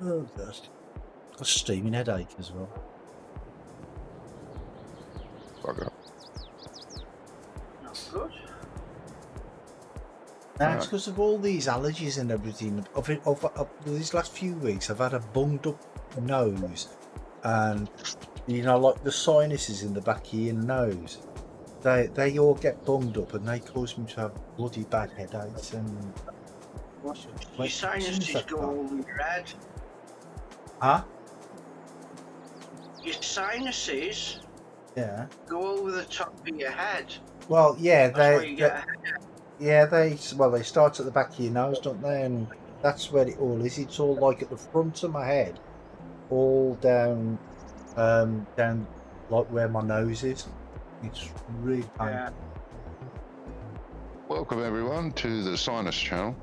Oh god. Got a steaming headache as well. Bugger. That's good. Now, it's because of all these allergies and everything. These last few weeks, I've had a bunged up nose, and like the sinuses in the back of your nose, they all get bunged up, and they cause me to have bloody bad headaches. And Your sinuses go over your head. Huh? Your sinuses go over the top of your head. Well, yeah, That's why you get a headache. yeah, they start at the back of your nose, don't they? And that's where it all is. It's all like at the front of my head, all down like where my nose is. It's really painful. Yeah. Welcome everyone to the Sinus Channel,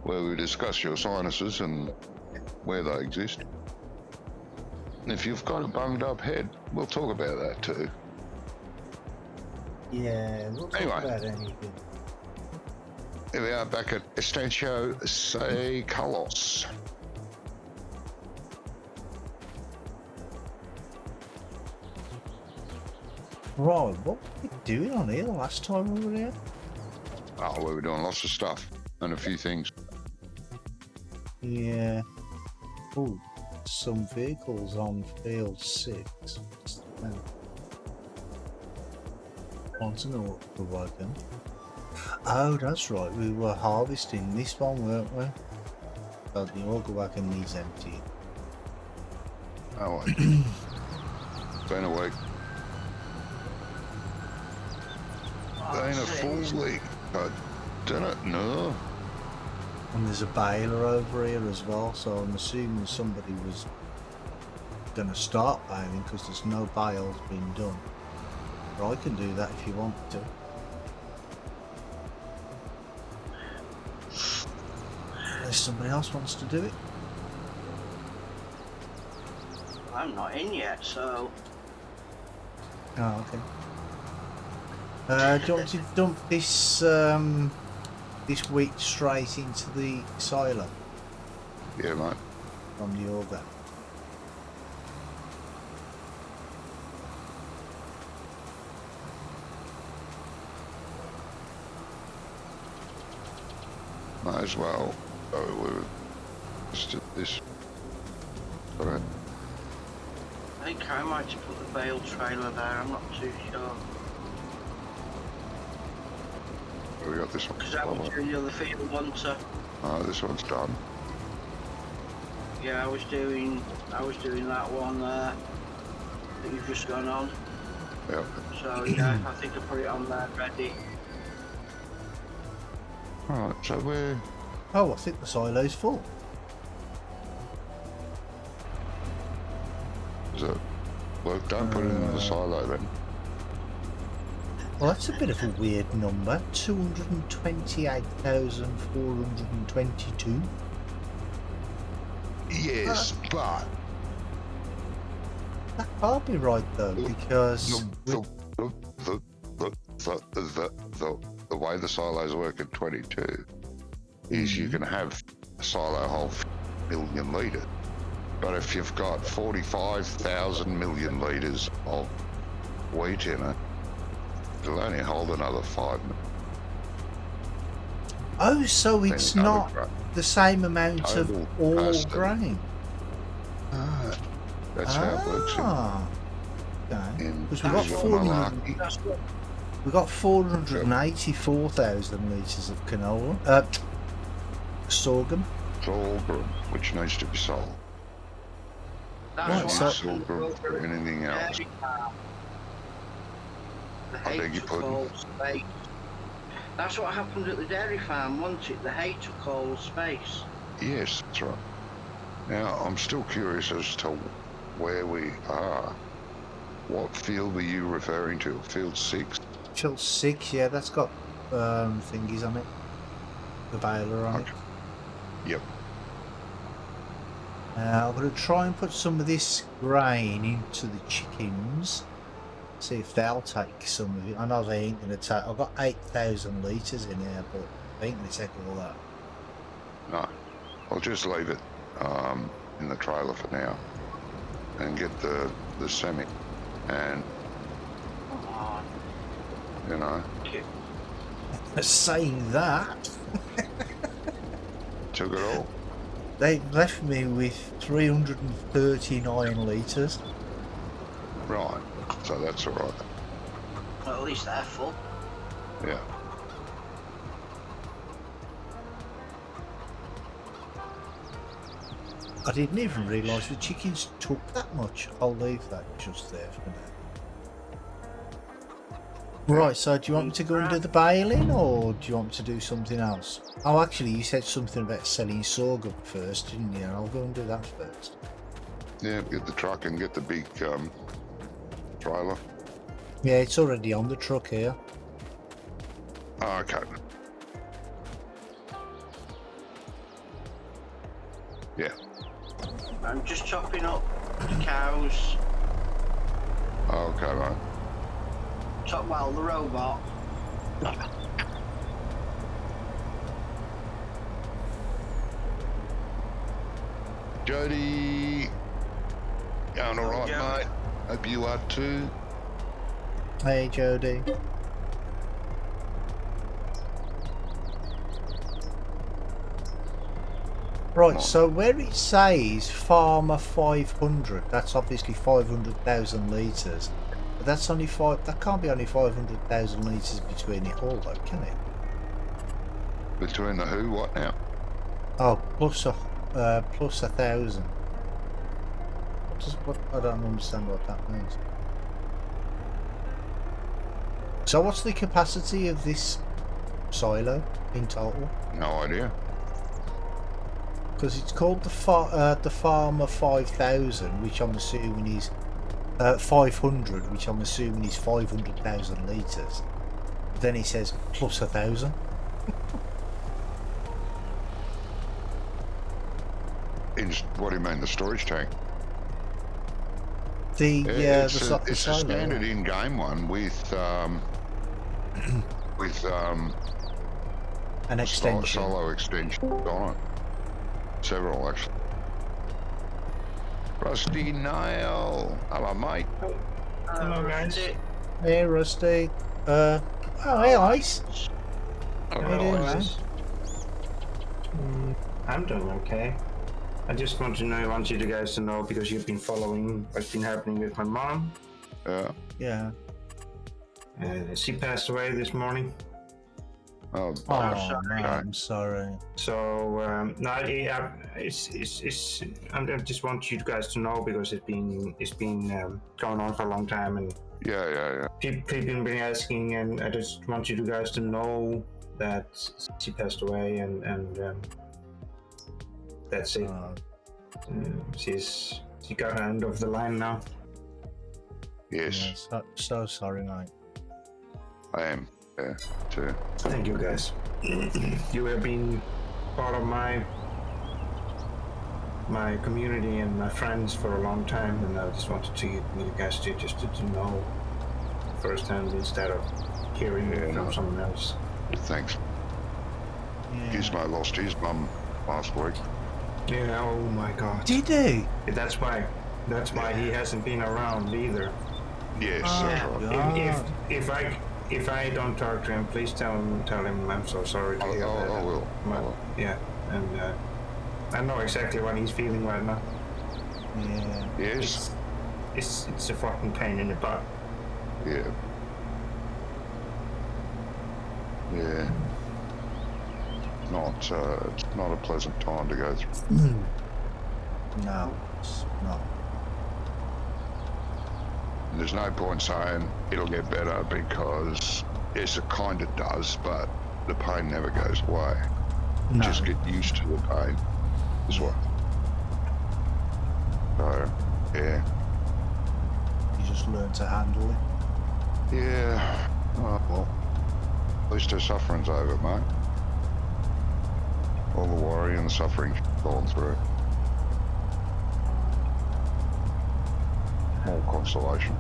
where we discuss your sinuses and where they exist. And if you've got a bunged up head, we'll talk about that too. Yeah, we'll talk about anything. Here we are back at Estância São. Right, what were we doing on here last time we were here? Oh, we were doing lots of stuff and a few things. Yeah. Oh, some vehicles on field 6. Want to know what we're working? Oh, that's right. We were harvesting this one, weren't we? So the auger wagon needs empty. Oh, been a week. Been a full week. I don't know. And there's a baler over here as well, so I'm assuming somebody was going to start baling because there's no bales being done. But I can do that if you want to. Unless somebody else wants to do it. I'm not in yet, so. Oh, okay. Do you want to dump this this wheat straight into the silo? Yeah, mate. From the auger. Might as well. Oh, we're just at this. Alright. I think I might have put the bale trailer there, I'm not too sure. We got this one. Because that was doing the other field one, so. Oh, this one's done. Yeah, I was doing that one there that you've just gone on. Yep. So yeah, I think I put it on there ready. Alright, so we're... Oh, I think the silo's full. Is it work done? Put it in the silo then. Well, that's a bit of a weird number. 228,422. Yes, but That can't be right though, because the way the silos work at 22 is you can have a silo hold 1 million litres, but if you've got 45,000 million litres of wheat in it, it'll only hold another 5 million. oh, so it's not the same amount of all grain. That's how it works. Okay. Because we got 484,000 litres of canola, sorghum. Sorghum, which needs to be sold. That's Not sorghum or anything else. The I beg your pardon? space. That's what happened at the dairy farm, wasn't it? The hay took all the space. Yes, that's right. Now, I'm still curious as to where we are. What field were you referring to? Field 6? Field 6, yeah, that's got thingies on it. The baler on it. Yep. I'm going to try and put some of this grain into the chickens. See if they'll take some of it. I know they ain't going to take... I've got 8,000 litres in here, but they ain't going to take all that. No, I'll just leave it. trailer for now and get the semi, and you know, Saying that, took it all. they left me with 339 litres. Right, so that's all right. Well, at least they're full. Yeah. I didn't even realise the chickens took that much. I'll leave that just there for now. Right, so do you want me to go and do the baling, or do you want me to do something else? Oh, actually, you said something about selling sorghum first, didn't you? I'll go and do that first. Yeah, get the truck and get the big trailer. Yeah, it's already on the truck here. Oh, okay. Yeah. I'm just chopping up the cows. Okay, right. Well, the robot. Jody, going all right, mate? Hope you are too. Hey, Jody. Right, so where it says Farmer 500, that's obviously 500,000 litres. But that's only that can't be only 500,000 litres between it all, though, can it? Between the who, what now? Oh, plus 1,000. What? I don't understand what that means. So what's the capacity of this silo in total? No idea. Because it's called the Farmer 5,000, which I'm assuming is 500, which I'm assuming is 500,000 litres. Then he says plus 1,000. What do you mean, the storage tank? The It's a silo. standard in-game one with An extension. solo extension on it. Several actually. Rusty Nail. Hello, mate. Hello, guys. Hey, Rusty. Oh, hey, Ice. Hello, How you doing, man? I'm doing okay. I just want you guys to know, because you've been following what's been happening with my mom. Yeah. Yeah. She passed away this morning. Oh, Oh, sorry. man, I'm sorry. So no, I just want you guys to know, because it's been going on for a long time, and yeah. people been asking, and I just want you guys to know that she passed away, and that's it. She got her end of the line now. Yes, Yeah, so sorry, mate. I am. Yeah, too. Thank you, guys. You have been part of my community and my friends for a long time, and I just wanted you guys to know firsthand, instead of hearing it from someone else. Thanks. Yeah. Gizmo lost his mum last week. Yeah. Oh my God. Did he? That's why he hasn't been around either. Yes, Oh, that's right. God. If I don't talk to him, please tell him I'm so sorry to hear that. I will. Yeah, and I know exactly what he's feeling right now. Yeah. Yes. It's a fucking pain in the butt. Yeah. Yeah. It's not a pleasant time to go through. No, it's not. There's no point saying it'll get better, because yes, it kind of does, but the pain never goes away. No. Just get used to the pain as well. So, yeah. You just learn to handle it. Yeah. Oh, well, at least her suffering's over, mate. All the worry and the suffering she's gone through. More consolation.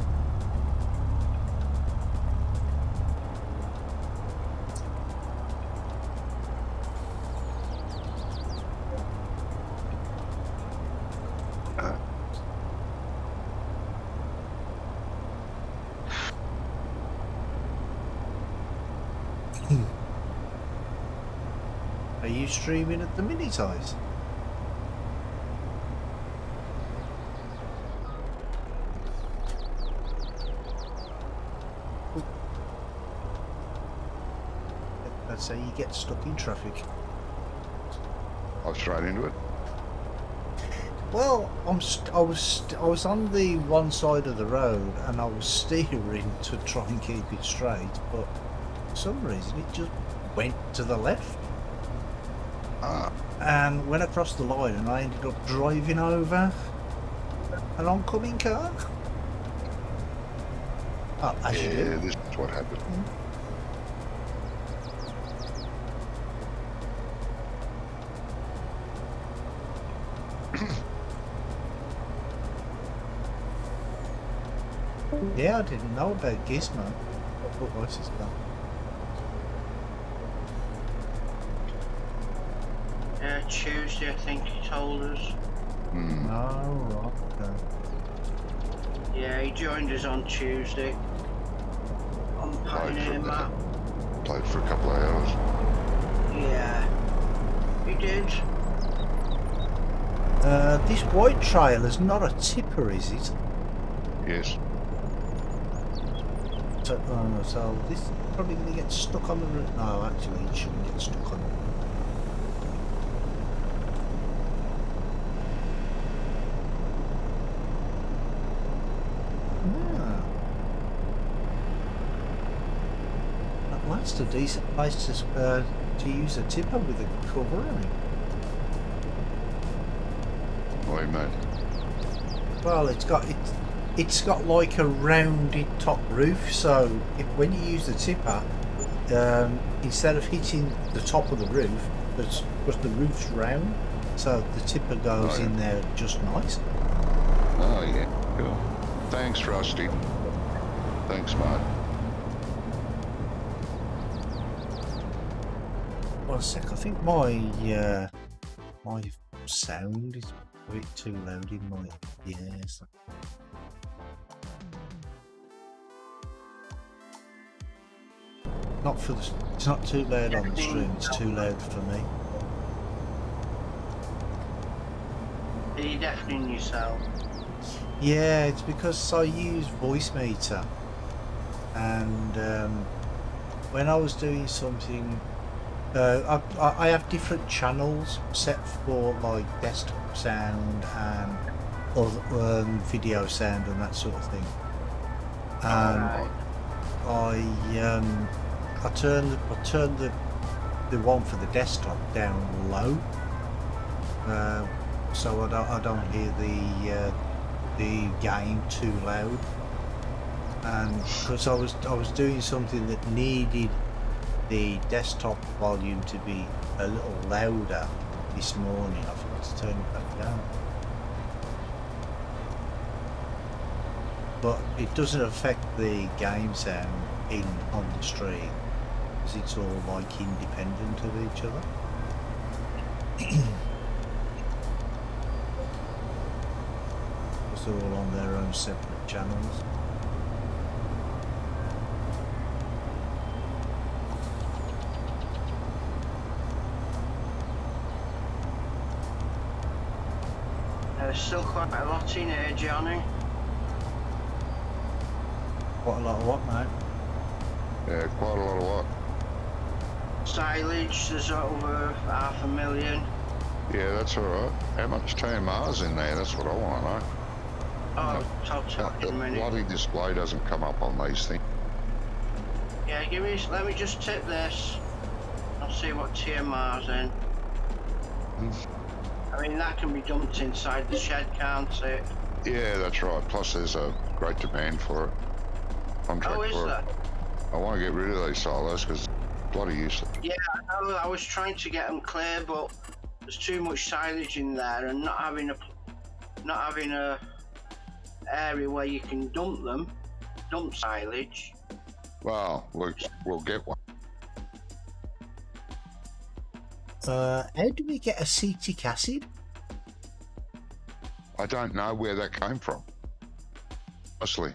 Are you streaming at the minute, Eyes? Let's say you get stuck in traffic. I've straight into it. Well, I was on the one side of the road and I was steering to try and keep it straight, but for some reason it just went to the left. And went across the line and I ended up driving over an oncoming car. Oh, as you do. Yeah, this is what happened. Yeah, I didn't know about Gizmo. What voice is that? Tuesday, I think he told us. Oh, right. Yeah, he joined us on Tuesday. On Pioneer Map. Played for a couple of hours. Yeah, he did. This white trail is not a tipper, is it? Yes. So this is probably going to get stuck on the route. No, actually, it shouldn't get stuck on the route. That's a decent place to use a tipper with a cover on it. What do you mean? Well, it's got like a rounded top roof, so when you use the tipper, instead of hitting the top of the roof, because the roof's round, so the tipper goes in there just nice. Oh yeah, cool. Thanks, Rusty. Thanks, mate. One sec, I think my my sound is a bit too loud in my ears. Not for the. It's not too loud on the stream. It's too loud for me. Are you deafening yourself? Yeah, it's because I use voice meter, and when I was doing something. I have different channels set for like desktop sound and other, video sound and that sort of thing. And I turn the one for the desktop down low, so I don't hear the game too loud. And because I was doing something that needed the desktop volume to be a little louder this morning, I forgot to turn it back down. But it doesn't affect the game sound on the stream, because it's all like independent of each other. It's all on their own separate channels. There's still quite a lot in here, Johnny. Quite a lot of what, mate? Yeah, quite a lot of what? Silage, there's over 500,000. Yeah, that's alright. How much TMR's in there? That's what I want to know. Oh, top The in a minute. bloody display doesn't come up on these things. Yeah, let me just tip this. I'll see what TMR's in. I mean, that can be dumped inside the shed, can't it? Yeah, that's right. Plus, there's a great demand for it. Contract Oh, is for there? it. I want to get rid of these silos because bloody useless. Yeah, I know. I was trying to get them clear, but there's too much silage in there, and not having a area where you can dump silage. Well, we'll get one. How do we get acetic acid? I don't know where that came from. Honestly.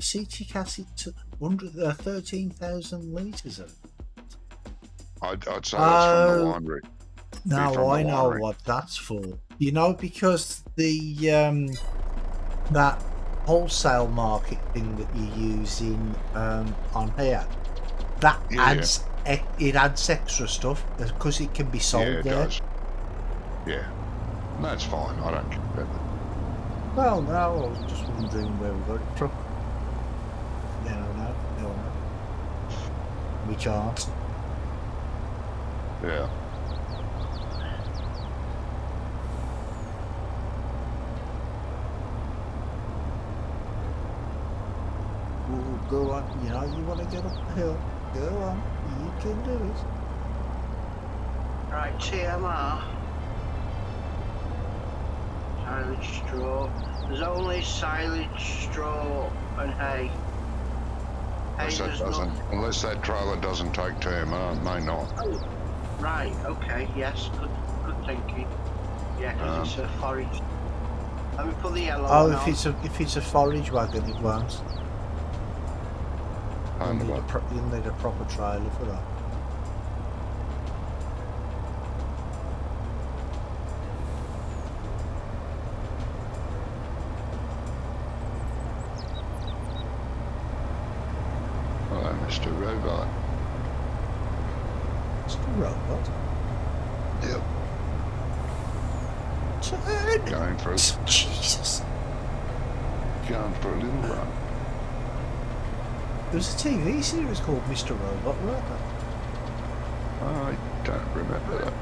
Acetic acid to 13,000 litres of it. I'd say that's from the Oh, winery. no, from the I know winery. what that's for. You know, because the that wholesale market thing that you're using on here, that Yeah, it adds extra stuff because it can be yeah, sold it there. does. Yeah, and that's fine. I don't care about that. Well, no, I was just wondering where we got it from. No. We can't. Yeah. Ooh, go on. You know, you want to get up the hill. Go on. You can do it. Right, TMR. Silage straw. There's only silage, straw, and hay. Hay, there's not. Unless that trailer doesn't take TMR, it may not. Oh, right. Okay. Yes. Good thinking. Yeah, because it's a forage. Let me put the yellow Oh, one if on. it's a forage wagon, it won't. You'll Only need what? you'll need a proper trailer for that. Hello, Mr. Robot. Mr. Robot. Yep. Turn! Going for Jesus. a little run. There was a TV series called Mr. Robot, weren't there? I don't remember that.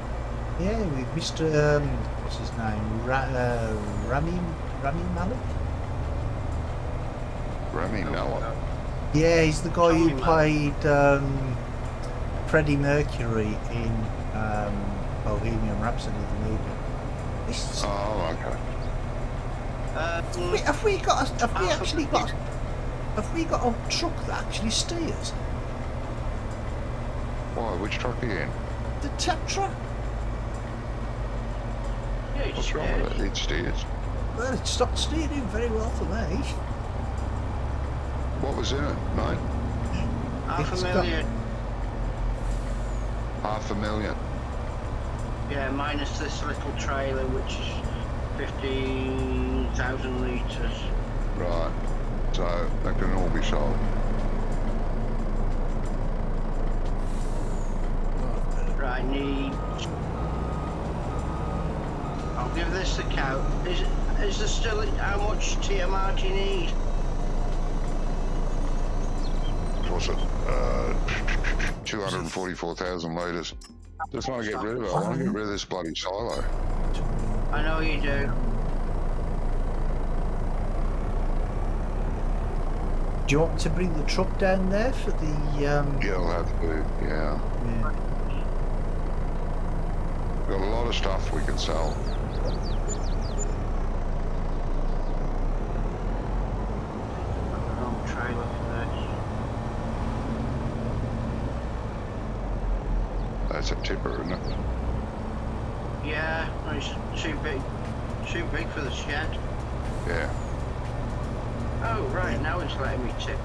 Yeah, with Mr. What's his name? Rami Malek? Rami Malek. Yeah, he's the guy who Tommy played Freddie Mercury in Bohemian Rhapsody, the movie. This- Oh, okay. Have we got a truck that actually steers? Why? Which truck are you in? The Tetra? Yeah, it's What's wrong with it? It steers. Well, it's not steering very well for me. What was in it, mate? Half a million. $500,000. Yeah, minus this little trailer, which is 15,000 litres. Right. So that can all be sold. Right, I'll give this a count. Is there still how much TMR do you need? What's it? 244,000 litres. Just want to get rid of it. I want to get rid of this bloody silo. I know you do. Do you want me to bring the truck down there for the Yeah, I'll have to. Yeah. yeah. Got a lot of stuff we can sell. Wrong trailer for this. That's a tipper, isn't it? Yeah, well, it's too big for the shed. Yeah. Oh right, now it's letting me tip it.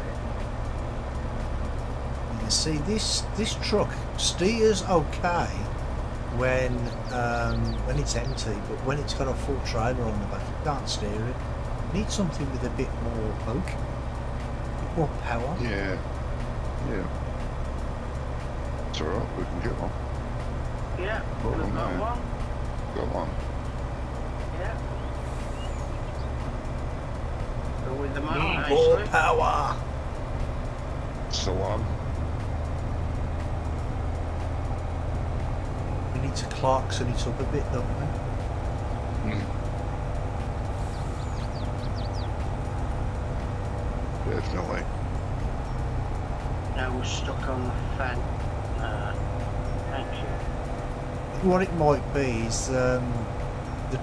You see, this truck steers okay when it's empty, but when it's got a full trailer on the back, you can't steer it. You need something with a bit more poke, a bit more power. Yeah. Yeah. It's alright, we can get one. Yeah, Oh, we've got no. one. Got one. Yeah. Go with the mount Need more nicely. power. It's the one. We need to Clarkson it up a bit, don't we? Definitely. Now we're stuck on the fence. Thank you. What it might be is the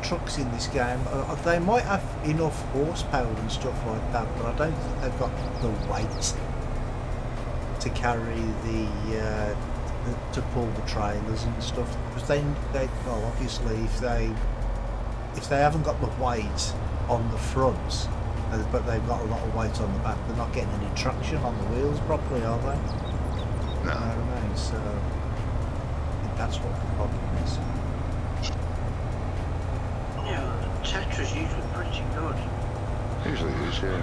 trucks in this game, they might have enough horsepower and stuff like that, but I don't think they've got the weight to carry to pull the trailers and stuff. Because they well, obviously if they haven't got the weight on the front, but they've got a lot of weight on the back, they're not getting any traction on the wheels properly, are they? No. You know what I mean? So that's what the problem is. Yeah, Tetra's usually pretty good. Usually is, yeah.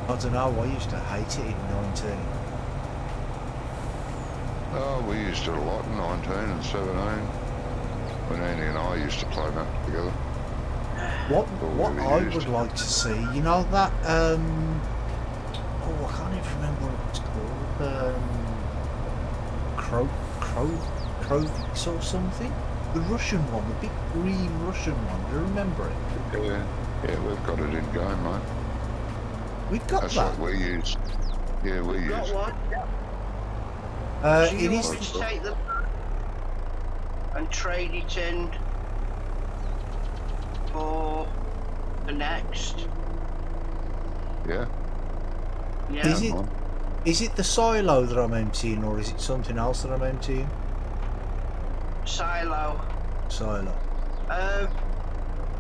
I don't know, I used to hate it in 19. Oh, we used it a lot in 19 and 17. When Andy and I used to play that together. What we I used. would like to see, you know that oh, I can't even remember what it's called. Krovix or something? The Russian one, the big green Russian one, do you remember it? Yeah, we've got it in game, mate. We've got That's that. what we use. Yeah, we Got use. one? Do It you is want me to take them and trade it in for the next? Yeah. Yeah. Is it? Come on. Is it the silo that I'm emptying, or is it something else that I'm emptying? Silo. Silo. Um,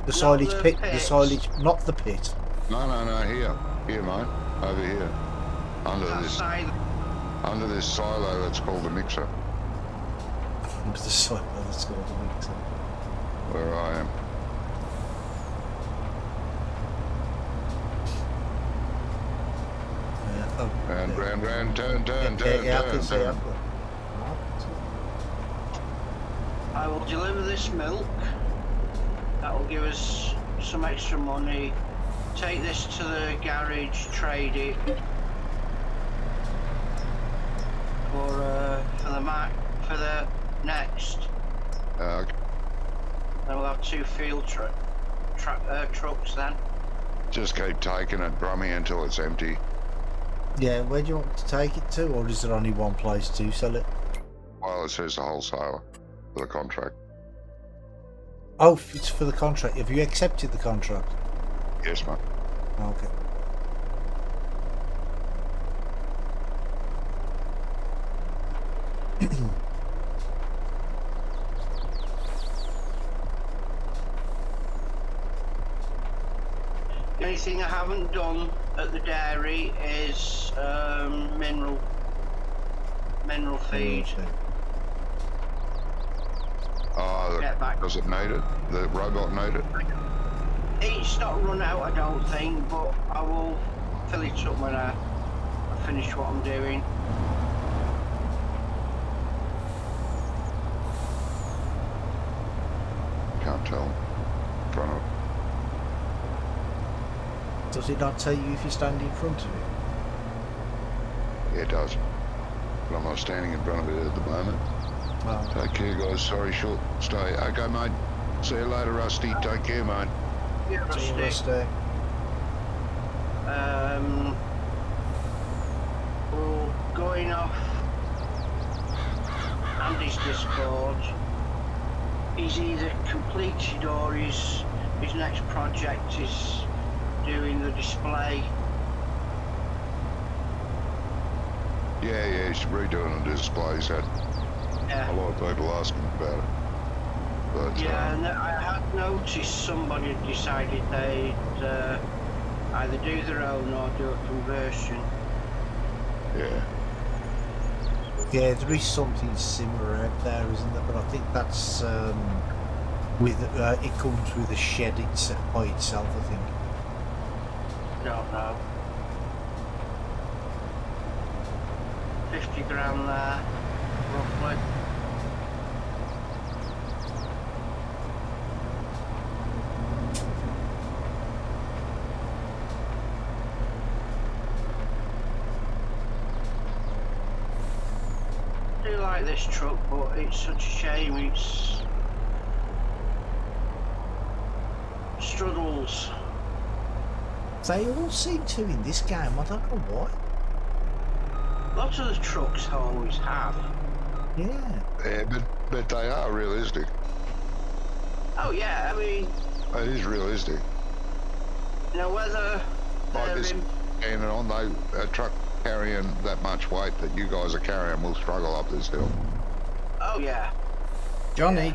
The Not silage the pit. The pits. silage, not the pit. No, here, mate. Over here. Under that this silo that's called the mixer, The silo that's called the mixer. where I am. Yeah, oh, And yeah. round, turn, Yeah, I can see turn. that. I will deliver this milk. That will give us some extra money. Take this to the garage, trade it for the next. Okay. Then we'll have 2 field trucks then. Just keep taking it, Brummy, until it's empty. Yeah, where do you want to take it to, or is there only one place to sell it? Well, it says the wholesaler for the contract. Oh, it's for the contract. Have you accepted the contract? Yes, mate. Okay. The only thing I haven't done at the dairy is mineral feed. Oh, Get back. does it need it? The robot need it? It's not run out, I don't think, but I will fill it up when I finish what I'm doing. Can't tell. Front of. Does it not tell you if you stand in front of it? Yeah, it does. But I'm not standing in front of it at the moment. Oh. Take care, guys. Sorry, short stay. Okay, mate. See you later, Rusty. Take care, mate. Yeah, So you Rusty. must, We're going off Andy's Discord. He's either completed or his next project is doing the display. Yeah, he's redoing the displays. Had Yeah. a lot of people asking about it. But Yeah, and I had noticed somebody had decided they'd either do their own or do a conversion. yeah. Yeah, there is something similar out there, isn't there? But I think that's with it comes with a shed by itself, I think. Don't know. 50 grand there, roughly. I do like this truck, but it's such a shame it's struggles. They all seem to in this game. I don't know why. Lots of the trucks always have. Yeah. Yeah, but they are realistic. Oh yeah, I mean, It is realistic. you know, whether Like they're this, in, and a truck carrying that much weight that you guys are carrying will struggle up this hill. oh yeah. Johnny.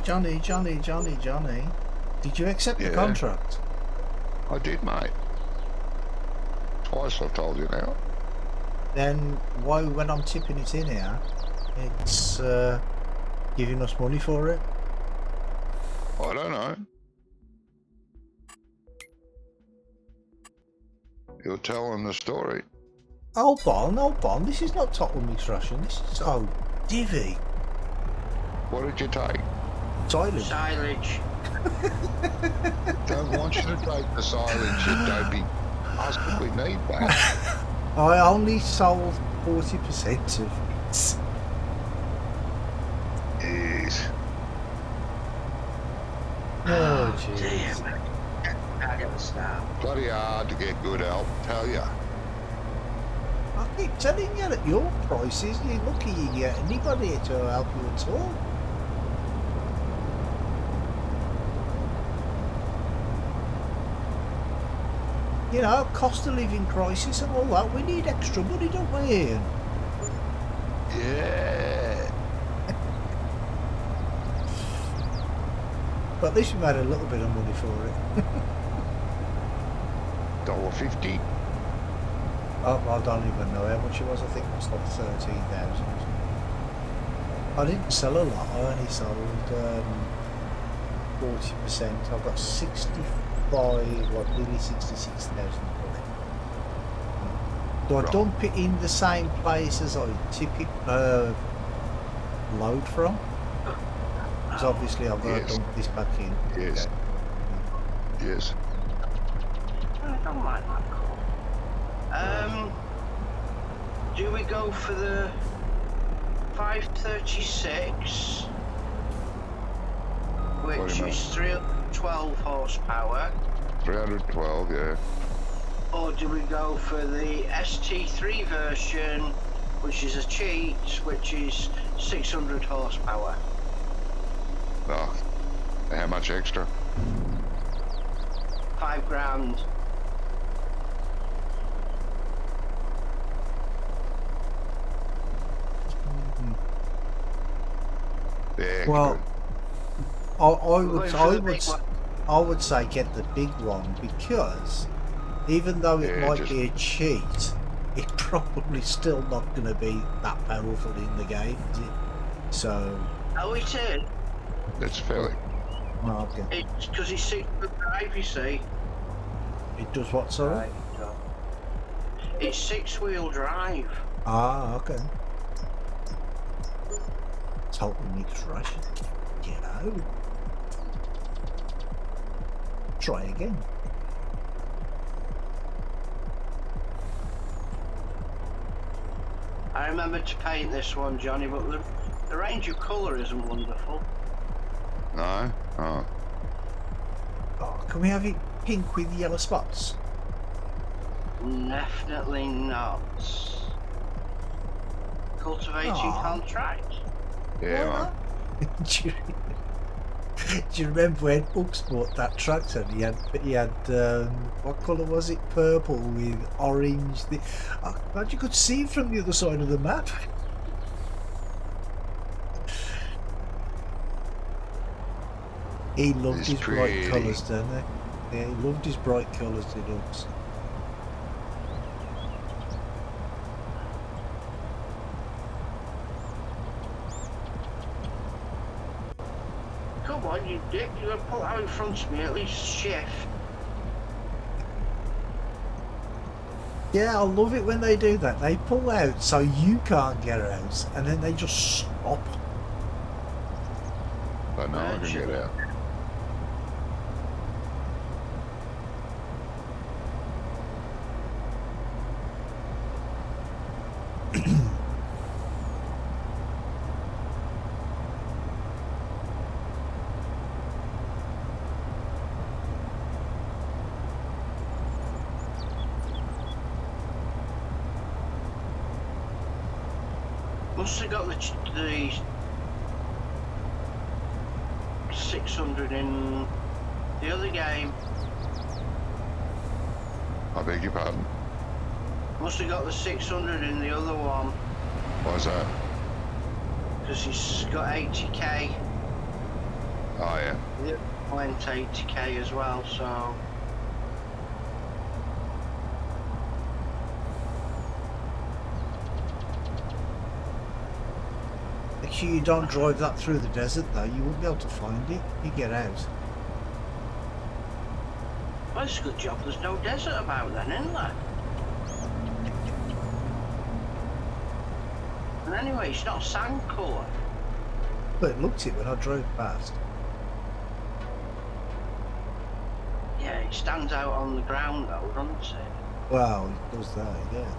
Did you accept the Yeah. contract? I did, mate. Twice I've told you now. Then why, when I'm tipping it in here, it's giving us money for it? I don't know. You're telling the story. Hold on. This is not total mixed ration. This is divvy. What did you take? Silage. Silage. Don't want you to take the silage, you dopey. I said we need that. I only sold 40% of it. Yes. Oh, jeez. Damn. I gotta stop. Bloody hard to get good help, tell ya. I keep telling you that your prices, you're lucky you get anybody to help you at all. You know, cost of living crisis and all that, we need extra money, don't we, Ian? Yeah. But at least we made a little bit of money for it. $1.50. Oh, I don't even know how much it was. I think it was like 13,000. I didn't sell a lot. I only sold 40%. I've got 65, nearly 66,000 for it. Do I Right. dump it in the same place as I tip it load from? Because obviously I've got to Yes. dump this back in. Yes. Okay. Yes. I don't mind that call. Do we go for the 536, What do which you mean? is 312 horsepower, 312, yeah. or do we go for the ST3 version, which is a cheat, which is 600 horsepower? No. How much extra? £5,000. Yeah. Well, good. I would say get the big one, because even though it Yeah, might just- be a cheat, it's probably still not going to be that powerful in the game, is it? So, Oh, it is. It's fairly. well, okay. It's because it's 6-wheel drive, you see. It does what, sorry? It's 6-wheel drive. Ah, okay. Total mixed ration. You know. Try again. I remember to paint this one, Johnny, but the range of colour isn't wonderful. No? Oh. Oh, can we have it pink with yellow spots? Definitely not. Cultivating Aw. contract. Yeah, Why man. not? Do you remember when Hooks bought that tractor? He had what colour was it? Purple with orange. Glad you could see it from the other side of the map. He loved It's his bright pretty. colours, didn't he? Yeah, he loved his bright colours, did Hooks. Come on, you dick. You're going to pull out in front of me, at least shift. Yeah, I love it when they do that. They pull out so you can't get out, and then they just stop. But no one can get out. Must have got the 600 in the other game. I beg your pardon. Must have got the 600 in the other one, Why's that? because he's got 80k. Oh, yeah. The other one went 80k as well, so... Make sure you don't drive that through the desert though, you won't be able to find it. You get out. Well, it's a good job there's no desert about then, isn't there? And anyway, it's not sand colour. But it looked it when I drove past. Yeah, it stands out on the ground though, doesn't it? Wow, it does that, yeah.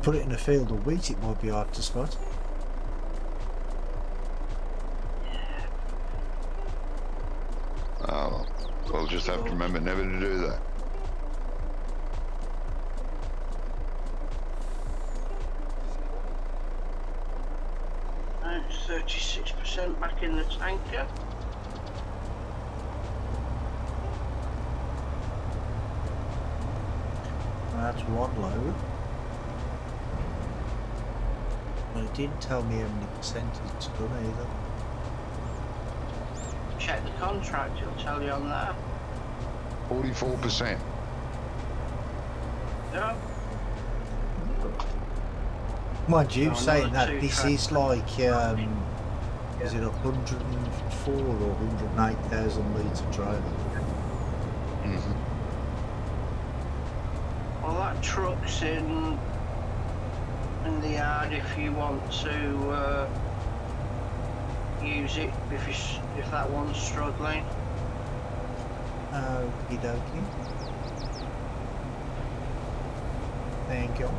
Put it in a field of wheat, it might be hard to spot. Oh, we'll just have to remember never to do that. Right, 36% back in the tanker. That's one load. Well, it didn't tell me how many percent it's done either. Check the contract, it'll tell you on there. 44%. Yeah. Mind you, No, saying another that two this track. is like, is it 104 or 108,000 litre trailer? Mm-hmm. Well, that truck's in the yard if you want to use it if that one's struggling. Okie dokie. Thank you.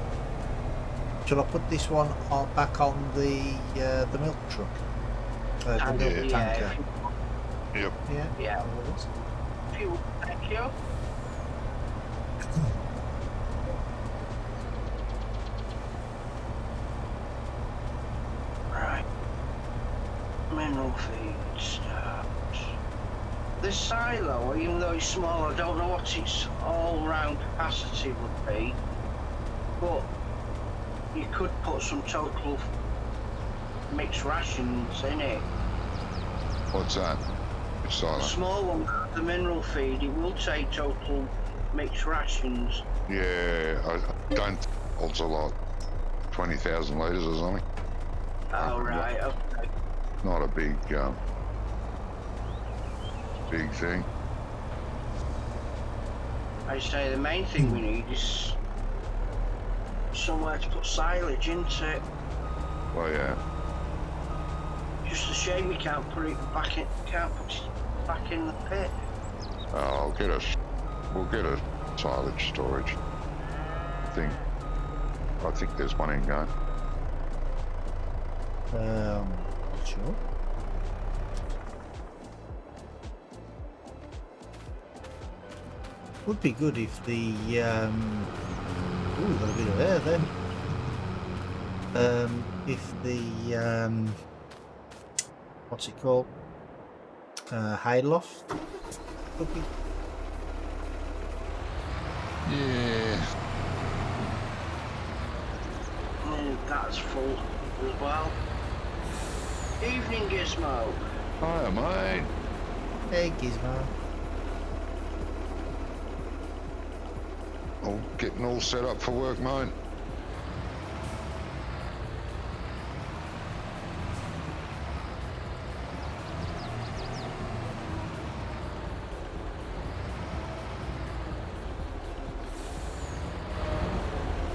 Shall I put this one back on the milk truck? The Tanker, milk yeah, tanker. if you- Yep. Yeah. Yeah. no worries. Fuel, thank you. Right. Mineral feed start. This silo, even though it's small, I don't know what its all-round capacity would be, but you could put some total mixed rations in it. What's that? The Silo. small one, the mineral feed, it will take total mixed rations. Yeah, I don't think it holds a lot. 20,000 litres or something. Oh, right, okay. Not a big thing. I say the main thing we need is somewhere to put silage into it. Well, yeah. Just a shame we can't put it back in. Can't put it back in the pit. We'll get a silage storage thing. I think there's one in going. Sure. Would be good if the ooh, got a bit of air then. If the what's it called? Hayloft could be. Yeah. That's full as well. Evening, Gizmo. Hiya, mate. Hey, Gizmo. All getting all set up for work, mate.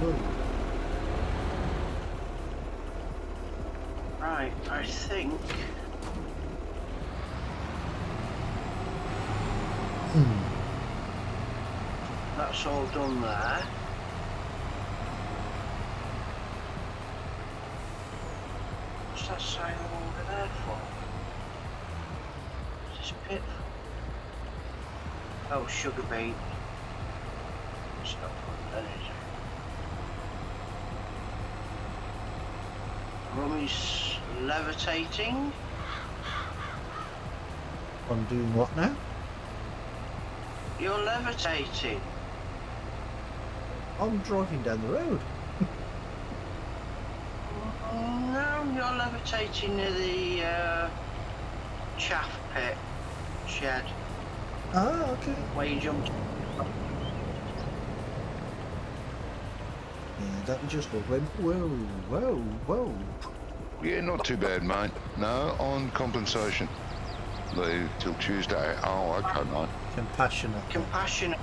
Good. Right, I think. That's all done there. What's that silo over there for? Is this pit? Oh, sugar beet. It's not putting that, is it? Rummy's levitating. I'm doing what now? You're levitating. I'm driving down the road. No, you're levitating near the chaff pit shed Ah, okay. where you jumped. Yeah, that just look went, whoa. Yeah, not too bad, mate. No, on compensation. Leave till Tuesday. Oh, okay, mate. Compassionate. Compassionate.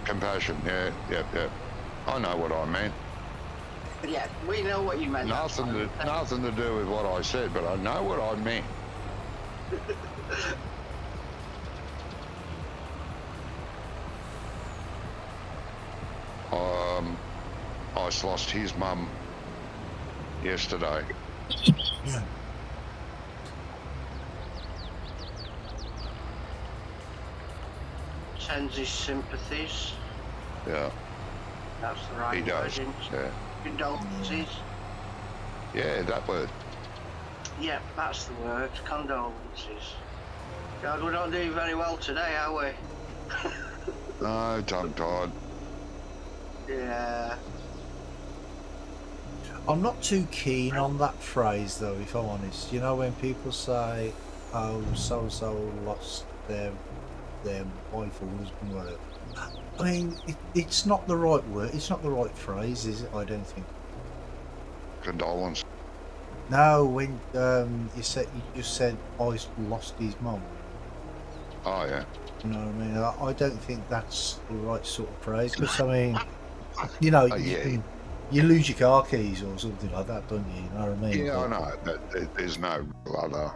Compassion, yeah. I know what I meant. Yeah, we know what you meant. Nothing to do with what I said, but I know what I meant. Ice lost his mum yesterday. Yeah. Sends his sympathies. Yeah, That's the right he word. does. Isn't it? Yeah, Condolences. yeah, that word. Yeah, that's the word. Condolences. God, we're not doing very well today, are we? No, tongue-tied. Yeah. I'm not too keen on that phrase though, if I'm honest. You know, when people say, "Oh, so and so lost their wife or husband," whatever. I mean, it's not the right word. It's not the right phrase, is it? I don't think. Condolence. No, when you just said I lost his mum. Oh, yeah. You know what I mean? I don't think that's the right sort of phrase because I mean, you know, Oh, yeah. you lose your car keys or something like that, don't you? You know what I mean? Yeah, I But- know. There's no other.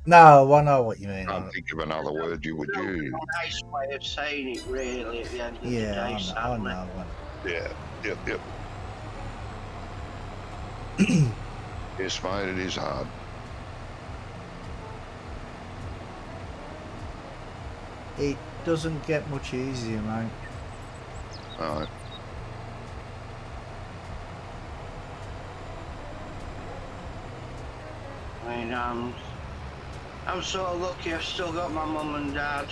No, I know what you mean. Can't think of another word you would use. A nice way of saying it, really, at the end of the Yeah, day, I sadly. know. Yeah, yep. Yes, mate, it is hard. It doesn't get much easier, mate. Right. I mean, I'm sort of lucky I've still got my mum and dad,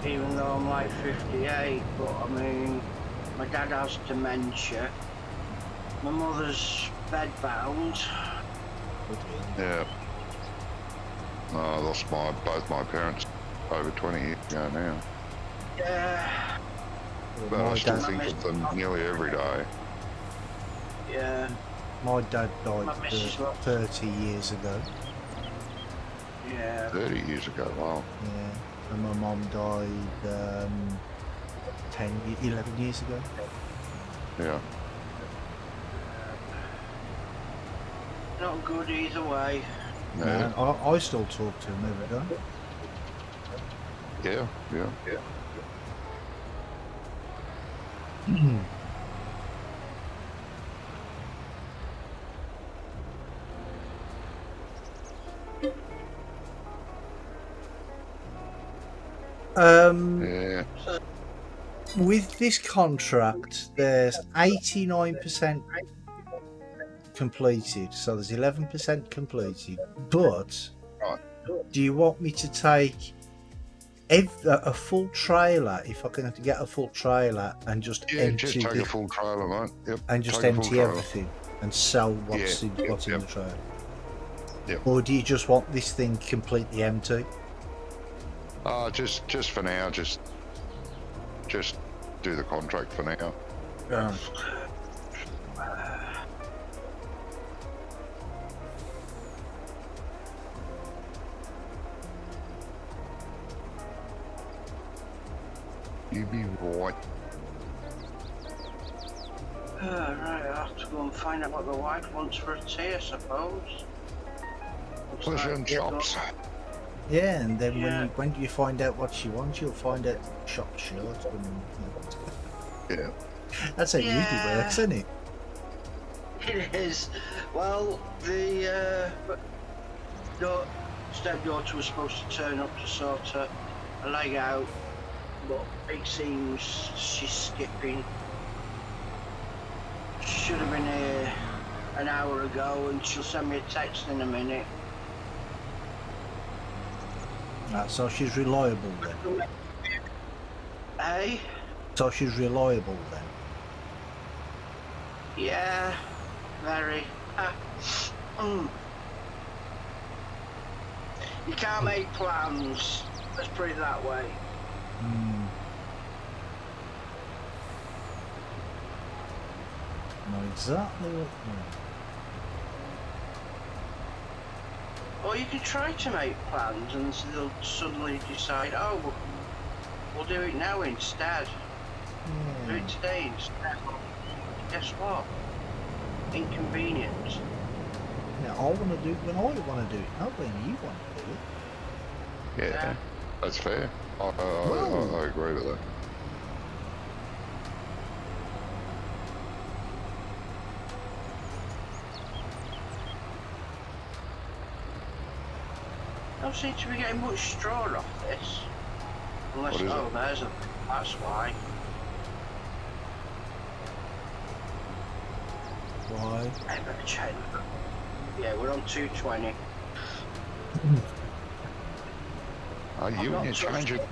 even though I'm like 58, but I mean, my dad has dementia. My mother's bedbound. Yeah. No, I lost both my parents over 20 years ago now. Yeah, But I My still dad, think of them nearly every day. yeah, my dad died My missus lost. 30 years ago. yeah. 30 years ago, wow. Yeah, and my mum died 11 years ago. Yeah. Not good either way. Yeah. Man, I still talk to him every day. Yeah. Yeah. With this contract, there's 89% completed, so there's 11% completed. But Right. do you want me to take a full trailer, if I can get a full trailer, and just Yeah, empty just take a full trailer, mate. Yep. and just take a full empty trailer. everything and sell what's Yeah, in what's in yep. the trailer? Yep. Or do you just want this thing completely empty? Just for now, just do the contract for now. You be right. Right, I'll have to go and find out what the wife wants for a tea, I suppose. Looks Pleasure like and they've chops. got- Yeah, and then Yeah. when you find out what she wants, you'll find out shop short. Yeah. That's how it usually Yeah. works, isn't it? It is. Well, the stepdaughter was supposed to turn up to sort her leg out, but it seems she's skipping. She should have been here an hour ago, and she'll send me a text in a minute. So she's reliable then. Hey? So she's reliable then. Yeah, very. You can't make plans. Let's put it that way. Know exactly what. Or you could try to make plans and they'll suddenly decide, oh, we'll do it now instead. Do it today instead. Guess what? Inconvenience. Yeah, I want to do it when I want to do it, not when you want to do it. Yeah, that's fair. I agree with that. Don't seem to be getting much straw off this. Unless, oh, there's a. That's why. Why? I better check. Yeah, we're on 220. Are you and your change it?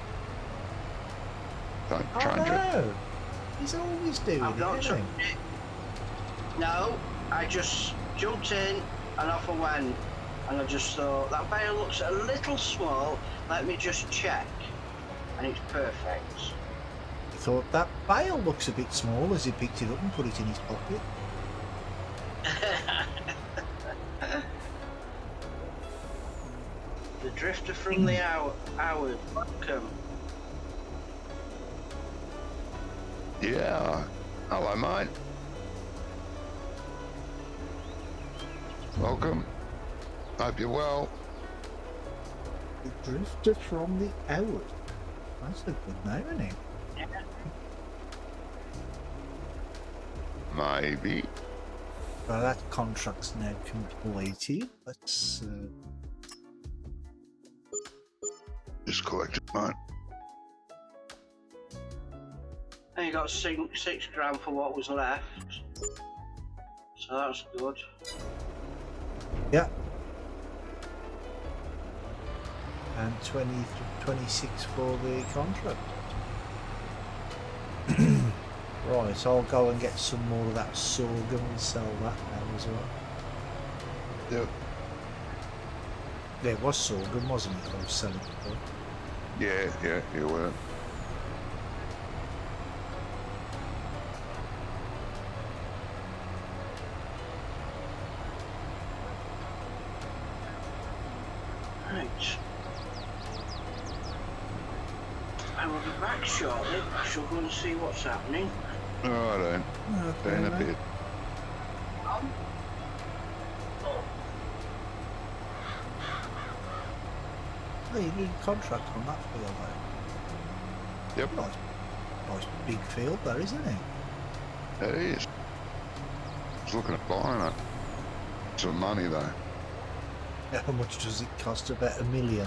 Don't Oh change it. no! He's always doing I've not it, touched isn't he? it. No, I just jumped in and off I went. And I just thought, that bale looks a little small, let me just check. And it's perfect. He thought that bale looks a bit small as he picked it up and put it in his pocket. The drifter from the Howard, welcome. Yeah. Hello, mate. Welcome. Hope you're well. The drifter from the Howard. That's a good name, isn't it? Yeah. Maybe. Well, that contract's now completed. Let's. Just collect it, mate. And you got six grand for what was left. So that's good. Yeah. And 26 for the contract. Right, so I'll go and get some more of that sorghum and sell that now as well. Yep. Yeah, it was sorghum, wasn't it? I was selling it for. Yeah, you were. Right. I will be back shortly. I shall go and see what's happening. Righto. Okay, In a mate. bit. Oh, you did a contract on that field though. Yep. Nice big field there, isn't it? It is. I was looking at buying it. Some money though. Yeah, how much does it cost? About $1 million.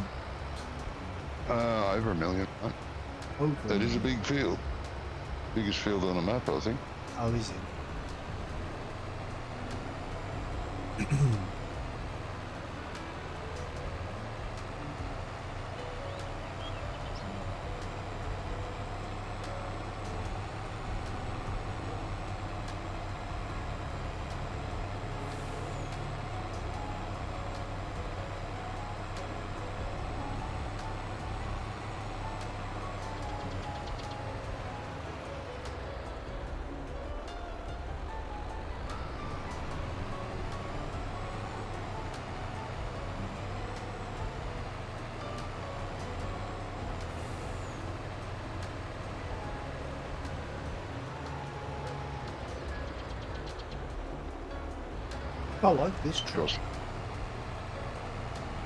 Over $1 million. Over That $1 is a million. big field. Biggest field on the map, I think. Oh, is it? I like this truck.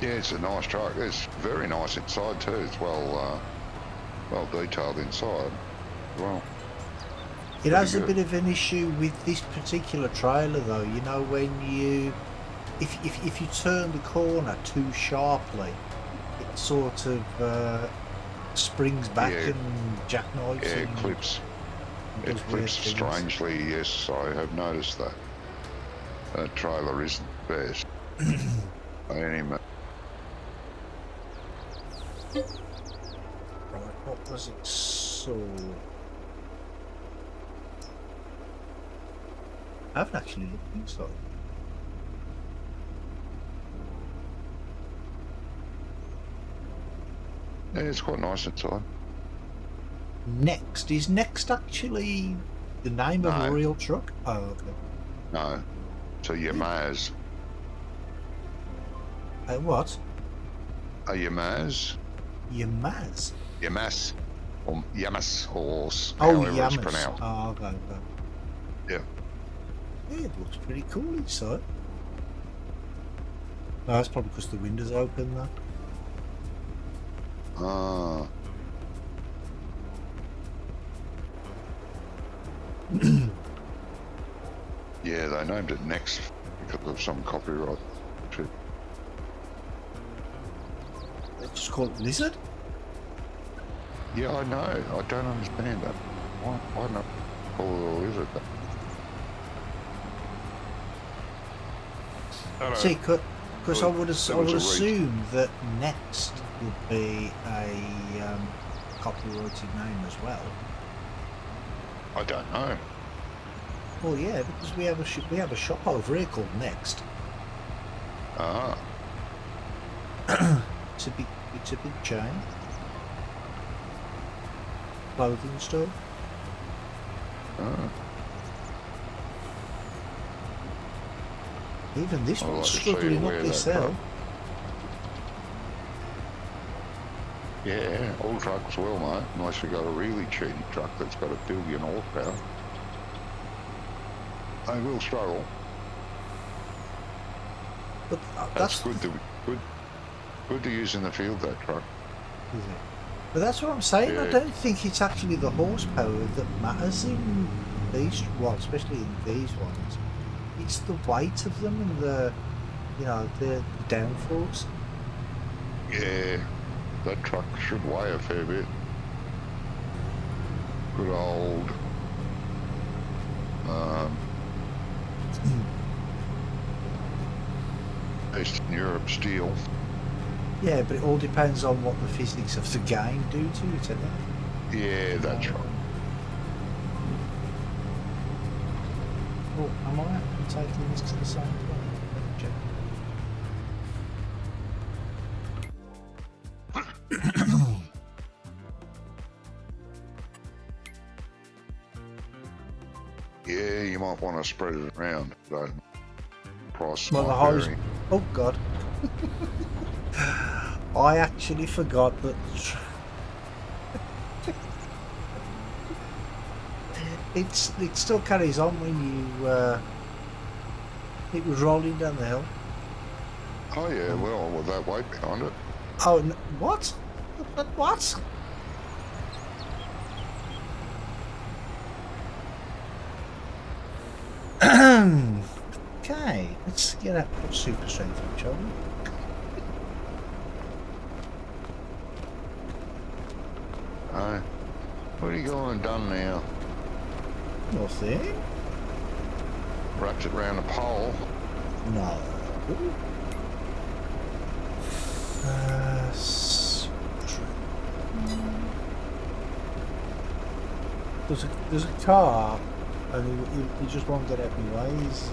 Yeah, it's a nice truck. It's very nice inside too. It's well detailed inside. Well, It has a good. bit of an issue with this particular trailer though, you know, when you if you turn the corner too sharply, it sort of springs back Yeah. and jackknifes yeah, it and clips. does It weird clips things. strangely. Yes, I have noticed that. That trailer isn't the best. Anyway, Right, what was it? So I haven't actually looked inside. Yeah, it's quite nice inside. Next. Is Next actually the name of a No. real truck? Oh, okay. No. So Yamaz. What? A Yamaz? Yamaz? Yamas. Or Yamas, or Oh, however it's Yamas. pronounced. Oh, okay. Yeah. Yeah, it looks pretty cool inside. No, that's probably because the windows open though. Ah. Yeah, they named it Next because of some copyright shit. They just call it Lizard? Yeah, I know. I don't understand that. Why not call it a lizard? See, because I would reach. assume that Next would be a copyrighted name as well. I don't know. Well, yeah, because we have a shop over here called Next. Ah. It's a big chain. Clothing store. Ah. Even this I'd one's like to see struggling where up this that hill. truck- Yeah, all trucks will, mate, unless you've got a really cheaty truck that's got a billion horsepower. They will struggle. But That's good to use in the field, that truck. Is it? But that's what I'm saying. I Yeah. don't think it's actually the horsepower that matters in these, well, especially in these ones. It's the weight of them and the downforce. Yeah, that truck should weigh a fair bit. Good old Eastern Europe steel. Yeah, but it all depends on what the physics of the game do to it, isn't it? Yeah, that's right. Oh, am I taking this to the same point? Let me check. Yeah, you might want to spread it around. The price Well, the might highs. vary. Oh God! I actually forgot that. It still carries on when you. It was rolling down the hill. Oh yeah, well, with that weight behind it. Oh, what? What? Okay, let's get out put super strength on, shall we? Oh, what are you going and done now? Nothing. Wrapped it round a pole. No. There's a car, and he just won't get out of my way. He's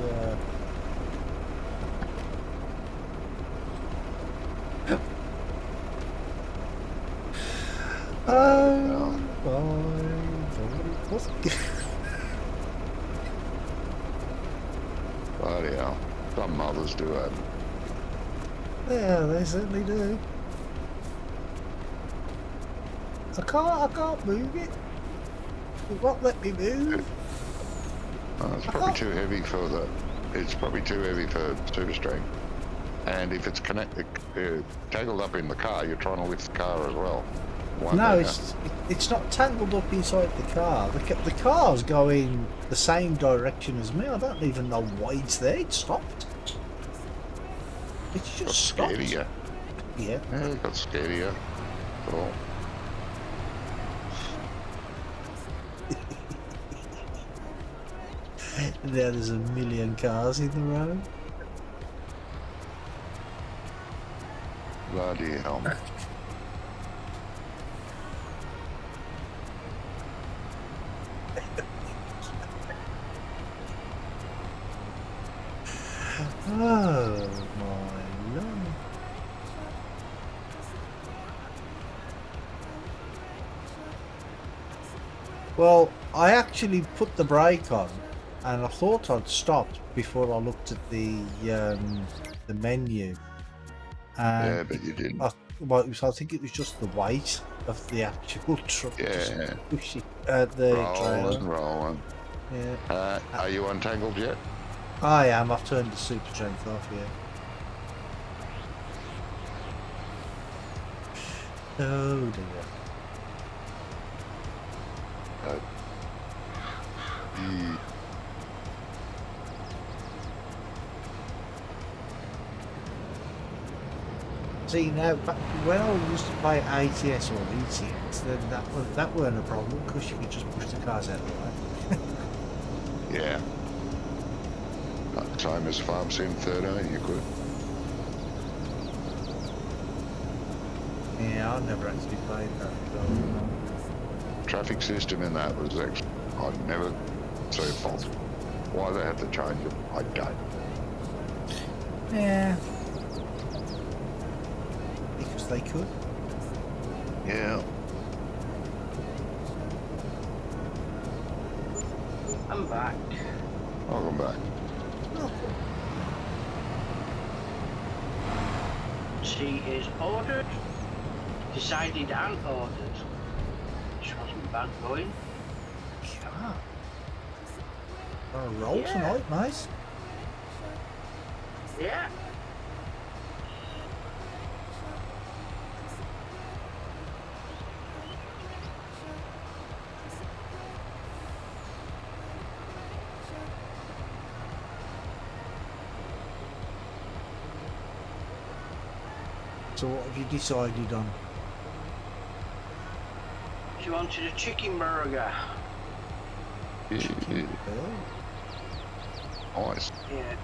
Bloody hell. Some mothers do that. yeah, they certainly do. I can't move it. It won't let me move. It's probably too heavy for the. It's probably too heavy for super strength. And if it's connected, tangled up in the car, you're trying to lift the car as well. No, it's not tangled up inside the car. The car's going the same direction as me. I don't even know why it's there. It stopped. It's just stopped. Scared of you. Yeah. Yeah, it got scared of you. At all. There's a million cars in the road. Bloody hell. Oh my lord. Well, I actually put the brake on, and I thought I'd stopped before I looked at the menu. And Yeah, but you didn't. I think it was just the weight of the actual truck. Just Yeah. pushing the trailer. Rolling. Yeah. Are you untangled yet? I am. I've turned the super strength off. Yeah. Oh dear. See now, when I used to play ATS or ETS, then that weren't a problem because you could just push the cars out of the way. Yeah. Same as Farm Sim 13, you could. Yeah, I never actually played that. So, Traffic system in that was actually, I'd never see a fault. Why they had to change it, I don't. yeah. Because they could. Yeah. I'm back. Welcome back. She is ordered, decided and ordered. Which wasn't bad going. Yeah. On a roll Yeah. tonight, nice. Yeah. So what have you decided on? She wanted a chicken burger. Yeah. Oh, Nice. Yeah.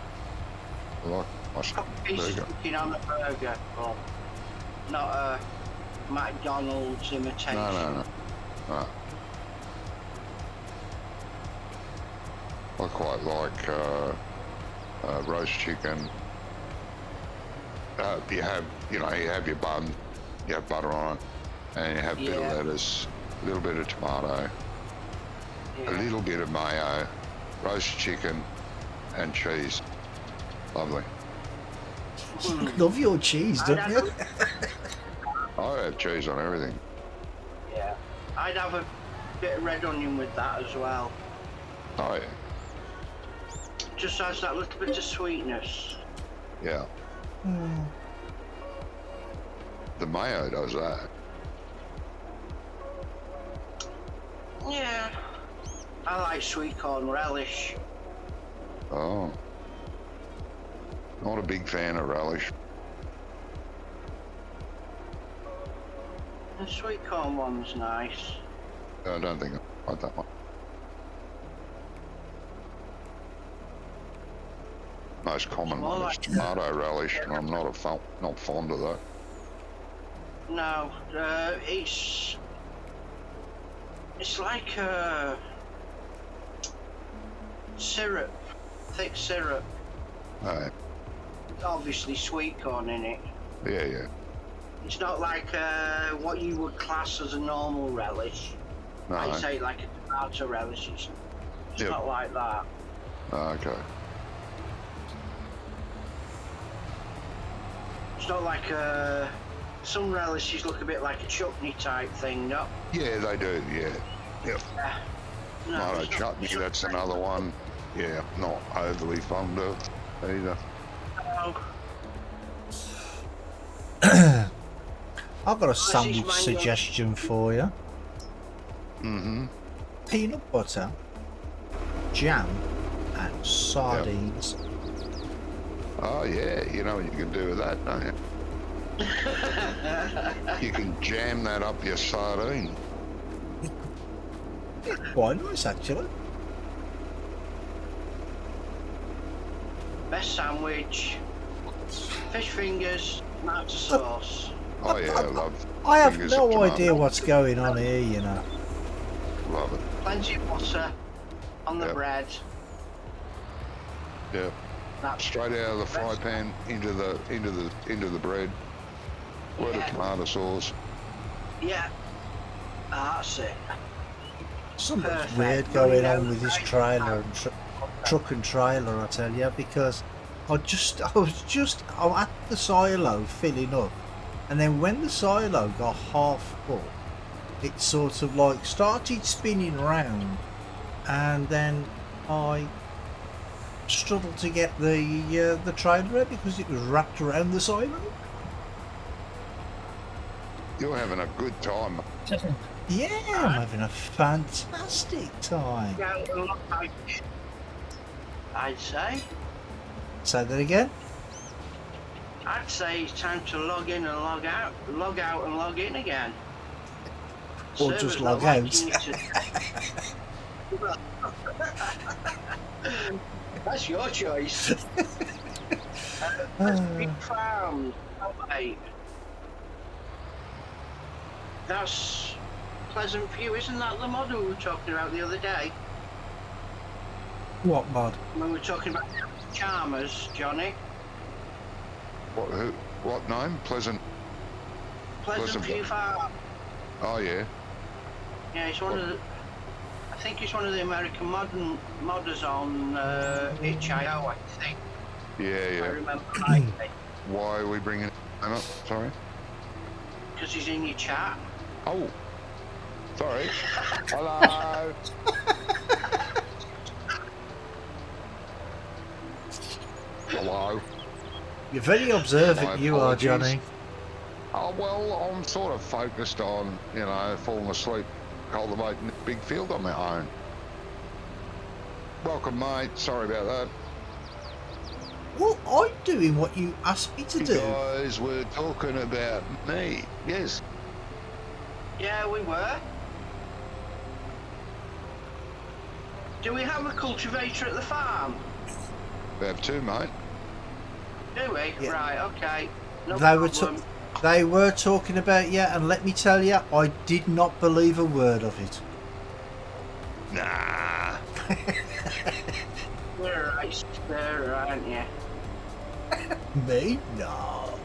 I like my Couple pieces burger. chicken on the burger, but not a McDonald's imitation. No. I quite like roast chicken. You have your bun, you have butter on it, and you have a bit Yeah. of lettuce, a little bit of tomato, Yeah. a little bit of mayo, roast chicken, and cheese. Lovely. you love your cheese, don't you? I have cheese on everything. Yeah. I'd have a bit of red onion with that as well. Oh yeah. Just has that little bit of sweetness. Yeah. Hmm. The mayo does that. Yeah. I like sweet corn relish. Oh. Not a big fan of relish. The sweet corn one's nice. I don't think I like that one. Most common More one is like tomato relish, and I'm not fond of that. No, it's like syrup, thick syrup. No. Obviously sweet corn in it. Yeah. It's not like what you would class as a normal relish. No. I'd say like a tomato relish. It's Yep. not like that. Okay. It's not like some relishes look a bit like a chutney type thing, no? Yeah, they do. Yeah. Yep. No, Tomato it's not- chutney. it's not That's like another one. Yeah, not overly fond of either. no. I've got a is sandwich mango. suggestion for you. Mm-hmm. Peanut butter, jam, and sardines. Oh yeah, you know what you can do with that, don't you? You can jam that up your sardine. Quite nice, actually. Best sandwich, fish fingers, tomato sauce. Oh yeah, I love. I have fingers no of tomato. idea what's going on here, you know. Love it. Plenty of butter on the Yep. bread. Yeah. That's Straight out of the fry pan into the bread. Word of Yeah. tomato sauce. yeah. That's it. Something's Perfect. weird going on with this trailer and truck and trailer, I tell you, because I'm at the silo filling up, and then when the silo got half full, it sort of like started spinning round, and then I struggled to get the trailer out because it was wrapped around the silo. You're having a good time. Yeah, I'm having a fantastic time. I'd say. Say that again. I'd say it's time to log in and log out and log in again. Or just Server's log not out. liking you to- That's your choice. Big farm. Oh, wait. That's Pleasant View, isn't that the mod we were talking about the other day? What mod? When we were talking about Charmers, Johnny. What name? Pleasant Pleasant View Farm. Oh yeah. Yeah, he's one of the. I think he's one of the American modders on itch.io, I think. Yeah, I yeah. remember rightly. Why are we bringing him up? Sorry. Because he's in your chat. Oh. Sorry. Hello. Hello. You're very observant, My you are, apologies. Johnny. Oh, well, I'm sort of focused on, falling asleep, cultivating a big field on my own. Welcome, mate. Sorry about that. Well, I'm doing what you asked me to You do. guys were talking about me. Yes. Yeah, we were. Do we have a cultivator at the farm? We have two, mate. Do we? Yeah. Right, okay. No They problem. were talking about you, and let me tell you, I did not believe a word of it. Nah. You're a right stir, aren't you? Me? No.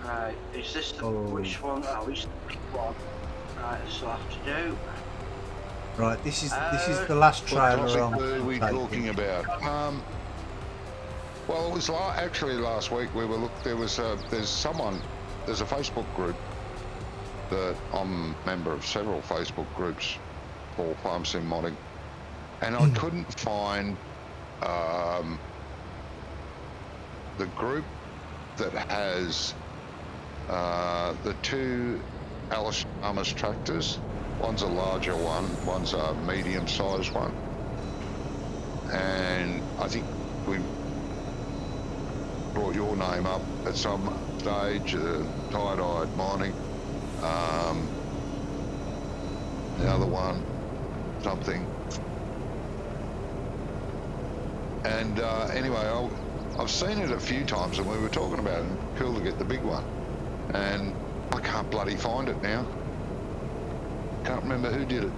Right, is this the Oh. which one? Oh, it's the big one. Right, this will have to do. Right, this is the last What trailer topic I'm were we taking. talking about? Well, it was actually last week we were there's a Facebook group that I'm a member of several Facebook groups for farm sim modding, and I couldn't find the group that has the two Alice Chalmers tractors. One's a larger one, one's a medium-sized one, and I think we brought your name up at some stage, Tie-Dyed Mining. The other one, something. And anyway, I've seen it a few times, and we were talking about it. Cool to get the big one, and I can't bloody find it now. Can't remember who did it.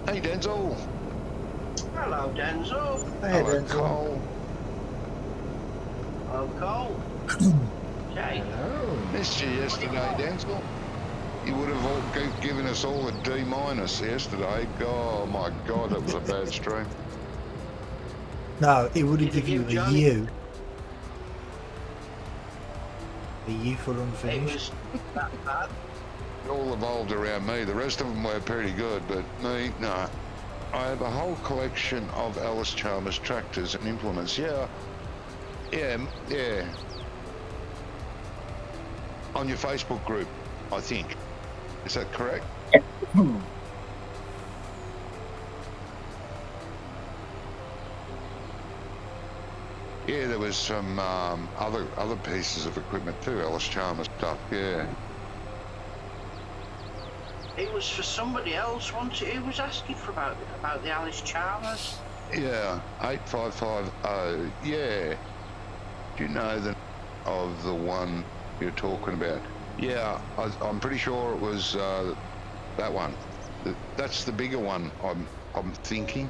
Hey, Denzel. Hello, Denzel. Hey, Hello, Denzel. Cole. Hello, Cole. Okay. Hello. Missed you yesterday, Denzel. You would have given us all a D- yesterday. Oh my God, that was a bad stream. No, it would have Did it given you give a Johnny- U. A U for It unfinished. was that bad. It all evolved around me. The rest of them were pretty good, but me, no. I have a whole collection of Alice Chalmers tractors and implements. Yeah. On your Facebook group, I think. Is that correct? Yeah, there was some other pieces of equipment too, Alice Chalmers stuff. Yeah. It was for somebody else, wasn't it? Who was asking for about the Alice Chalmers? Yeah, 8550. Yeah. Do you know of the one you're talking about? Yeah, I'm pretty sure it was that one. That's the bigger one. I'm thinking.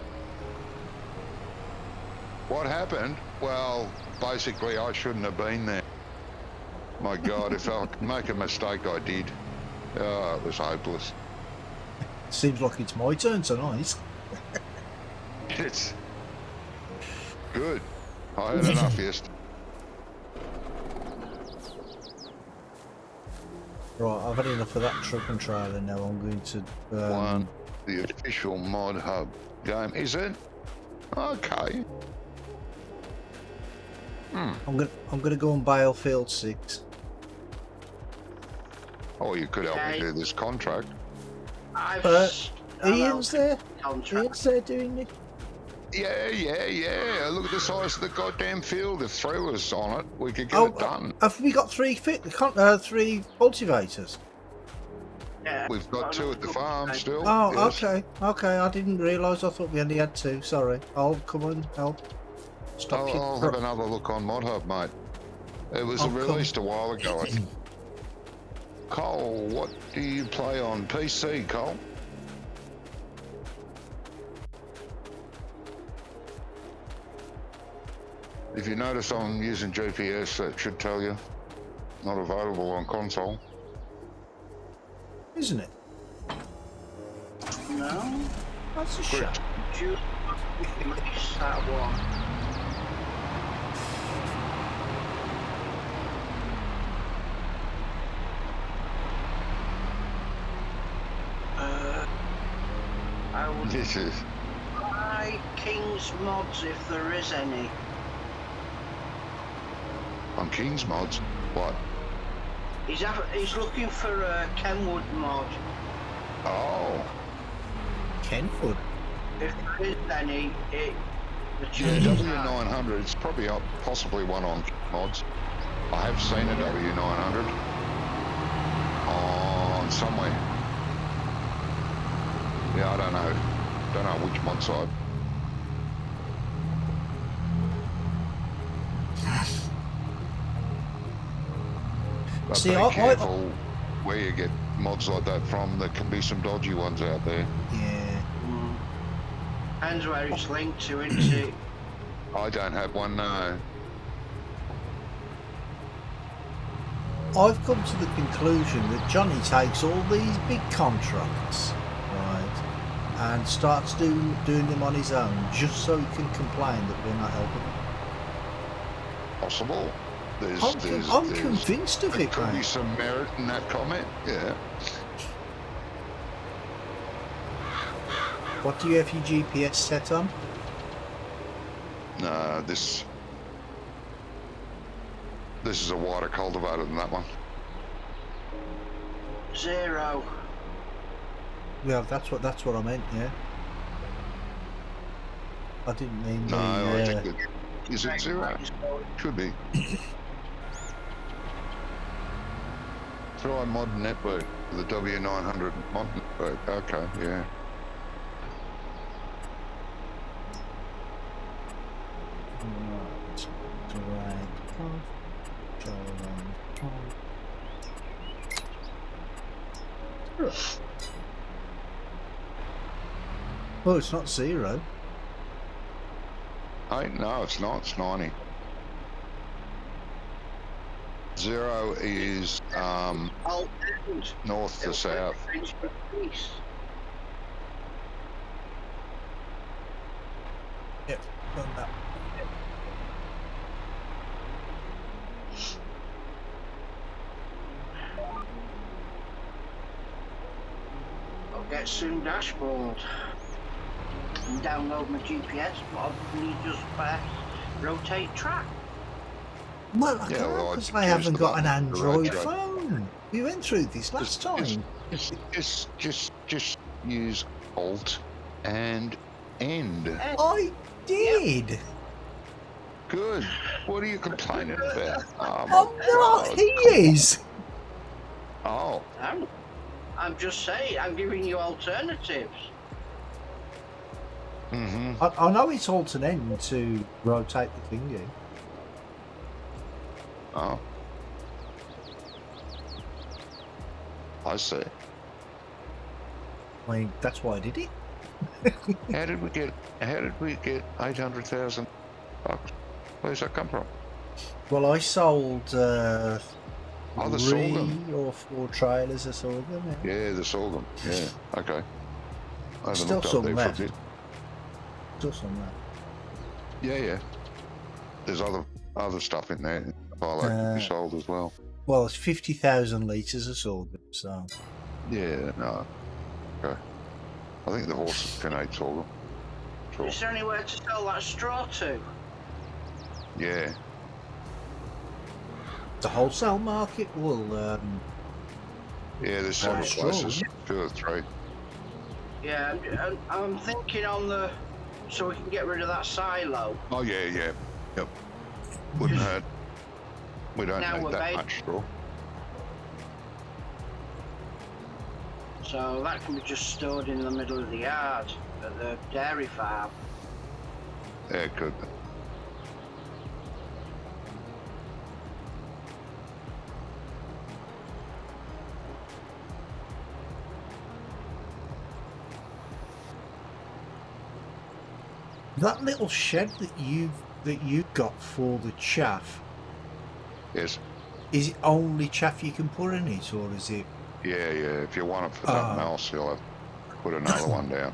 What happened? Well, basically, I shouldn't have been there. My God, if I could make a mistake, I did. Oh, it was hopeless. Seems like it's my turn tonight. It's good. I had enough yesterday. Right, I've had enough of that truck and trailer now. I'm going to One, the official Mod Hub game. Is it? Okay. I'm gonna go on Battlefield 6. Oh, you could help me Okay. do this contract. Ian's there. Contract. Ian's there doing it. Yeah. Look at the size of the goddamn field. If three was on it, we could get Oh, it done. have we got three three cultivators? Yeah. We've got two at the farm still. Oh, yes. okay. I didn't realise. I thought we only had two. Sorry. I'll come and help. Stop you. I'll have another look on Mod Hub, mate. It was I'll come. released a while ago. I think. Cole, what do you play on PC, Cole? If you notice I'm using GPS, that should tell you. Not available on console. Isn't it? No. That's a Quick. shame. Just miss that one. I would This is buy King's mods if there is any. on King's Mods. What? He's looking for a Kenwood mod. Oh, Kenwood. If there is any, the yeah, chances are- W900. It's probably possibly one on Mods. I have seen a W900 on somewhere. Yeah, I don't know. Don't know which mod side. But See, be I- careful where you get mods like that from. There can be some dodgy ones out there. Yeah. Depends where it's linked to, isn't it? I don't have one, no. I've come to the conclusion that Johnny takes all these big contracts, right, and starts doing them on his own just so he can complain that we're not helping him. Possible. I'm convinced of There it, could be mate. some merit in that comment, yeah. What do you have your GPS set on? No, this is a wider cultivator than that one. 0. Well, that's what I meant. Yeah. I didn't mean No, I the. think that, is it 0? Could be. Try mod network for the W900 mod network. Okay, yeah. Oh, it's not 0. Hey, no, it's not. It's 90. 0 is Alt end. north to south. Yep, done that. I'll get soon dashboard and download my GPS mod and you just press rotate track. Well, I Yeah, can't well, because I I haven't used got an the Android rotate. phone. We went through this last time. Just use Alt and End. I did. Good. What are you complaining about? Oh, my I'm not. God. He is. Oh, I'm just saying, I'm giving you alternatives. mm-hmm. I know it's alt and end to rotate the thingy. Oh. I see. I mean, that's why I did it. How did we get 800,000 bucks? Where's that come from? Well, I sold Oh, the sorghum. 3 or 4 trailers of sorghum. Yeah, the sorghum. Yeah, okay. I haven't Still looked up some there left. for a bit. Still some left. Yeah. There's other stuff in there. Affilate can be sold as well. Well, it's 50,000 litres of sorghum, so. Yeah, no. Okay. I think the horses can eat sorghum. Sure. Is there anywhere to sell that straw to? Yeah. The wholesale market will. Yeah, there's several straw, places. yeah. 2 or 3. Yeah, I'm thinking on the... So we can get rid of that silo. Oh, yeah. Yep. Wouldn't hurt. We don't Now need we're that much straw. So that can be just stored in the middle of the yard at the dairy farm. Yeah, it could be. That little shed that you got for the chaff, Yes. is it only chaff you can put in it, or is it? Yeah. If you want it for something else, you'll have to put another one down.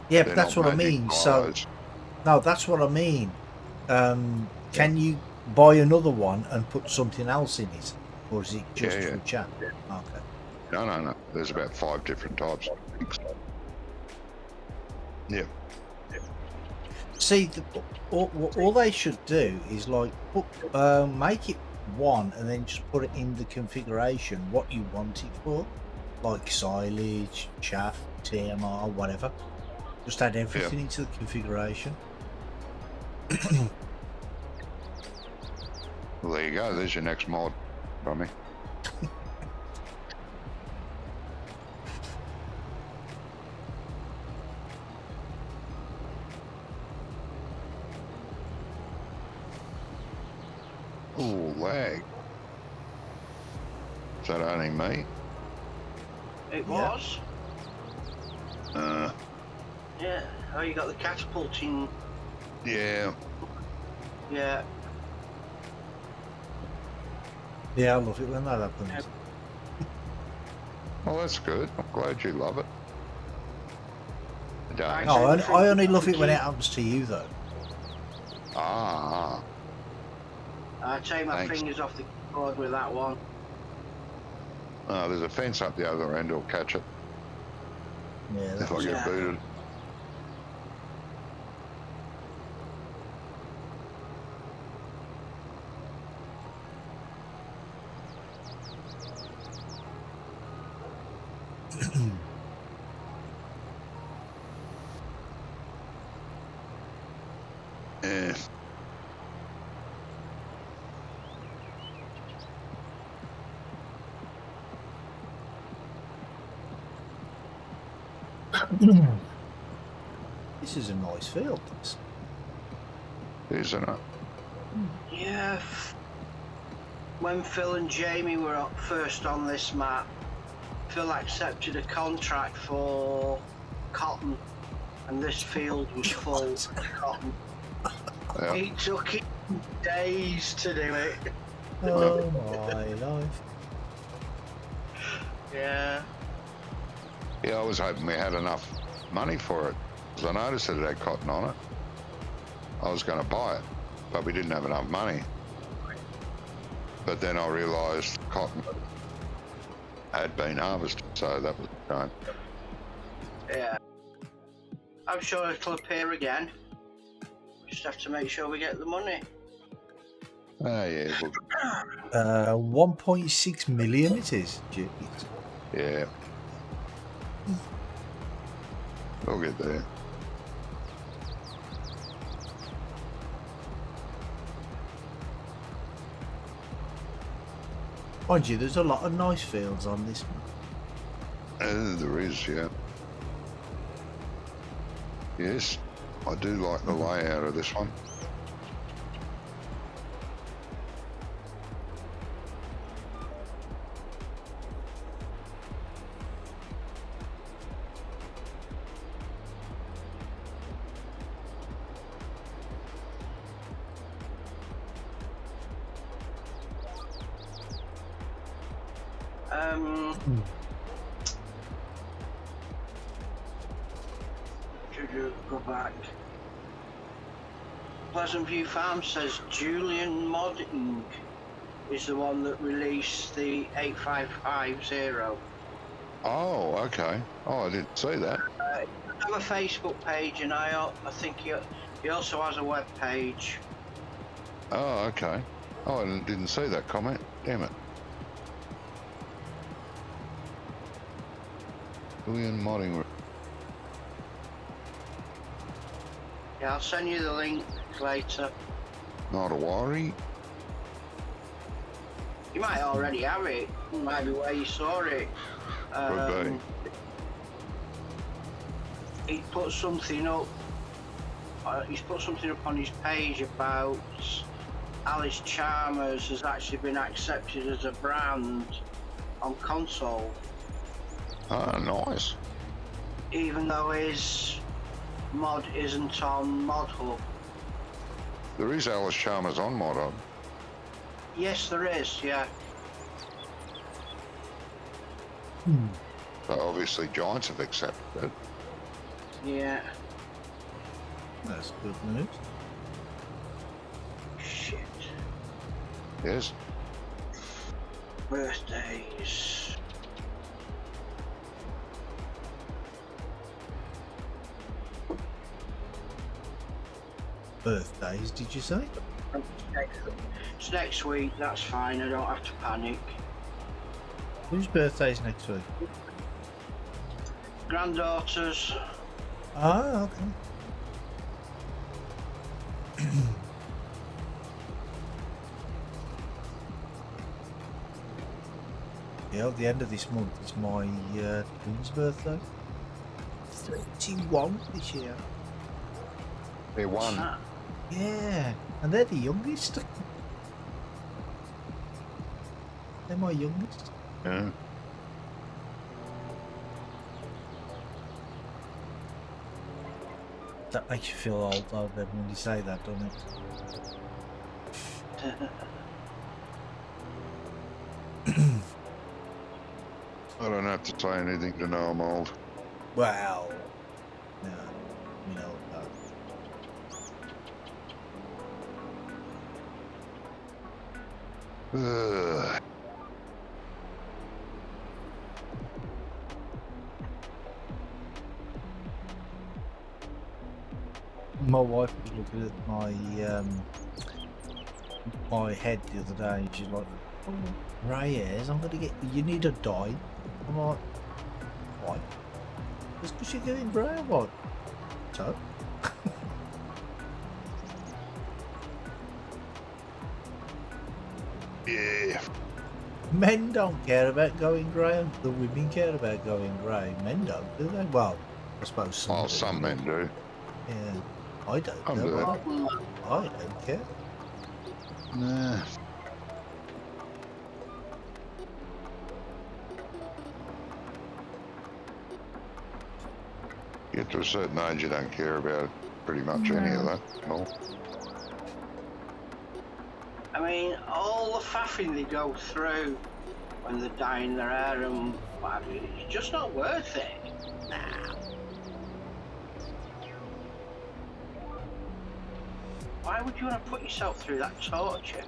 Yeah, They're but that's not what I magic mean. silos. No, that's what I mean. Can you buy another one and put something else in it, or is it just Yeah. for chaff? Okay. No. There's about 5 different types. Yeah. See, all they should do is like make it one and then just put it in the configuration what you want it for, like silage, chaff, TMR, whatever. Just add everything into the configuration. Well, there you go. There's your next mod from me. Ooh, lag. Is that only me? It Yeah. was. Uh, Yeah. Oh, you got the catapulting. yeah. Yeah. Yeah, I love it when that happens. Well, that's good. I'm glad you love it. I don't. No, I only love it when it happens to you, though. Ah. I take my Thanks. fingers off the keyboard with that one. Oh, there's a fence up the other end. I'll catch it Yeah, if that's I get Yeah. booted. Yeah. This is a nice field. This. Isn't it? Yeah. When Phil and Jamie were up first on this map, Phil accepted a contract for cotton, and this field was full of cotton. Yeah. It took him days to do it. Oh my life. Yeah. Yeah, I was hoping we had enough money for it, because I noticed that it had cotton on it. I was going to buy it, but we didn't have enough money. But then I realised cotton had been harvested, so that was a shame. Yeah. I'm sure it'll appear again. We just have to make sure we get the money. Oh, yeah, well, 1.6 million it is. Jeez. yeah. We'll get there. Mind you, there's a lot of nice fields on this map. There is, yeah. Yes, I do like the layout of this one. Go back. Pleasant View Farm says Julian Modding is the one that released the 8550. Oh, okay. Oh, I didn't see that. I have a Facebook page, and I think he also has a web page. Oh, okay. Oh, I didn't see that comment. Damn it. Julian Modding. Yeah, I'll send you the link later. Not a worry. You might already have it. It might be where you saw it. Could be. He put something up. He's put something up on his page about Alice Chalmers has actually been accepted as a brand on console, Oh, nice. even though his mod isn't on Mod Hub. There is Alice Chalmers on Mod Hub. Yes, there is. Yeah. So obviously Giants have accepted it. Yeah. That's good news. Shit. Yes. Birthdays. Birthdays, did you say? It's next week. That's fine. I don't have to panic. Whose birthday's next week? Granddaughters. Ah, okay. Yeah, at the end of this month is my twin's birthday. 31 this year. They're one. Yeah, and they're the youngest. They're my youngest. Yeah. That makes you feel old, though, then, when you say that, doesn't it? I don't have to say anything to know I'm old. Well, no, you know that. Ugh. My wife was looking at my head the other day, and she's like, "Oh, grey hairs, I'm gonna get. You need a dye." I'm like, "Why?" It's because you're getting grey. I'm like, "So?" Yeah. Men don't care about going grey. The women care about going grey. Men don't, do they? Well, I suppose some. Well, do. some men do. Yeah, I don't. I'm do good. I don't care. Nah. Get to a certain age, you don't care about pretty much any of that. No. I mean, all the faffing they go through when they're dyeing their hair and what have you, it's just not worth it. Nah. Why would you want to put yourself through that torture?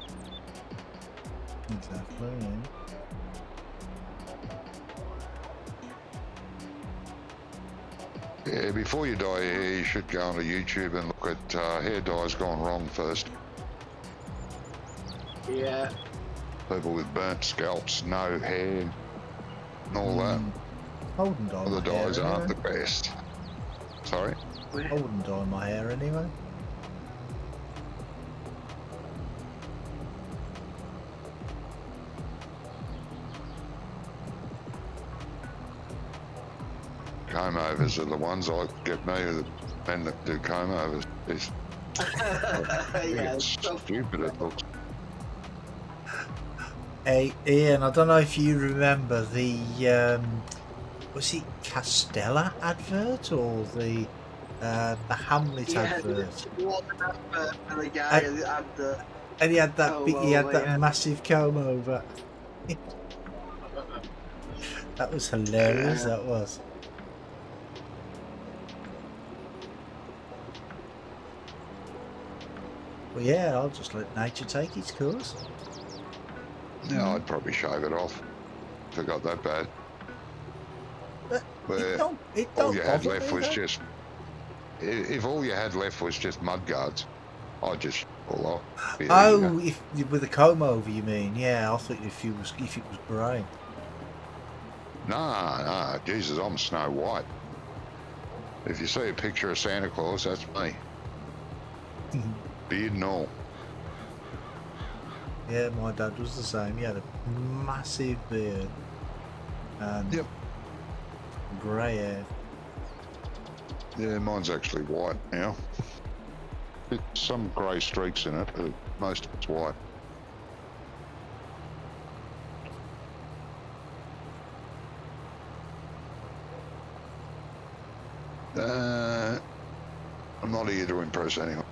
Exactly. Yeah. Yeah, before you dye your hair, you should go onto YouTube and look at hair dyes gone wrong first. Yeah. People with burnt scalps, no hair, and all that. I wouldn't dye The my hair dyes aren't the anyway. best. Sorry? I wouldn't dye my hair anyway. Comb overs are the ones I get me, the men that do comb overs. It's, Yeah, it's stupid it looks. Hey Ian, I don't know if you remember the was it Castella advert or the Hamlet advert? The advert for the guy that had the And he had that comb big, he had over, that yeah. massive comb over. That was hilarious. Yeah. That was. Well, yeah, I'll just let nature take its course. Yeah, I'd probably shave it off if it got that bad. But Where it all don't you had bother left me was though. just, if all you had left was just mud guards, I'd just pull off. Be easier. Oh, if with a comb over, you mean? Yeah, I thought if it was grey. Nah, Jesus, I'm Snow White. If you see a picture of Santa Claus, that's me. Beard and all. Yeah, my dad was the same. He had a massive beard and Yep. grey hair. Yeah, mine's actually white now. It's some grey streaks in it, but most of it's white. I'm not here to impress anyone.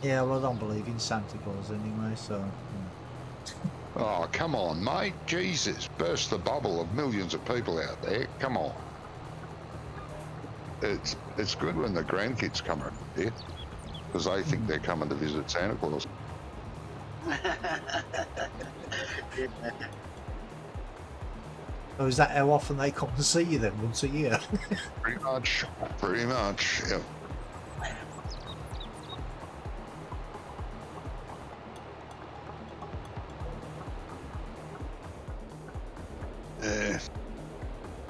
Yeah, well, I don't believe in Santa Claus anyway, so. Oh, come on, mate. Jesus, burst the bubble of millions of people out there. Come on. It's good when the grandkids come around here, because they think they're coming to visit Santa Claus. So is that how often they come to see you then? Once a year? Pretty much. Yeah. Is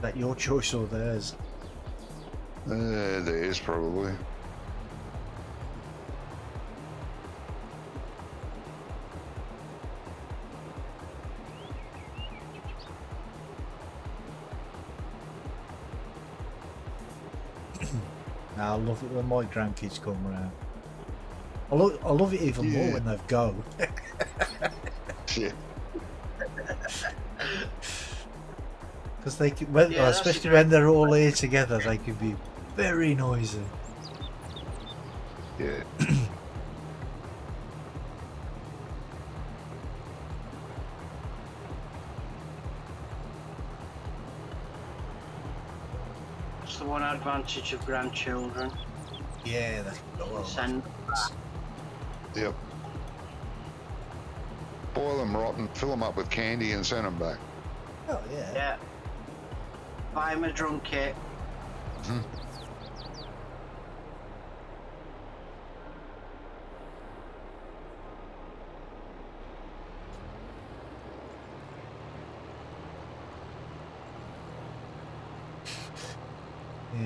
that your choice or theirs? There is probably. I love it when my grandkids come around. I love it even more when they go. Yeah. Because they can, when, Yeah, especially when they're all here together, they can be very noisy. Yeah. That's the one advantage of grandchildren. Yeah, that's Send Yep. Boil them rotten, fill them up with candy, and send them back. Oh yeah. Yeah. Buy him a drum kit. Yeah.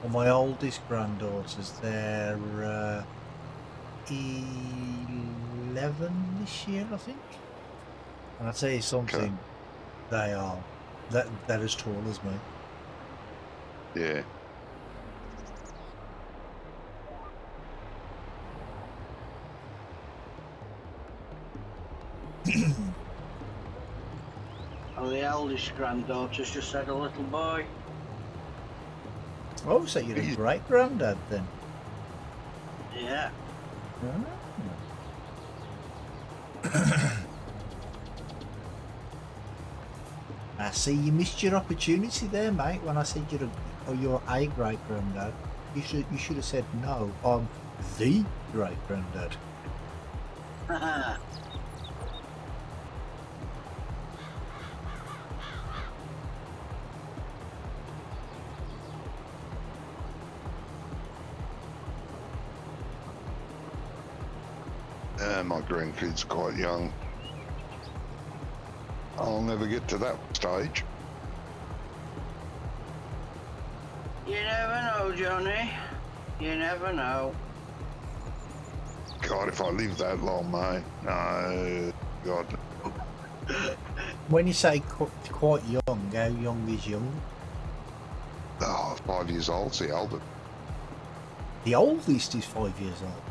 Well, my oldest granddaughters, they're 11 this year, I think. And I'll tell you something, they are they're as tall as me. Yeah. And the eldest granddaughter's just had a little boy. Oh, so you're a great granddad then? Yeah. I see you missed your opportunity there, mate. When I said you're a great granddad, you should have said no. I'm the great granddad. My grandkid's quite young. I'll never get to that stage. You never know, Johnny. You never know. God, if I live that long, mate. No, God. When you say quite young, how young is young? Oh, 5 years old's the eldest. The oldest is 5 years old.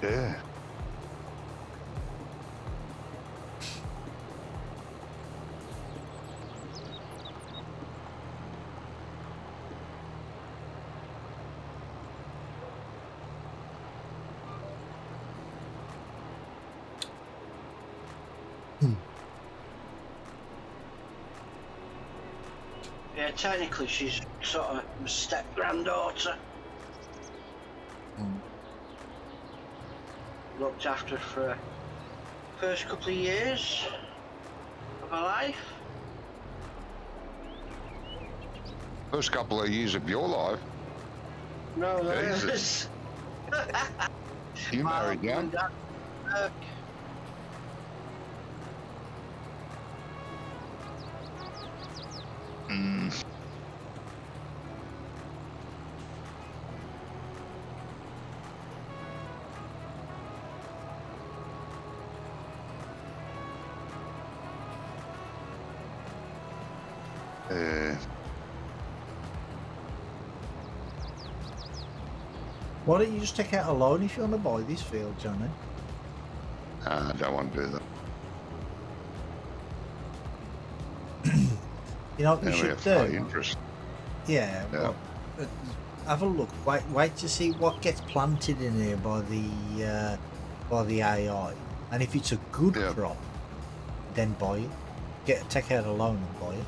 Yeah. Yeah, technically she's sort of my step-granddaughter. Mm. Looked after her for the first couple of years of her life. First couple of years of your life, No, Jesus. You married young. Mm. Why don't you just take out a loan if you want to buy this field, Johnny? I don't want to do that. You know what we Now we should have to pay do? interest. Yeah. Yeah. Well, have a look. Wait to see what gets planted in here by the AI, and if it's a good Yeah. crop, then buy it. Take out a loan and buy it.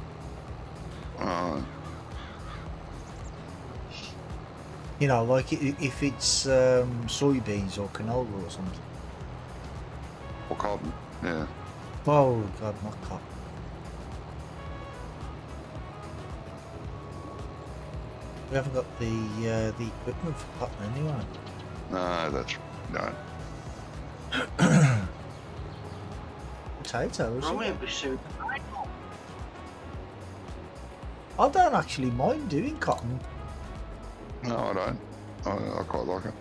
You know, like if it's soybeans or canola or something. Or cotton. Yeah. Oh God, not cotton. We haven't got the equipment for cotton anyway. No, that's no. Potatoes. Probably be soon. I don't actually mind doing cotton. No, I don't. I quite like it.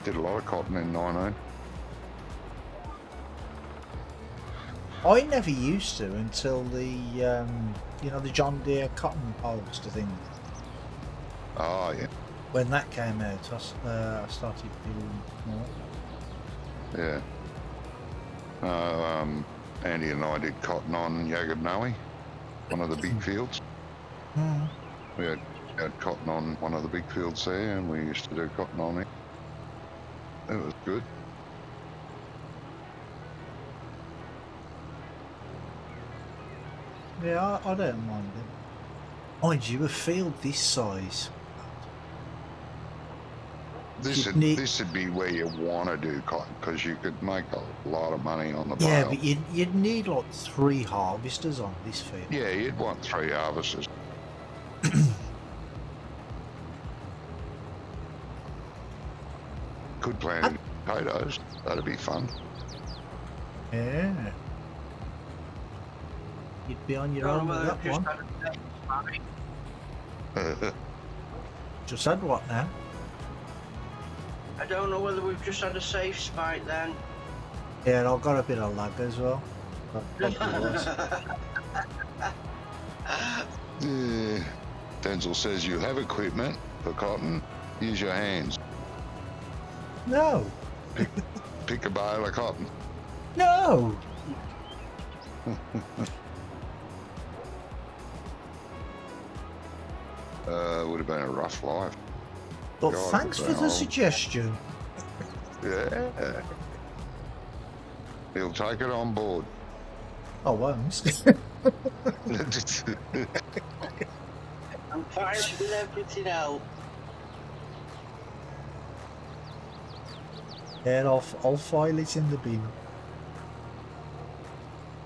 Did a lot of cotton in 19. I never used to until the you know, the John Deere cotton harvester thing. Oh, yeah. When that came out, I started doing more. Yeah. Andy and I did cotton on Yagabnowi, one of the big fields. Hmm. We had cotton on one of the big fields there, and we used to do cotton on it. It was good. Yeah, I don't mind it. Mind you, a field this size. This would be where you want to do cotton, because you could make a lot of money on the Yeah, bale. but you'd need like 3 harvesters on this field. Yeah, you'd want 3 harvesters. Could plant potatoes. That'd be fun. Yeah. You'd be on your own with that one. Just said what now? I don't know whether we've just had a safe spike then. Yeah, I've got a bit of lag as well. Denzel says you have equipment for cotton. Use your hands. No. Pick a bale of cotton. No. Would have been a rough life. But God, thanks for the well. suggestion. Yeah. He'll take it on board. I won't. I'm fine with everything else. Yeah, I'll file it in the bin.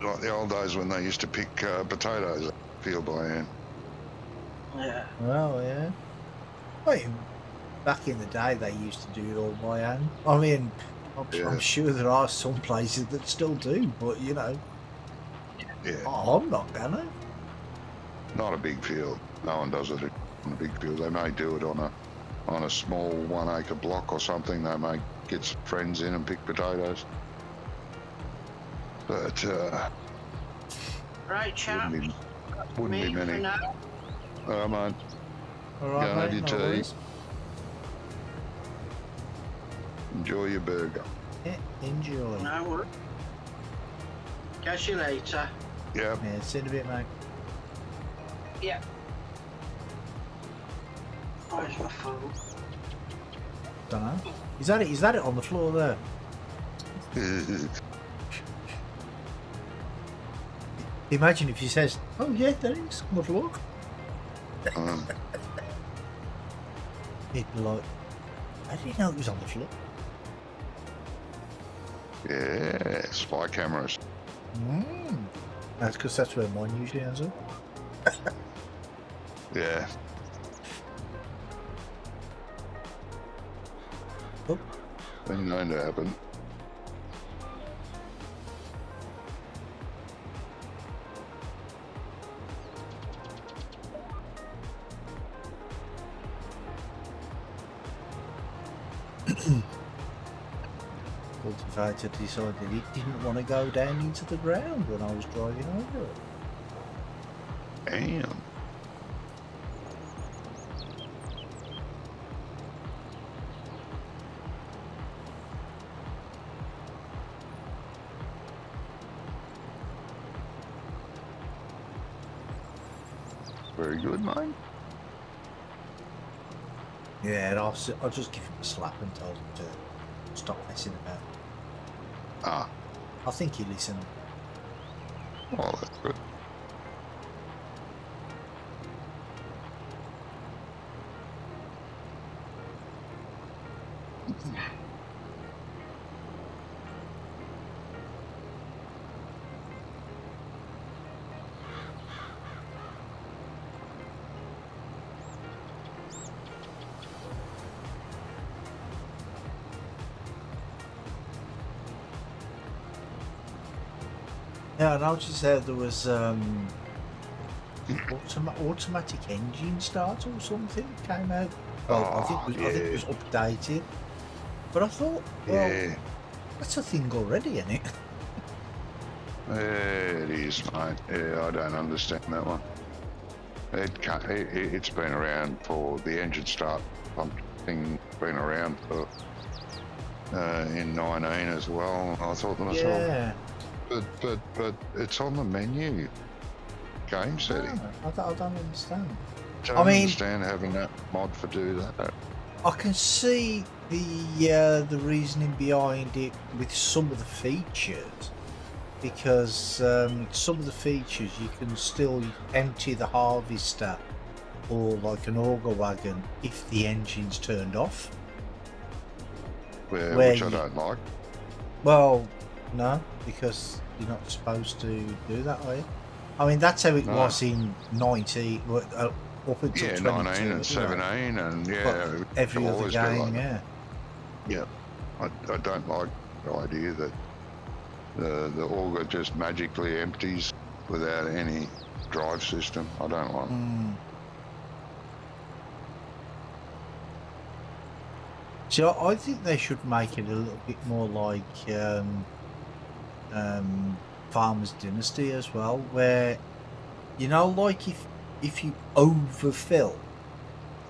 Like the old days when they used to pick potatoes field by hand. Yeah. Well, yeah. Wait, back in the day they used to do it all by hand. I mean, I'm sure there are some places that still do, but you know, Yeah. I'm not gonna. Not a big field. No one does it on a big field. They may do it on a small 1 acre block or something. They may get some friends in and pick potatoes. But Right, chap. wouldn't be For many. now. All right, mate. All Go right, and have mate, your no tea. worries. Enjoy your burger. Yeah, enjoy. No worries. Catch you later. Yeah. Yeah, see you in a bit, mate. Yeah. Where's my phone? Don't know. Is that it? Is that it on the floor there? Imagine if he says, "Oh yeah, there is. Come have a look." Um, He'd be like, "How did you know it was on the floor?" yeah, spy cameras. That's because that's where mine usually ends up. Yeah. Oh. Been known to happen. Cultivator decided he didn't want to go down into the ground when I was driving over it. Damn. Very good, mate. Yeah, and I'll just give him a slap and tell him to stop messing about. Ah, I think he listened. oh, that's good. Yeah, I noticed there was automatic engine start or something came out. Well, I think it was updated. But I thought, well, Yeah, that's a thing already, isn't it? it is, mate. Yeah, I don't understand that one. It's been around for the engine start pump thing. Been around for in 19 as well. I thought to myself, Yeah. but it's on the menu. Game setting. I don't understand. Don't I mean, understand having that mod for do that. I can see the reasoning behind it with some of the features, because some of the features you can still empty the harvester or like an auger wagon if the engine's turned off. Where which I don't like. Well, no, because you're not supposed to do that, are you? I mean, that's how it was in 90, up until 22. 19 and 17 and But every other game, like yeah. I don't like the idea that the auger just magically empties without any drive system. I don't like it. So I think they should make it a little bit more like Farmer's Dynasty as well, where, you know, like if you overfill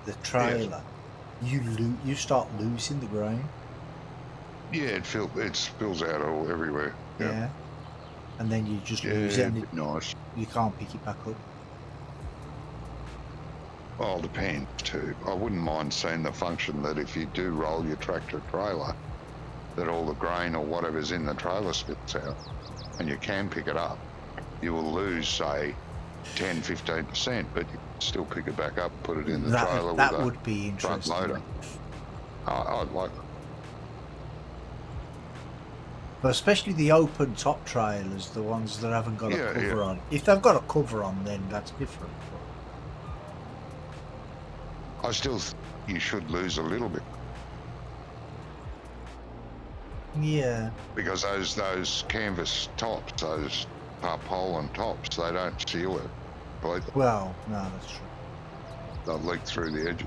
the trailer, you start losing the grain. Yeah, it spills out all everywhere. Yeah. And then you just lose it, and nice. you can't pick it back up. Well, it depends too. I wouldn't mind seeing the function that if you do roll your tractor trailer, that all the grain or whatever's in the trailer spits out, and you can pick it up. You will lose, say, 10-15%, but you can still pick it back up, put it in the trailer that with would be a front interesting. loader. I'd like it. But especially the open top trailers, the ones that haven't got a cover on. If they've got a cover on, then that's different. I still think you should lose a little bit. Yeah. Because those canvas tops, those tarpaulin tops, they don't seal it completely. Well, no, that's true. They'll leak through the edge.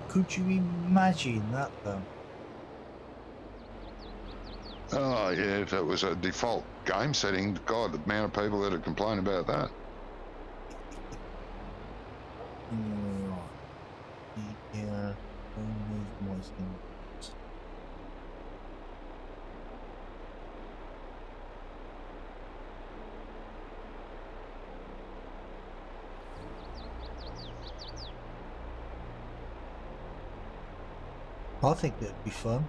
Could you imagine that though? Oh yeah, if it was a default game setting, God, the amount of people that would complain about that. Yeah. I think it'd be fun.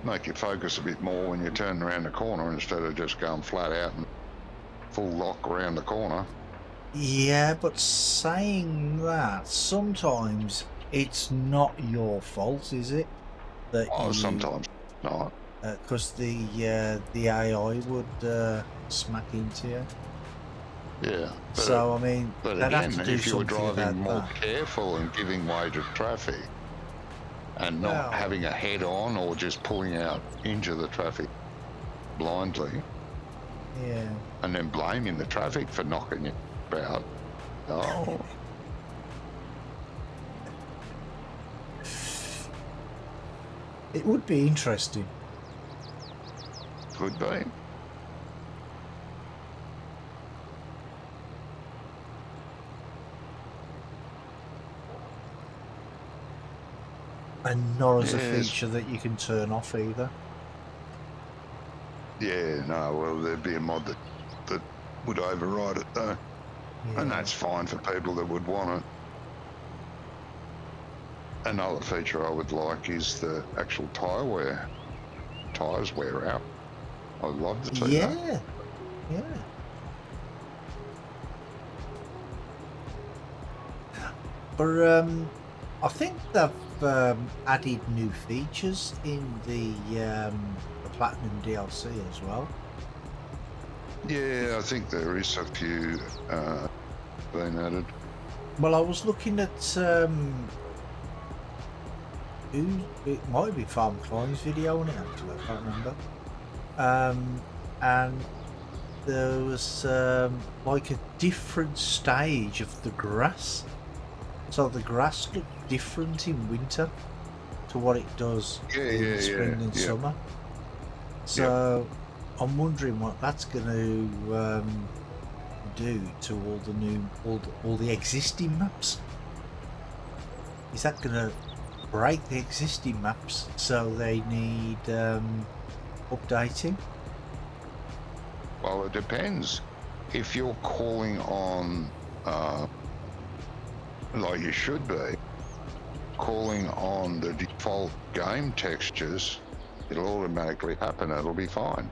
Make you focus a bit more when you're turning around the corner instead of just going flat out and full lock around the corner. Yeah, but saying that, sometimes it's not your fault, is it? That Sometimes not. because the AI would smack into you. Yeah. So I mean, But they'd have again, to do if you were something driving about more that. careful and giving way to traffic and not Well- having a head on or just pulling out into the traffic blindly Yeah. and then blaming the traffic for knocking you about. Oh, It would be interesting. could be. And not as a Yes. feature that you can turn off either. Yeah, no, well, there'd be a mod that would override it, though. Yeah. And that's fine for people that would want it. Another feature I would like is the actual tyre wear. Tyres wear out. I'd love to see that. Yeah. Yeah. But I think they've added new features in the Platinum DLC as well. Yeah, I think there is a few being added. Well, I was looking at it might be Farm Klein's video on it actually, I can't remember. And there was like a different stage of the grass. So the grass looked different in winter to what it does in spring and summer. So I'm wondering what that's going to do to all the existing maps. Is that going to break the existing maps so they need updating? Well, it depends. If you're calling on, like you should be, calling on the default game textures, it'll automatically happen. It'll be fine.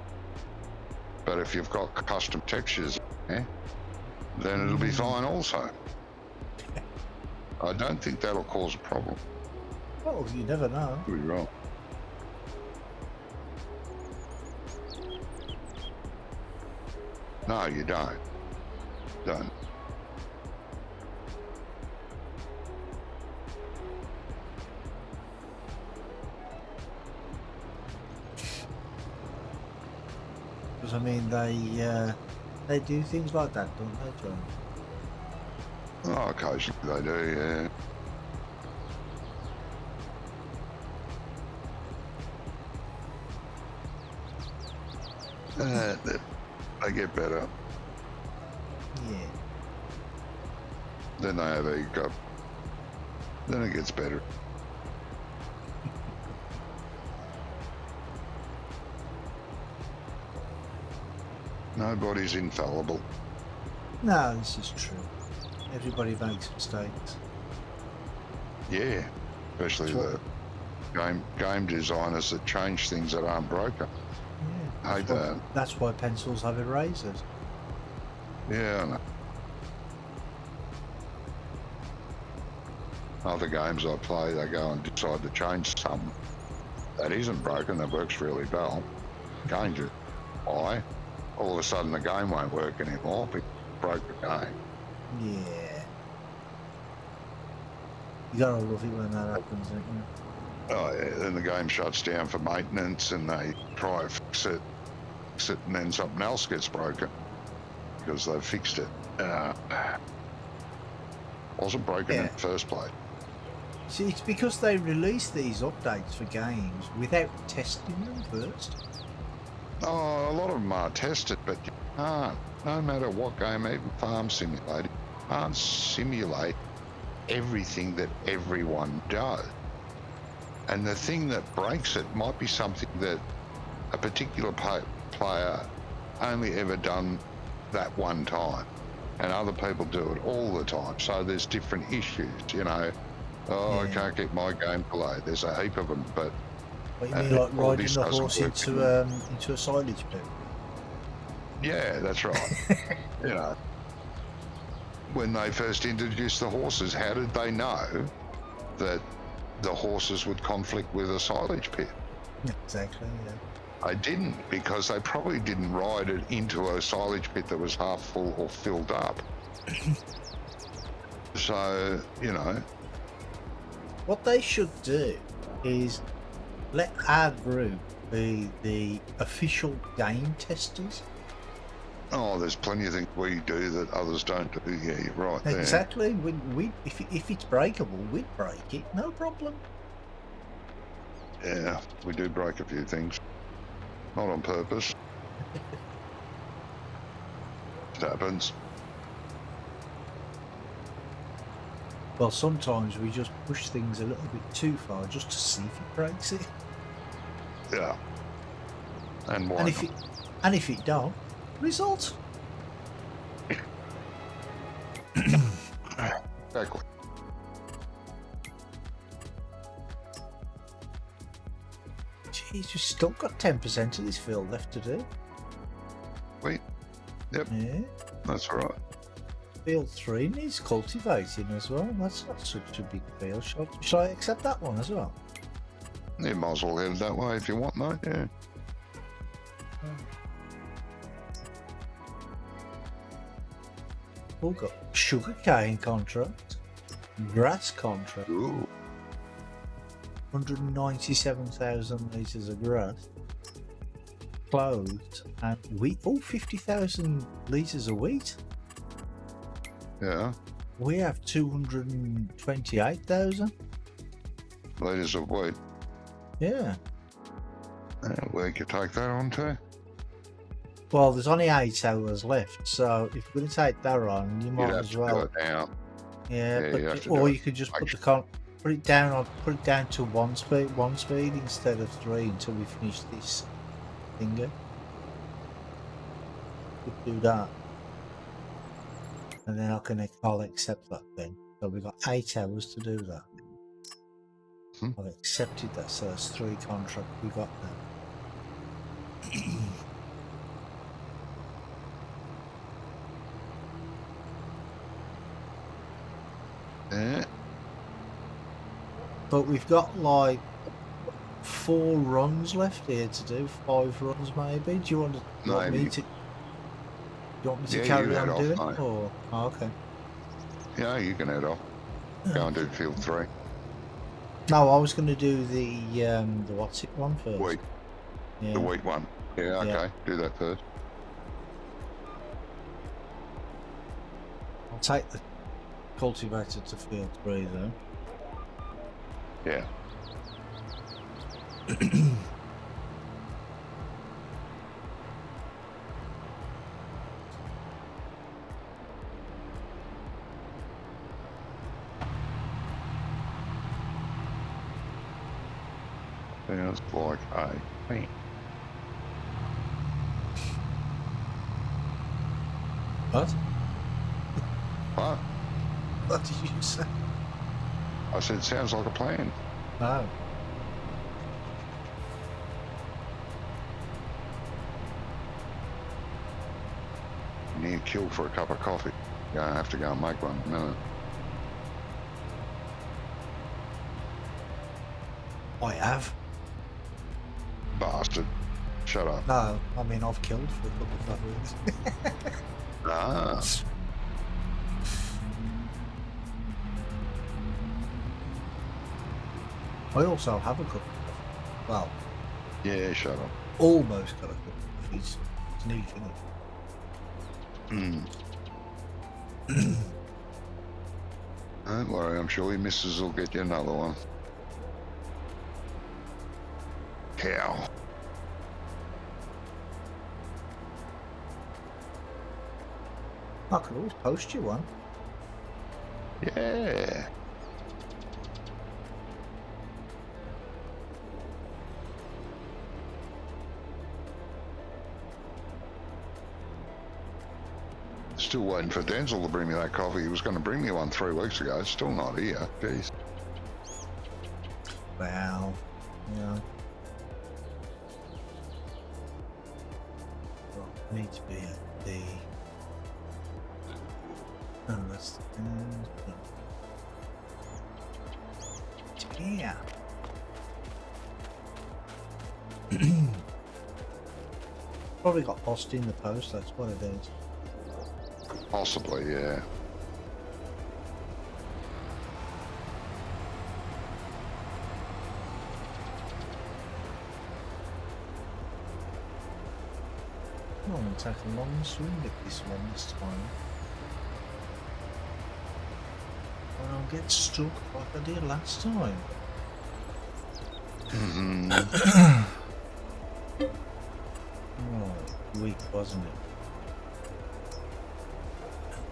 But if you've got custom textures, then it'll be fine also. I don't think that'll cause a problem. Well, you never know. Could be wrong. No, you don't. Don't. Because I mean, they do things like that, don't they, John? Oh, occasionally they do, yeah. They get better. Yeah. Then they have ego. Then it gets better. Nobody's infallible. No, this is true. Everybody makes mistakes. Yeah, especially Sure. the game designers that change things that aren't broken. Yeah. Hate that. That's why pencils have erasers. Yeah, I know. Other games I play, they go and decide to change something that isn't broken, that works really well. Change it. Why? All of a sudden the game won't work anymore because it broke the game. Yeah. You gotta love it when that happens, don't you? Oh yeah, then the game shuts down for maintenance and they try to fix it, and then something else gets broken because they've fixed it. Wasn't broken in Yeah. the first place. See, it's because they release these updates for games without testing them first. Oh, a lot of them are tested, but you can't. No matter what game, even Farm Simulator, you can't simulate everything that everyone does. And the thing that breaks it might be something that a particular player only ever done that one time. and other people do it all the time. So there's different issues, you know. Oh, I Yeah. can't get my game to load. There's a heap of them, but What you mean, like all riding this the doesn't horse work into a silage pit? yeah, that's right. You know, when they first introduced the horses, how did they know that the horses would conflict with a silage pit? Exactly. Yeah. I didn't, because they probably didn't ride it into a silage pit that was half full or filled up. So, you know, What they should do is let our group be the official game testers. oh, there's plenty of things we do that others don't do. Yeah, you're right there. Exactly. If it's breakable, we'd break it, no problem. Yeah, we do break a few things. Not on purpose. It happens. Well, sometimes we just push things a little bit too far just to see if it breaks it. Yeah. And why And if it don't, result. Exactly. Jeez, we've still got 10% of this field left to do. Wait. Yep, Yeah. that's all right. Field 3 needs cultivating as well. That's not such a big field. Shall I accept that one as well? You might as well head that way if you want, mate. Yeah. We've got sugarcane contract, grass contract, Ooh. 197,000 litres of grass, clothes, and wheat. Oh, 50,000 litres of wheat. Yeah. We have 228,000. Litres of wheat. Yeah. Where you take that on to? Well, there's only 8 hours left, so if you're going to take that on, you You'd might have as to well. do it now. Yeah, Yeah, you have to or do you it. could just put Actually- put it down to one speed instead of 3 until we finish this finger. Could do that, and then I'll accept that then. So we've got 8 hours to do that. I've accepted that, so that's 3 contract we got now. Yeah. But we've got like 4 runs left here to do, 5 runs maybe. Do you want me to Yeah, carry you on head off, doing mate. it? Or okay. Yeah, you can head off. Go and do field 3. No, I was going to do the what's it one first. Wheat. Yeah. The wheat one. Yeah, okay. Yeah. Do that first. I'll take the cultivator to field 3 though. Yeah. Sounds like a plan. What? Huh? What did you say? I said, sounds like a plan. No. You need to kill for a cup of coffee. You're going to have to go and make one in a minute. I have. Bastard. Shut up. No, I mean I've killed for a couple of weeks. Ah. I also have a couple. Well, Yeah, shut up. almost got a couple. It's nearly finished. Don't worry, I'm sure your missus will get you another one. Cow. I could always post you one. Yeah. Still waiting for Denzel to bring me that coffee. He was going to bring me one 3 weeks ago. It's still not here. Jeez. Well, yeah. Right, need to be at the. Oh, that's yeah. Probably got lost in the post. That's what it is. Possibly, yeah. I'm going to take a long swing at this one this time. And I'll get stuck like I did last time. Oh, weak, wasn't it?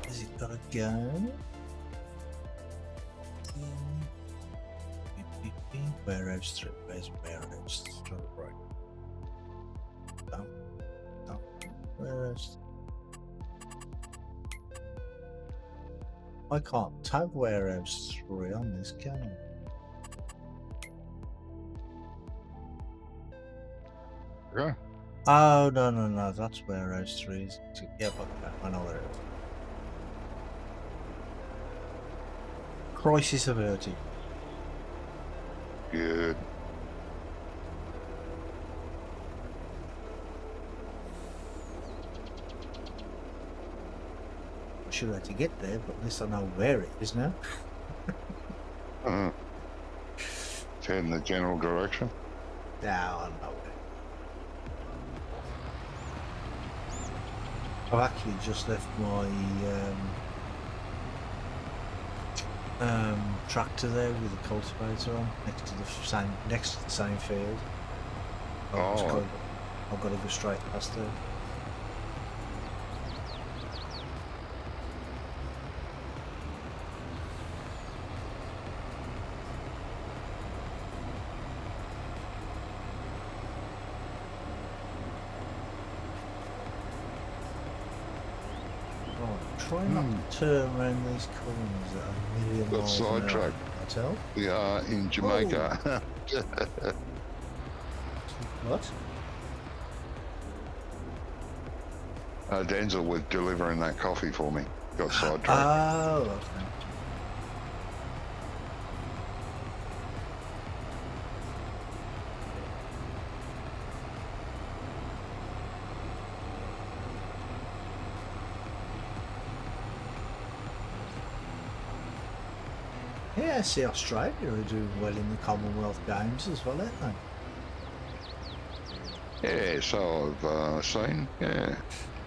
Has it got to go? Warehouse 3. Where's warehouse 3? Right. No. No. Warehouse. I can't have warehouse 3 on this, can I? Okay. Oh, no, that's warehouse 3. Yeah, but I know where it is. Crisis averted. Good. I should have to get there, but at least I know where it is now. It's head in the general direction. Now I know it. I've actually just left my tractor there with the cultivator on next to the same field. Oh. I've got to go straight past there. Try not to turn around these corners at a million Got miles an hour. sidetracked. I tell. We are in Jamaica. What? Denzel was delivering that coffee for me. Got sidetracked. Oh, okay. Yeah, I see Australia are doing well in the Commonwealth Games as well, aren't they? Yeah, so I've seen. Yeah.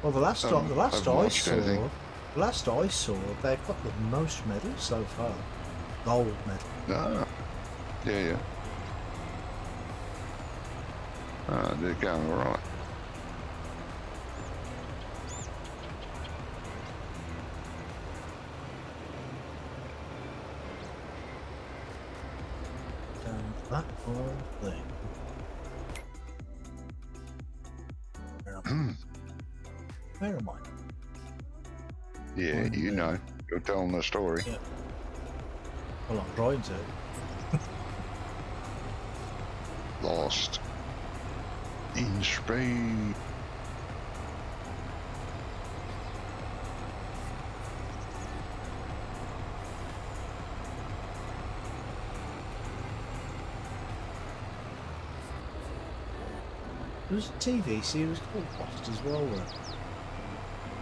Well, the last Haven't watched anything. I saw, they've got the most medals so far. Gold medal. No. Yeah. They're going all right. That whole thing. Where am I? Yeah, you know. You're telling the story. Yeah. Well, I'm trying to. Lost in space. There was a TV series called Lost as well, where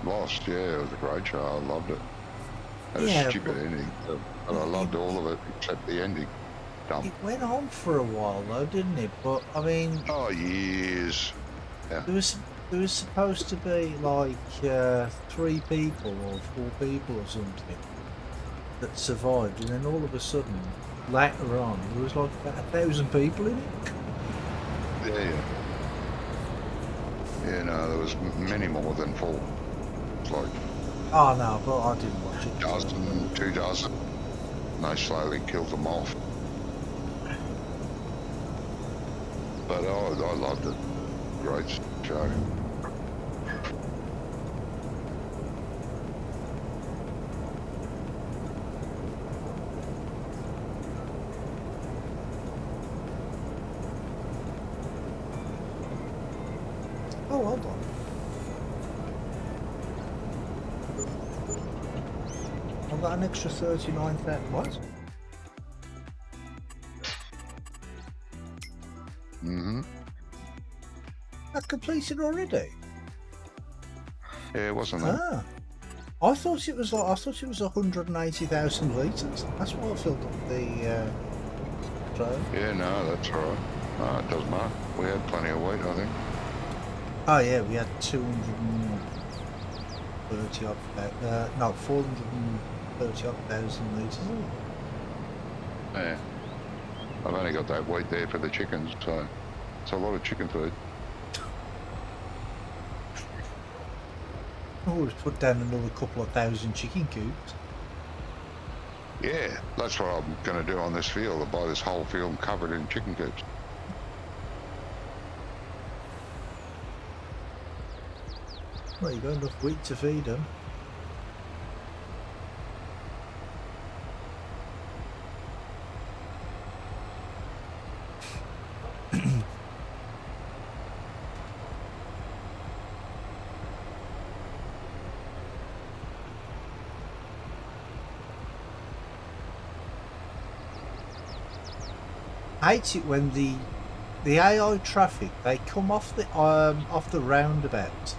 Lost, yeah, it was a great show. I loved it. Had Yeah, a stupid ending, but I loved all of it except the ending. Dumb. it went on for a while though, didn't it? But I mean, Oh, years. there was supposed to be like 3 people or 4 people or something that survived, and then all of a sudden, later on, there was like about 1,000 people in it. Yeah. Yeah, no, there was many more than 4. It's like Oh no, but I didn't watch it. dozen, 2 dozen. And they slowly killed them off. But I loved it. Great show. Oh, hold on. I've got an extra 39,000. What? That completed already? Yeah, wasn't that? Ah. I thought it was 180,000 litres. That's why I filled up the trail. Yeah, no, that's all right. No, it doesn't matter. We had plenty of wheat, I think. Oh yeah, we had 230 odd, 430 odd thousand litres. Yeah. I've only got that wheat there for the chickens, so it's a lot of chicken food. I always put down another couple of thousand chicken coops. Yeah, that's what I'm going to do on this field. I'll buy this whole field covered in chicken coops. Well, you got enough wheat to feed them. I hate it when the AI traffic, they come off the roundabout,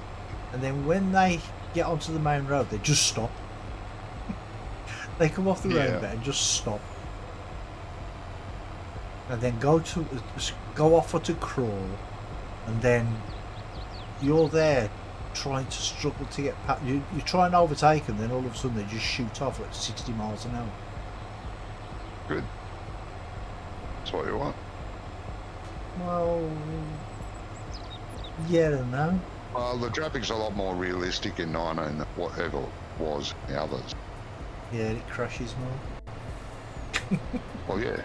and then when they get onto the main road, they just stop. They come off the roundabout and just stop, and then go off at a crawl, and then you're there trying to struggle to get past. You try and overtake them, then all of a sudden they just shoot off at 60 miles an hour. Good. That's what you want. Well, yeah and no. Well, the traffic's a lot more realistic in 19 than whatever it was in the others. Yeah, it crashes more. Well, yeah.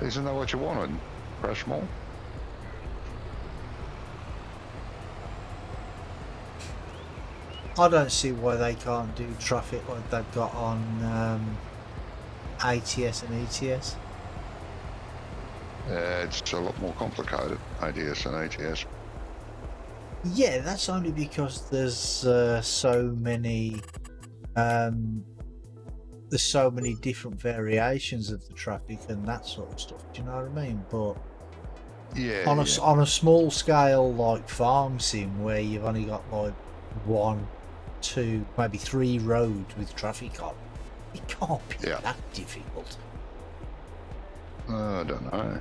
Isn't that what you wanted? Crash more? I don't see why they can't do traffic like they've got on ATS and ETS. It's a lot more complicated, ADS and ATS. Yeah, that's only because there's so many different variations of the traffic and that sort of stuff. Do you know what I mean? But Yeah. on a small scale like farm sim, where you've only got like 1, 2, maybe 3 roads with traffic on, it can't be that difficult. I don't know.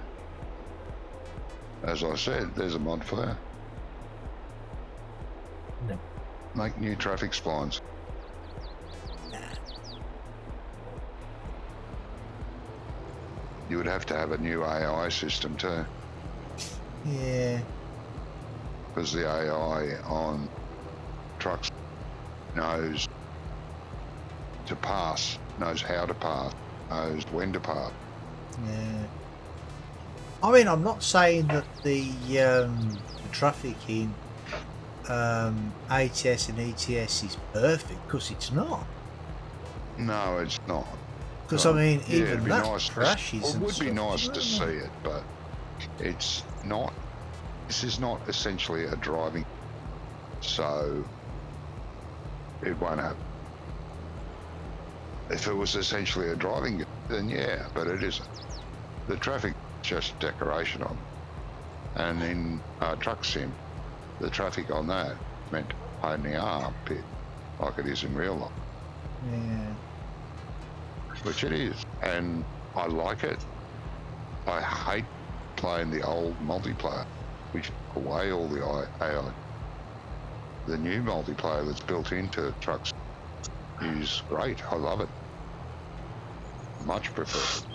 As I said, there's a mod for that. No. Make new traffic splines. Nah. You would have to have a new AI system too, Yeah. because the AI on trucks knows to pass, knows how to pass, knows when to pass. Yeah. I mean, I'm not saying that the traffic in ATS and ETS is perfect, because it's not. No, it's not. Because I mean, Yeah, it'd even be that nice crashes. It and would be stuff, nice you to know? see it, but it's not. This is not essentially a driving, so it won't happen. If it was essentially a driving, then yeah, but it isn't. The traffic is just decoration on, and in truck sim, the traffic on that meant pain in the armpit, like it is in real life. Yeah. Which it is, and I like it. I hate playing the old multiplayer, which took away all the AI. The new multiplayer that's built into trucks is great. I love it. Much prefer it.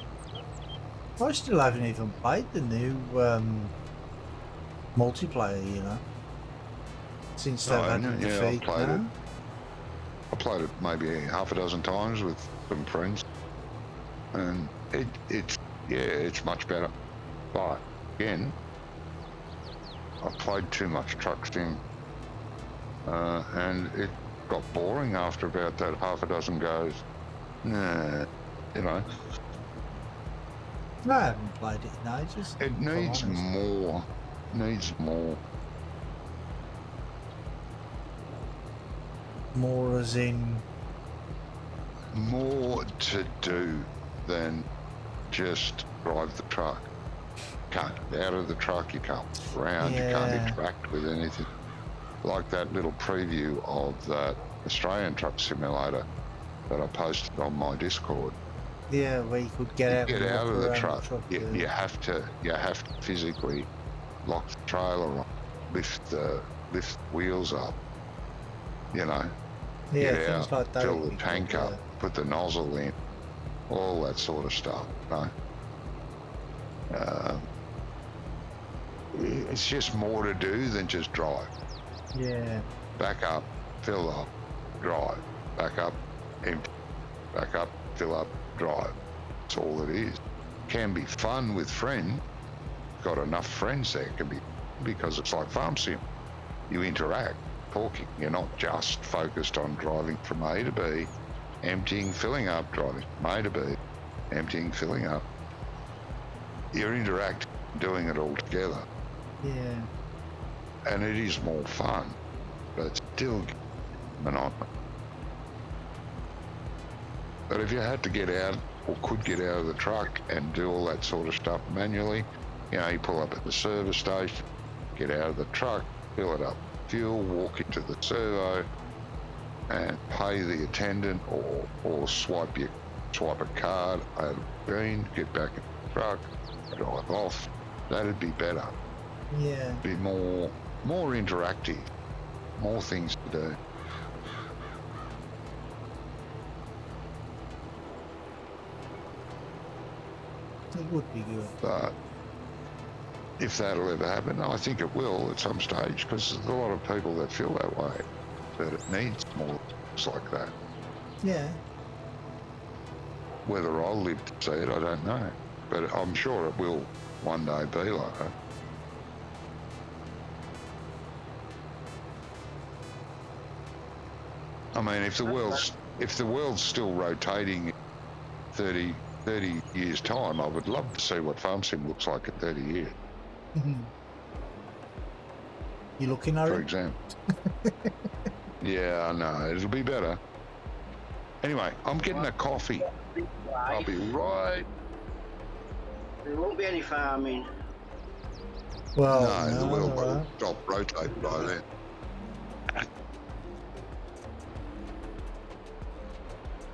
I still haven't even played the new multiplayer, you know, since they've had the yeah, I've defeat played now. it. I played it maybe half a dozen times with some friends, and it's much better. But again, I played too much truck sim, and it got boring after about that half a dozen goes. Nah, you know. No, I haven't played it in ages. It if I'm needs honest. more. Needs more. More as in. More to do than just drive the truck. Can't get out of the truck, you can't walk around, you can't Yeah. interact with anything. Like that little preview of that Australian truck simulator that I posted on my Discord. Yeah, where you could get out. Get and out walk of the around truck. yeah. You have to physically lock the trailer on, lift the wheels up, you know. Yeah, Get things out, like that. fill would the be tank good, up, put the nozzle in, all that sort of stuff. You know? It's just more to do than just drive. Yeah. Back up, fill up, drive. Back up, empty. Back up, fill up, drive. That's all it is. Can be fun with friends. Got enough friends there, can be, because it's like farm sim. You interact, talking. You're not just focused on driving from A to B, emptying, filling up, driving from A to B, emptying, filling up. You're interacting, doing it all together. Yeah. And it is more fun, but still monotonous. But if you had to get out, or could get out of the truck and do all that sort of stuff manually, you know, you pull up at the service station, get out of the truck, fill it up with fuel, walk into the servo and pay the attendant, or swipe a card over green, get back in the truck, drive off. That'd be better. Yeah. Be more interactive, more things to do. It would be good. But if that'll ever happen, I think it will at some stage, because there's a lot of people that feel that way, that it needs more things like that. Yeah. Whether I'll live to see it, I don't know. But I'm sure it will one day be like that. I mean, if the world's still rotating in 30 years' time, I would love to see what farm sim looks like in 30 years. You looking at For it? example. Yeah, I know. It'll be better. Anyway, I'm getting a coffee. I'll be right. There won't be any farming. Well, No, the world will right. stop rotating by then.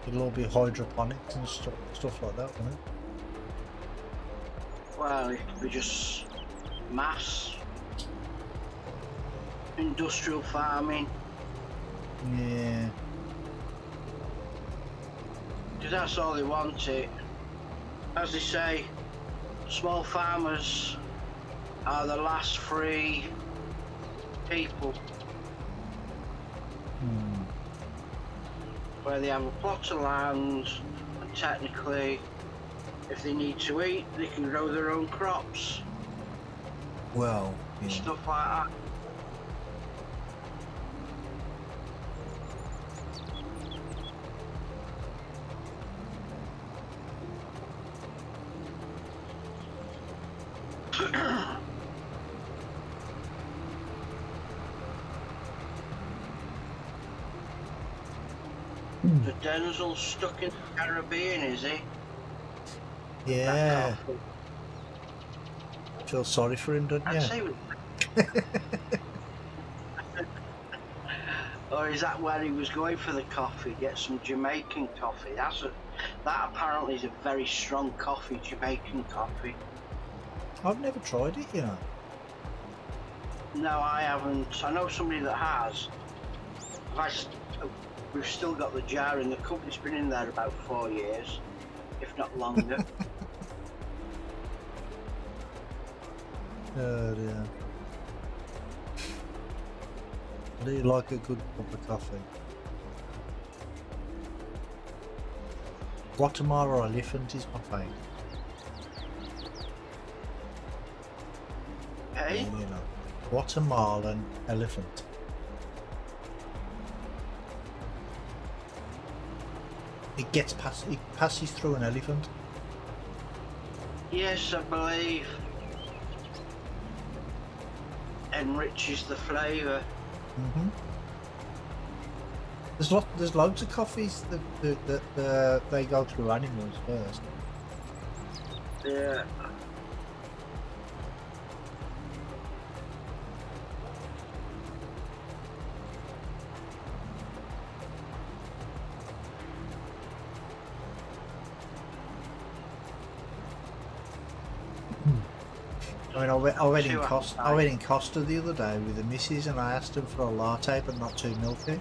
It'll all be hydroponics and stuff like that, won't it? Well, it'll be just mass industrial farming. Yeah. Because that's all they want it. As they say, small farmers are the last free people. Where they have a plot of land, and technically, if they need to eat, they can grow their own crops. Well, yeah. Stuff like that. The Denzel's stuck in the Caribbean, is he? Yeah. Feel sorry for him, don't I'd you? say. Or is that where he was going for the coffee? Get some Jamaican coffee. That apparently is a very strong coffee, Jamaican coffee. I've never tried it, you know. No, I haven't. I know somebody that has. We've still got the jar in the cup. It's been in there about 4 years, if not longer. Oh dear. Do you like a good cup of coffee? Guatemala elephant is my favourite. Hey? You know, Guatemalan elephant. It passes through an elephant. Yes, I believe. Enriches the flavour. There's loads of coffees that they go through animals first. Yeah. I mean, I went in Two Costa. I outside. went in Costa the other day with the missus, and I asked them for a latte, but not too milky.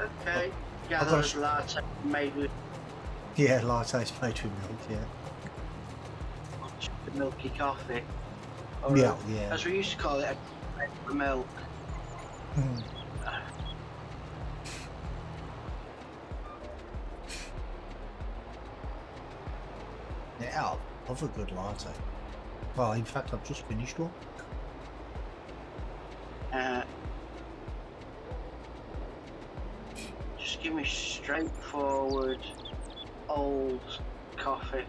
Okay. I've Gather got a those latte made with Yeah, lattes made with milk. Yeah. milky coffee. Or Yeah, a- yeah. As we used to call it, a milk. Mm. Yeah, I love a good latte. Well, in fact, I've just finished one. Just give me straightforward, old coffee.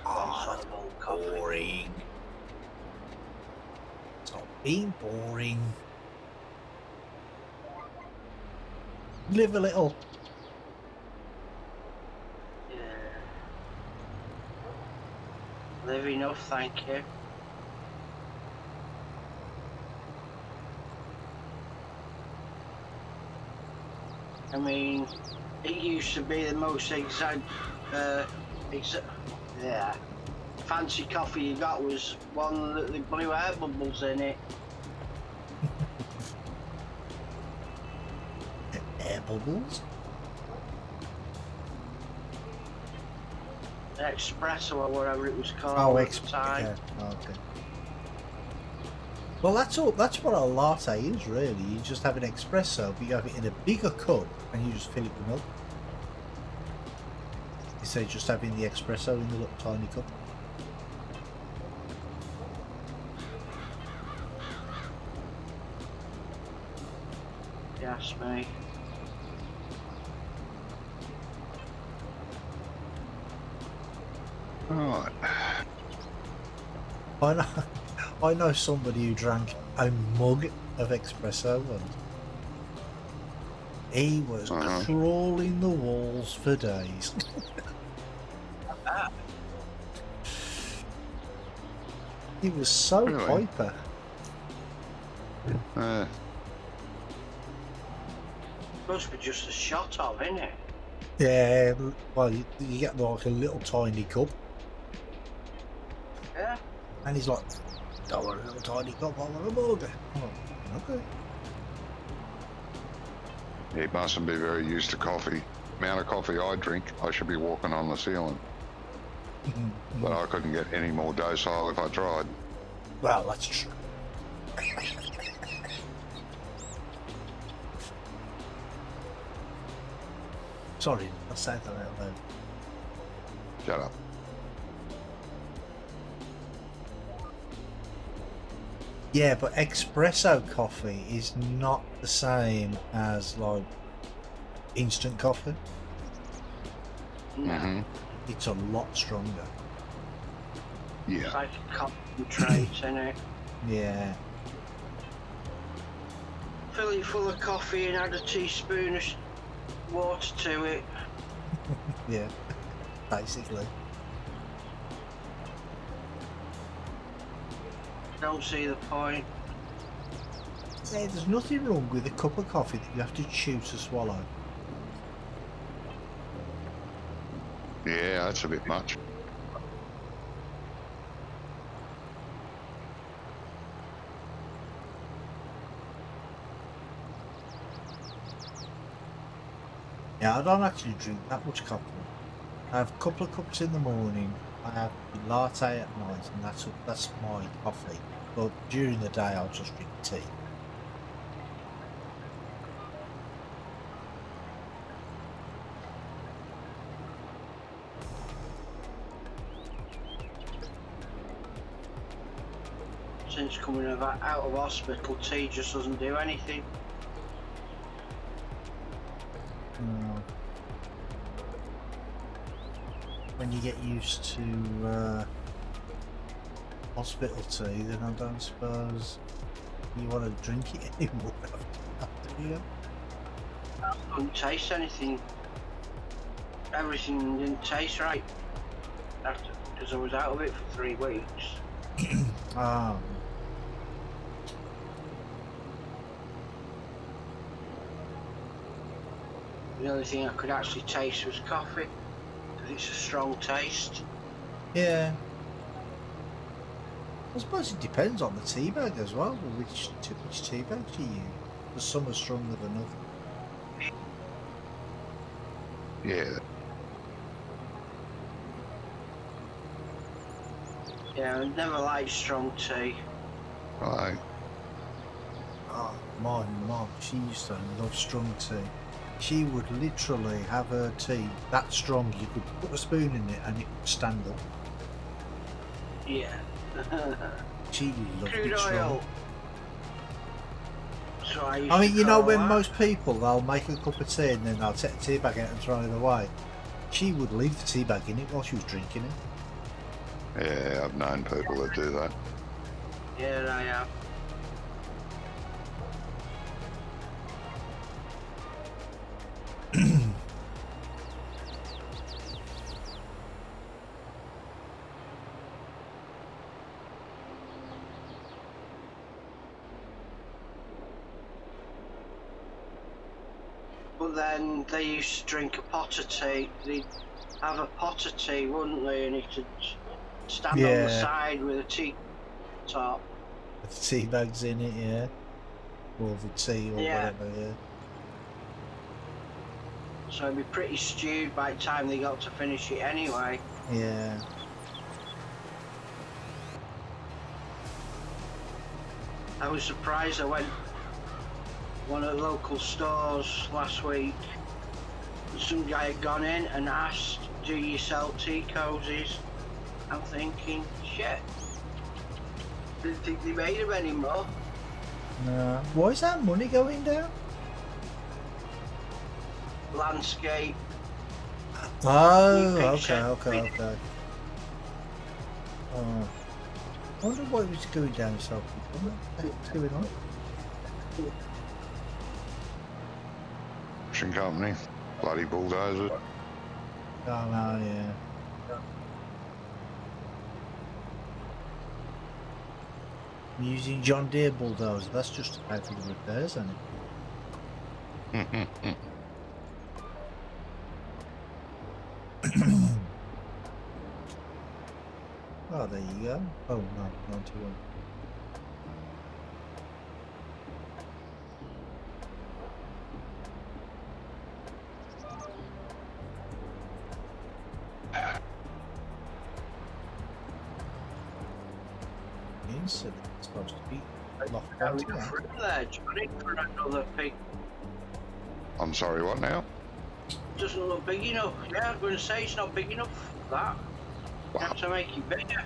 Ah, Sort of old coffee. boring. Stop being boring. Live a little. Yeah. Live enough, thank you. I mean, it used to be the most yeah, fancy coffee you got was one that the blue air bubbles in it. Air bubbles. Espresso or whatever it was called Oh, at the time. yeah. Oh, okay. Well, that's all. That's what a latte is, really. You just have an espresso, but you have it in a bigger cup, and you just fill it with milk. Instead of just having the espresso in the little tiny cup. Yes, mate. Right. I know somebody who drank a mug of espresso, and he was crawling the walls for days. He was so Really? hyper. Must be just a shot of, isn't it? Yeah, well, you get like a little tiny cup, Yeah. and he's like, "I want a little tiny cup, I want a mug." I'm like, okay. He mustn't be very used to coffee. Amount of coffee I drink, I should be walking on the ceiling. But I couldn't get any more docile if I tried. Well, that's true. Sorry, I said that out loud. Shut up. Yeah, but espresso coffee is not the same as like instant coffee. No. Mm-hmm. It's a lot stronger. Yeah. It's like a concentrate, isn't it? Yeah. Fill it full of coffee and add a teaspoon of water to it. Yeah. Basically. Don't see the point. Yeah, there's nothing wrong with a cup of coffee that you have to chew to swallow. Yeah, that's a bit much. Yeah, I don't actually drink that much coffee. I have a couple of cups in the morning. I have a latte at night, and that's my coffee. But during the day, I'll just drink tea. Since coming out of hospital, tea just doesn't do anything. When you get used to hospital tea, then I don't suppose you want to drink it anymore after you. I couldn't taste anything. Everything didn't taste right after, because I was out of it for 3 weeks. Ah. The only thing I could actually taste was coffee, because it's a strong taste. Yeah. I suppose it depends on the tea bag as well, which tea bag you use. Because some are stronger than others. Yeah. Yeah, I never liked strong tea. Right. Oh, my mum, she used to love strong tea. She would literally have her tea that strong you could put a spoon in it and it would stand up. Yeah. She loved Crude it strong. oil. So I mean, you know, when that. most people, they'll make a cup of tea and then they'll take the tea bag out and throw it away. She would leave the tea bag in it while she was drinking it. Yeah, I've known people that do that. Yeah, I have. But then they used to drink a pot of tea. They'd have a pot of tea, wouldn't they? And it'd stand on the Yeah. side with a tea top. With the tea bags in it, yeah. Or the tea or Yeah. whatever, yeah. So it'd be pretty stewed by the time they got to finish it anyway. Yeah. I was surprised. I went one of the local stores last week. Some guy had gone in and asked, "Do you sell tea cozies?" I'm thinking, shit. Didn't think they made them anymore. No. Why is that money going down? Landscape. Oh, New okay, picture. okay. Oh. I wonder why it was going down so quickly. What's going on? Construction company. Bloody bulldozer. Oh, no, yeah. Using John Deere bulldozer, that's just to pay for the repairs, isn't it? Oh, there you go. Oh, no, 91. Incident supposed to be locked Got out. enough room there, Johnny, for another pig. I'm sorry, what now? Doesn't look big enough. Yeah, I'm going to say it's not big enough for that. You have to make it bigger.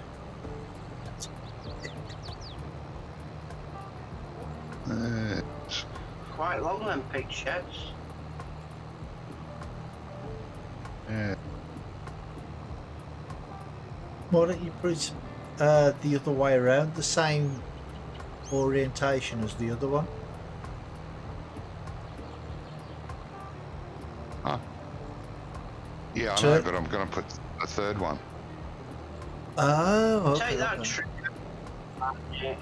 It's Quite long, them pig sheds. yeah. Why don't you put it the other way around, the same orientation as the other one? Huh. Yeah, I So- know, but I'm going to put a third one. Oh, okay. Take that okay. trip. Yeah.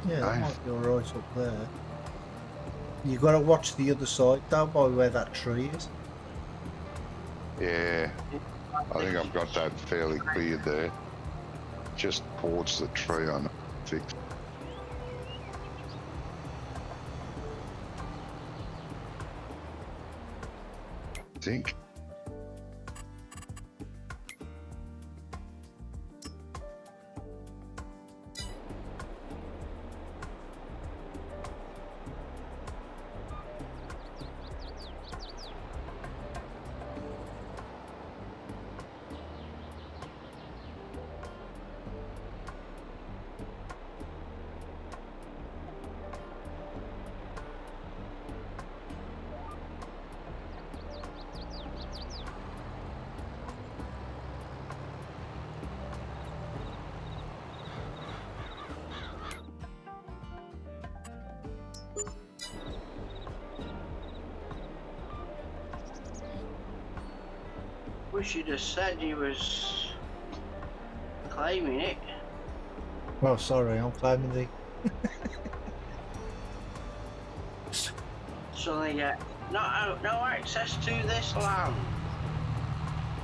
Yeah, that Nice. might be alright up there. You got to watch the other side though, by where that tree is. Yeah, I think I've got that fairly cleared there. Just towards the tree on fixed. I think. Wish he'd have said he was claiming it. Oh, sorry, I'm claiming the. So they get no access to this land.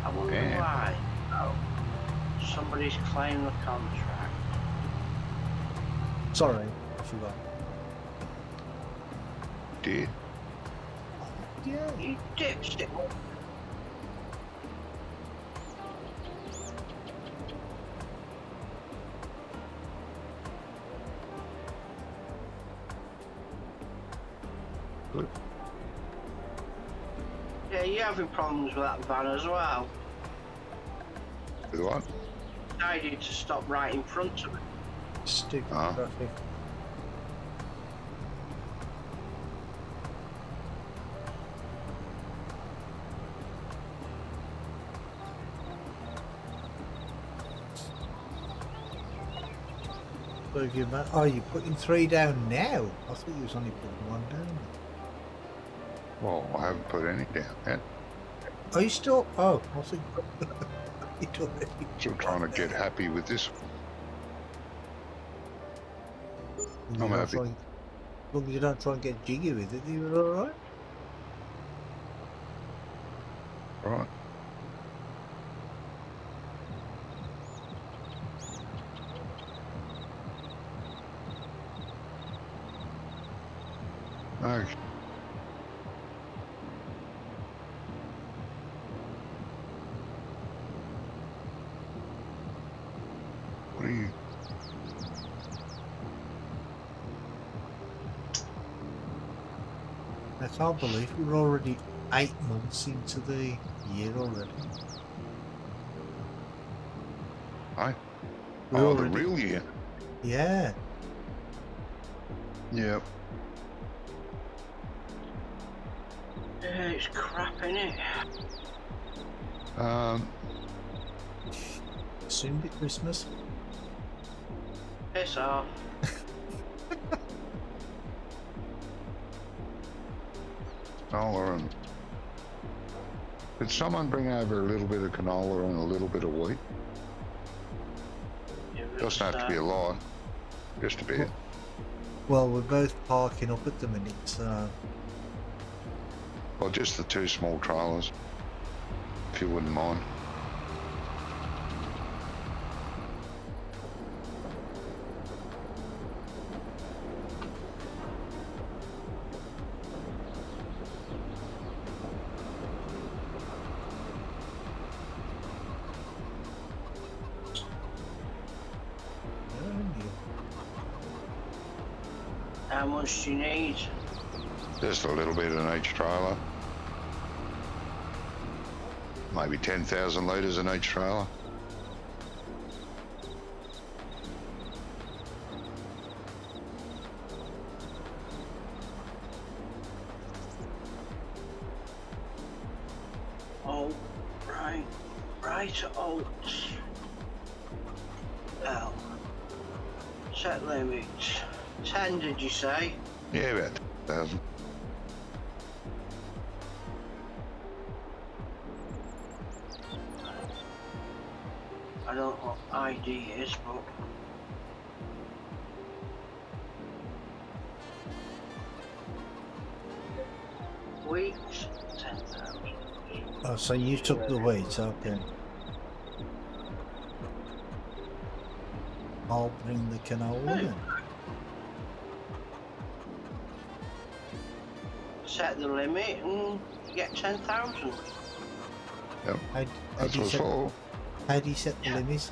I wonder Yeah. why. Oh, somebody's claimed the contract. Sorry, I forgot. Did. Yeah. You dipstick. Good. Yeah, you're having problems with that van as well. With what? Decided to stop right in front of it. Stupid Ah. traffic. Oh, you're putting 3 down now? I thought you was only putting 1 down. Well, I haven't put any down yet. Are you still? Oh, I think you'd already. Still trying to get happy with this. You I'm don't happy. try- As long as you don't try and get jiggy with it, you're alright. Right. Okay. What are you? I can't believe we're already 8 months into the year already. Hi. We're Oh, the already- real year. Yeah. Yep. Yeah, it's crap, innit? Soon be Christmas. Piss off. Canola and. Did someone bring over a little bit of canola and a little bit of wheat? It was, Doesn't have to be a lot. Just a bit. Well, we're both parking up at the minute, so Well, just the 2 small trailers. If you wouldn't mind. how much do you need? Just a little bit in each trailer. Maybe 10,000 litres in each trailer. Oh, right. Right, alt. L. Set limit. 10, did you say? Yeah, about 10,000. I don't know what ID is, but... Wheat, 10,000. oh, so you took the wheat, okay. I'll bring the canola in. Set the limit and you get 10,000. Yep. How That's do you what's set, for. how do you set the limit?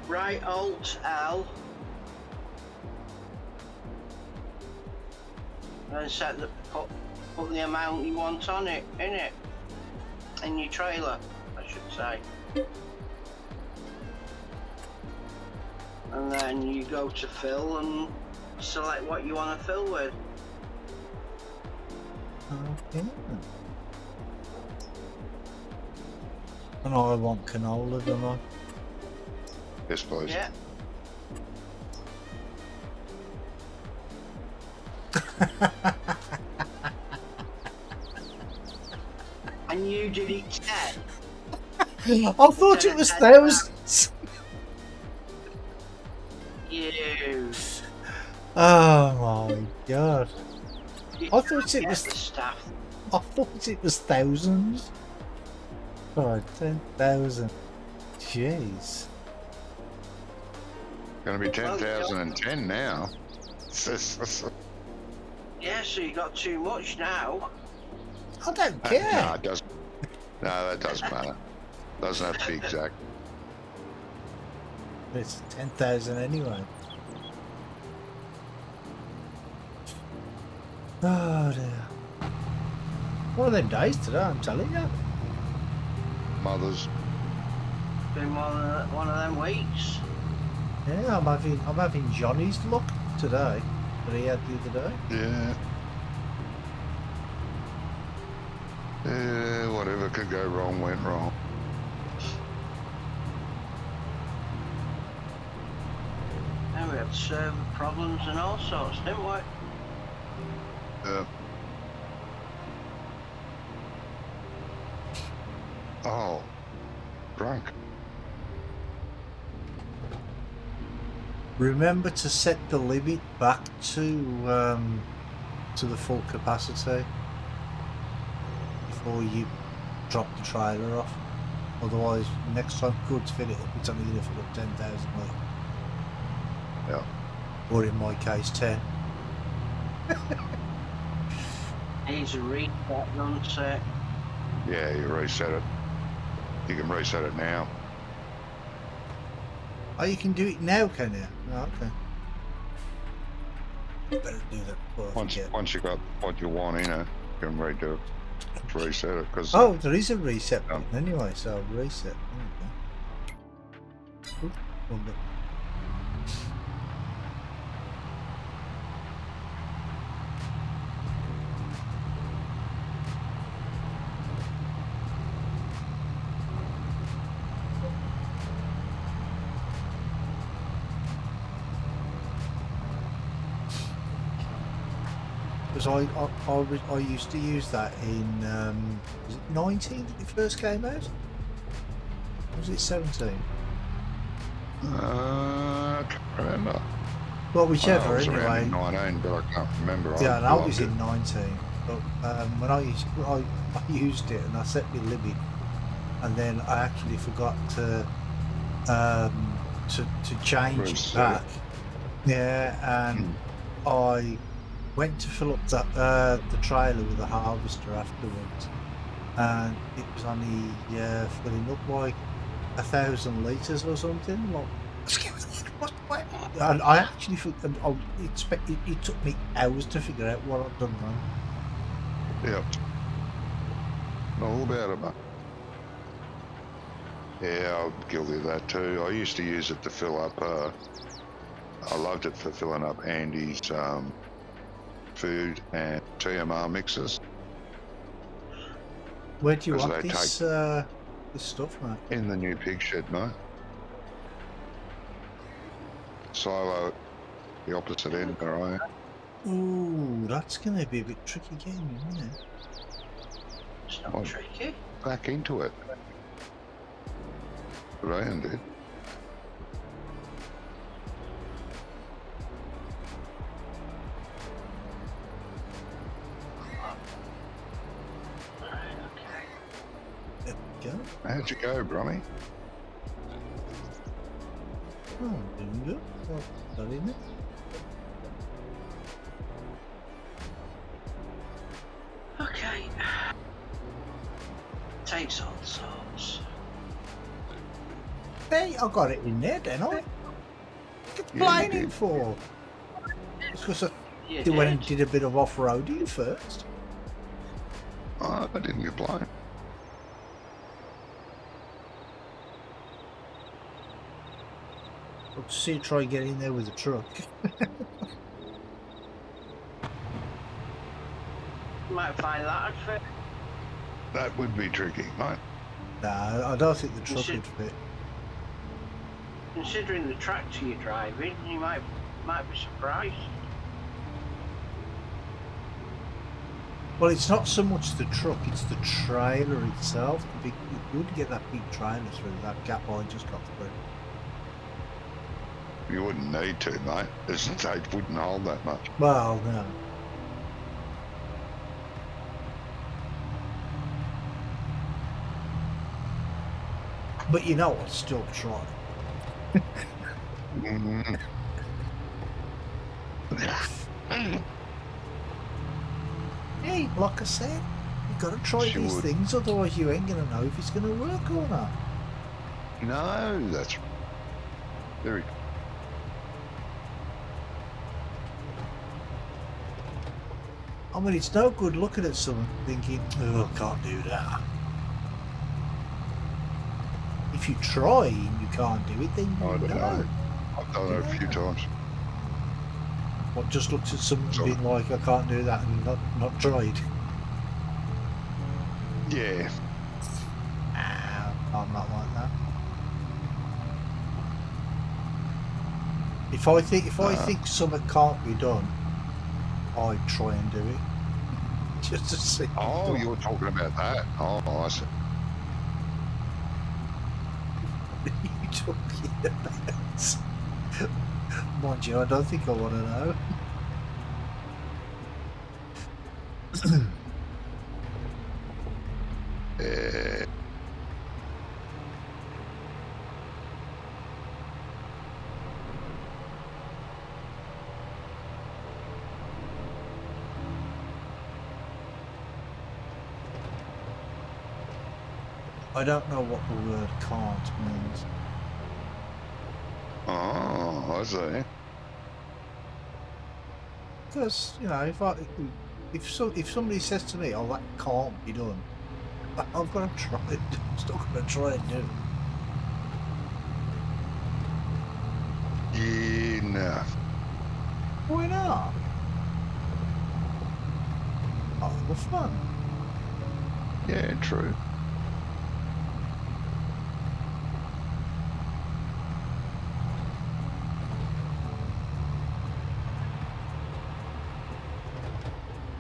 Right, alt L. And set the put the amount you want on it, in it. In your trailer, I should say. And then you go to fill and select what you want to fill with. Okay. And I want canola, don't I? Yes, please. Yeah. And you did it 10. I thought it was thousands. You. Oh my god. You I thought it get was. the staff. I thought it was thousands. God, 10,000. Jeez. Going to be 10,010 now. Yeah, so you got too much now. I don't No, care. it doesn't. No, that doesn't matter. Doesn't have to be exact. It's 10,000 anyway. Oh dear. One of them days today, I'm telling you. Mothers. Been one of them weeks. Yeah, I'm having Johnny's luck today that he had the other day. Yeah. Yeah, whatever could go wrong went wrong. And we had server problems and all sorts, didn't we? Yeah. Oh, drunk. Remember to set the limit back to the full capacity before you drop the trailer off. Otherwise, next time you go to fill it up, it's only going to fill up 10,000 litre. Yeah. Or in my case, 10. Needs a reset, doesn't it? Yeah, you reset it. You can reset it now. Oh, you can do it now, can you? Oh, okay. Better do that before I forget. Once you got what you want in it, you can redo it. Reset it because Oh, there is a reset button anyway, so I'll reset. There we go. Ooh, because I used to use that in was it 19 when it first came out? Or was it 17? I can't remember. Well, whichever. I was around Anyway, in 19, but I can't remember. yeah, and I was loved in 19. But when I used it and I set my limit, and then I actually forgot to change it Reset back. Yeah, and I went to fill up the trailer with the harvester afterwards, and it was only filling up like 1,000 litres or something. Like, what? And I actually it took me hours to figure out what I'd done wrong. Yep. All about it, mate. Yeah, I'm guilty of that too. I used to use it to fill up. I loved it for filling up Andy's food and TMR mixes. Where do you 'Cause want they this stuff, mate? In the new pig shed, mate. Silo at the opposite end where I am. Ooh, that's going to be a bit tricky game, isn't it? It's not Oh. tricky. Back into it. Ryan did. There we go. How'd you go, Brummy? Oh, doing good. Well, that in it. Okay. Takes all sorts. Hey, I got it in there, didn't I? What you complaining did. for? It's because I You went and did. did a bit of off-roading first. Oh, I didn't complain. I'll see you try get in there with a truck. You might find that would fit. That would be tricky, mate. No, I don't think the truck should- would fit. Considering the tractor you're driving, you might be surprised. Well, it's not so much the truck; it's the trailer itself. The big, you wouldn't get that big trailer through that gap I just got through. You wouldn't need to, mate. They wouldn't hold that much. Well, no. But you know what? Still try. Mm. Hey, like I said, you got to try She these would. things, otherwise you ain't gonna know if it's gonna work or not. No, that's very. I mean, it's no good looking at someone thinking, "Oh, I can't do that." If you try and you can't do it, then I you don't know. know. I've done it a few times. What, just looked at someone So- being like, "I can't do that," and not tried. Yeah. I'm not like that. If I think something can't be done, I try and do it. Just to see. Oh, you're talking about that. Oh, I see. What are you talking about? Mind you, I don't think I want to know. I don't know what the word "can't" means. Oh, I see. Because, you know, if somebody says to me, "Oh, that can't be done," I've got to try it. I'm still going to try and do it. Yeah, no. Why not? Oh, well, fun. Yeah, true.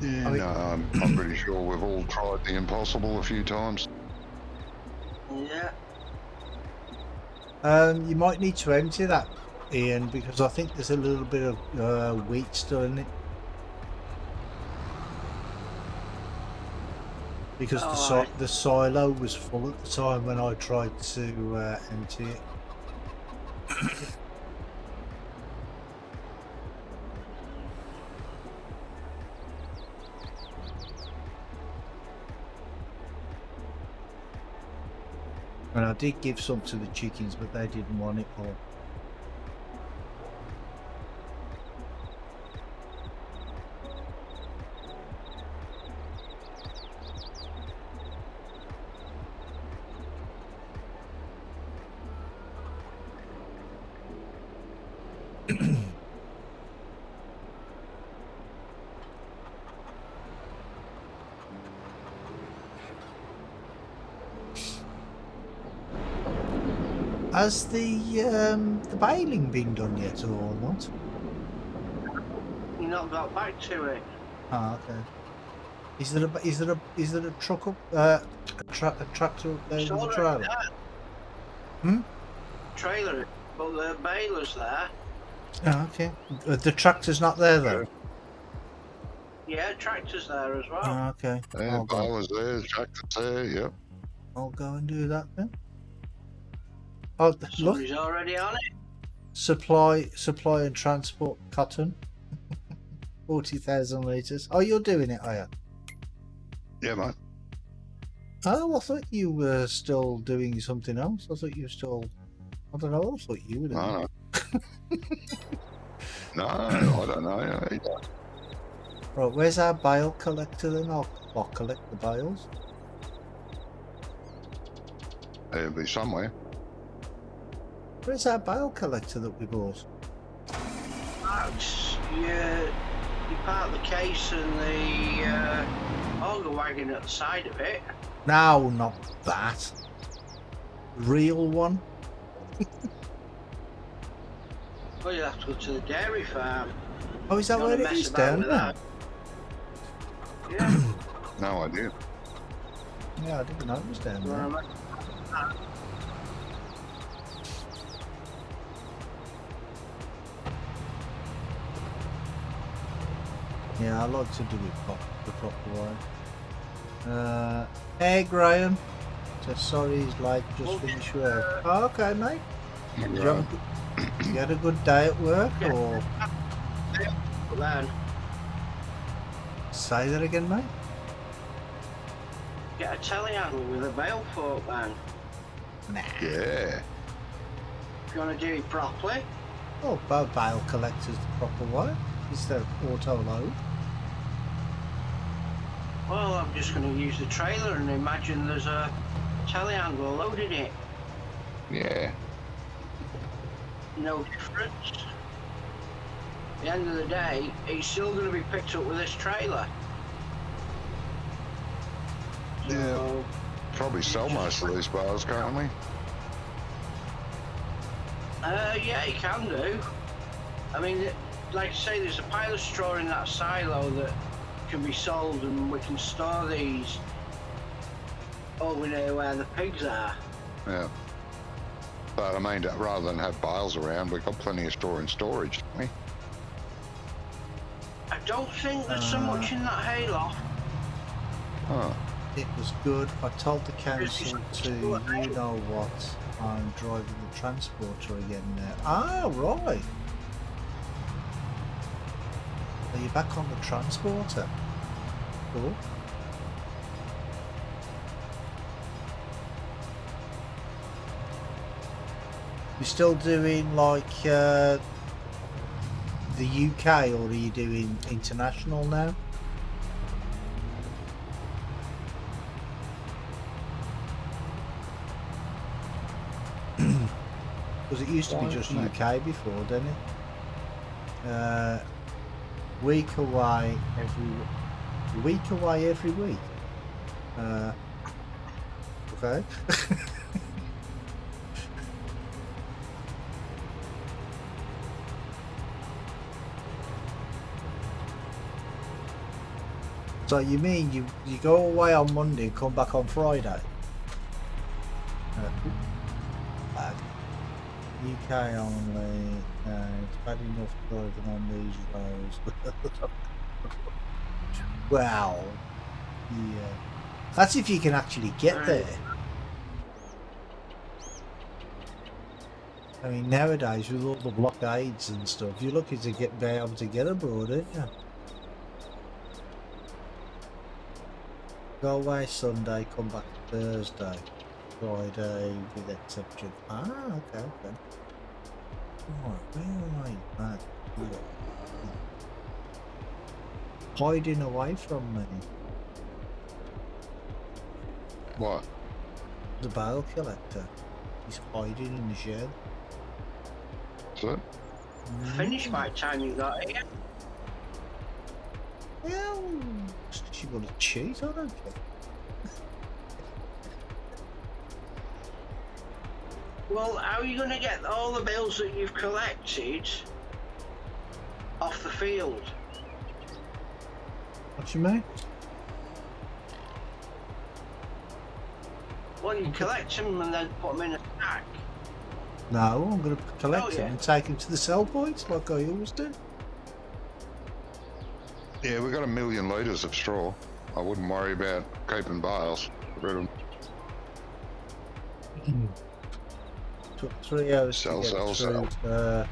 Yeah, I mean- no, I'm pretty sure we've all tried the impossible a few times. Yeah. You might need to empty that, Ian, because I think there's a little bit of wheat still in it. Because Alright. the silo was full at the time when I tried to empty it. And I did give some to the chickens, but they didn't want it all. Has the baling been done yet or not? You not got back to it. Ah, okay. Is there a truck up a tractor up there It's with a already trailer? there. Trailer, but the baler's there. Oh, okay. The tractor's not there though. Yeah, tractor's there as well. Oh, okay. Yeah, balers there, tractors there, yep. I'll go and do that then. Oh, look! Somebody's already on it. Supply and transport cotton. 40,000 litres. Oh, you're doing it, are you? Yeah, mate. Oh, I thought you were still doing something else. I thought you were still... I don't know, I thought you were doing No, no. No, I don't know. Either. Right, where's our bale collector then? I'll collect the bales. It'll be somewhere. Where's our bale collector that we bought? That's, you park the case and the auger wagon at the side of it. No, not that. Real one. Well, you have to go to the dairy farm. Oh, is that Don't where it mess is about down with there? that. Yeah. No idea. Yeah, I didn't know it was down there. Yeah, I like to do it the proper way. Hey Graham. So sorry he's late, just finished work. Oh, okay, mate. Did you, have you had a good day at work, or? Then Say that again, mate? get a telehandler with a bale fork then. Nah. Yeah. If you want to do it properly. Oh, bale collectors the proper way. Instead of auto load. Well, I'm just going to use the trailer and imagine there's a telehandler loading it. Yeah. No difference. At the end of the day, it's still going to be picked up with this trailer. So, Yeah. Probably sell most of these bales, can't we? yeah, you can do. I mean, like I say, there's a pile of straw in that silo that can be sold, and we can store these over near where the pigs are. Yeah. But I mean, rather than have bales around, we've got plenty of store in storage, don't we? I don't think there's so much in that hayloft. Huh. It was good. I told the council to, you know what, I'm driving the transporter again now. Ah, right. Are you back on the transporter? Cool. You still doing like the UK, or are you doing international now? Because it used to be just UK before, didn't it? Week away every week. Okay. So you mean you go away on Monday and come back on Friday? UK only. It's bad enough driving on these roads. Well, yeah. That's if you can actually get there. I mean, nowadays with all the blockades and stuff, you're lucky to be able to get abroad, aren't you? Go away Sunday, come back Thursday, Friday with exception. Ah, okay. Right, where am I? Hiding away from me. What? The bale collector. He's hiding in the shed. Is it? Finished by the time you got here. Well, she got to cheat, I don't think. Well, how are you going to get all the bales that you've collected off the field? What you mean? Well, you collect them and then put them in a stack. No, I'm going to collect yeah. them and take them to the sell points like I always do. Yeah, we've got 1 million litres of straw. I wouldn't worry about keeping bales. Get rid of them. Took 3 hours Sell. to get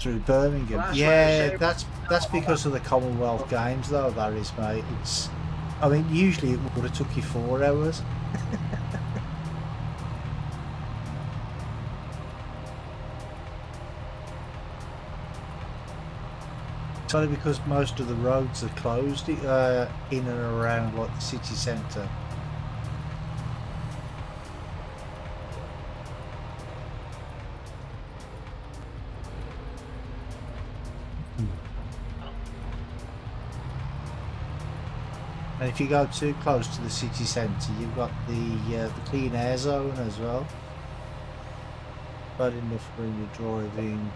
through Birmingham. Well, yeah, that's because of the Commonwealth Games, though. That is, mate. It's. I mean, usually it would have took you 4 hours. It's only because most of the roads are closed in and around like the city centre. And if you go too close to the city centre, you've got the clean air zone as well. Bad enough when you're driving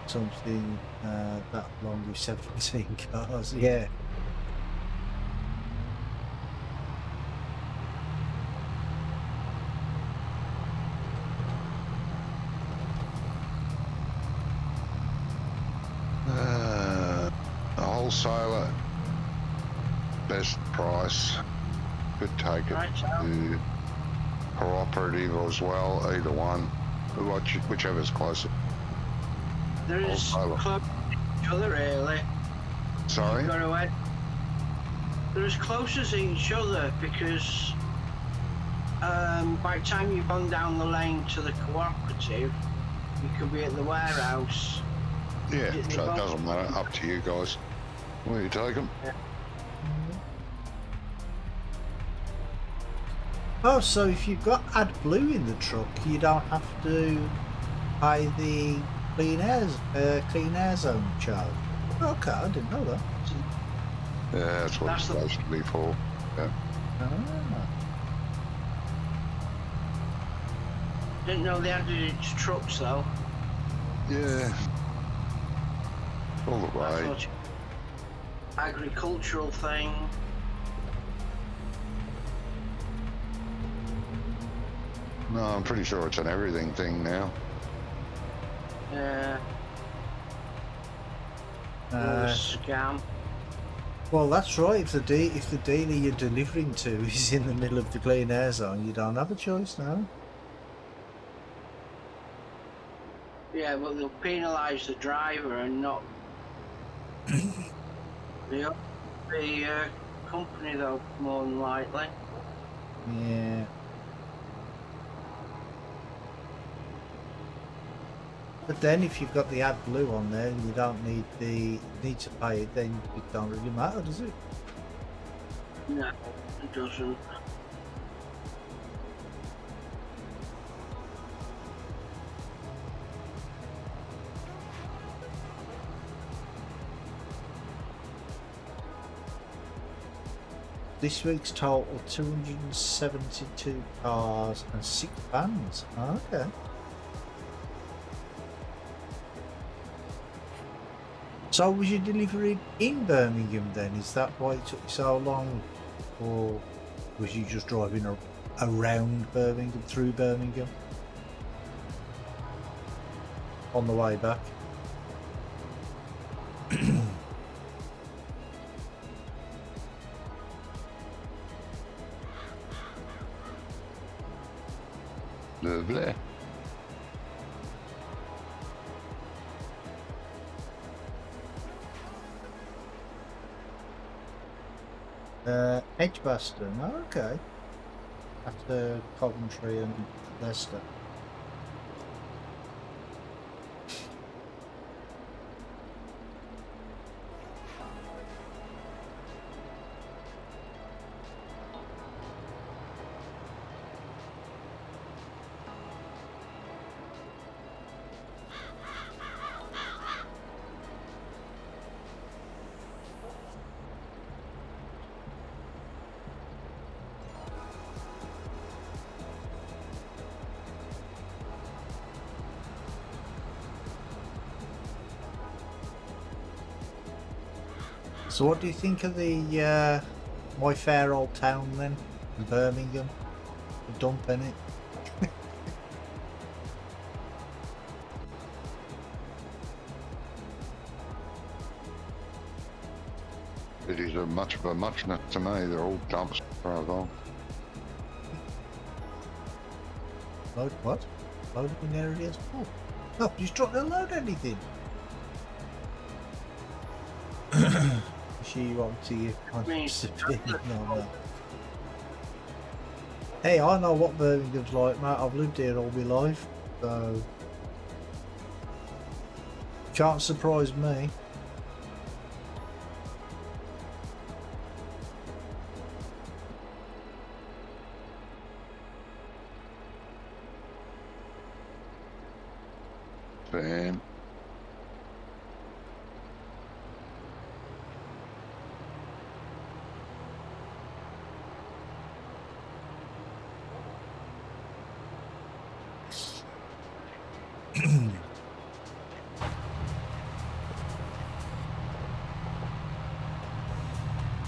something that long with 17 cars. Yeah. best price. Could take it Right, to cooperative as well, either one, whichever's closer. there is Wholesaler. close to each other, really. Sorry? You've got to head. They're as close as each other because by the time you've gone down the lane to the cooperative, you could be at the warehouse. Yeah, They so it both- doesn't matter. Up to you guys. Where you take them? Oh, so if you've got AdBlue in the truck, you don't have to pay the clean air zone charge. Okay, I didn't know that. Yeah, that's what That's it's the- supposed to be for. Yeah. Ah. Didn't know they added it to trucks though. Yeah. All the I way. thought agricultural thing. No, I'm pretty sure it's an everything thing now. Yeah. Uh, Scam. well, that's right. If the dealer you're delivering to is in the middle of the clean air zone, you don't have a choice now. Yeah, but they'll penalise the driver and not the company though, more than likely. Yeah. But then, if you've got the AdBlue on there and you don't need to pay it, then it don't really matter, does it? No, it doesn't. This week's total 272 cars and 6 vans. Okay. So was your delivery in Birmingham then? Is that why it took you so long? Or was you just driving around Birmingham, through Birmingham? On the way back? Lovely. Edgbaston, oh, okay. After Coventry and Leicester. So what do you think of the My Fair Old Town then, in Birmingham? The dump in it? It is a much of a muchness to me. They're all dumps as far as I'm. Load what? Loading areas full. No, just trying to load anything. She want to honest opinion on that. Hey, I know what Birmingham's like, mate. I've lived here all my life, so can't surprise me. Bam.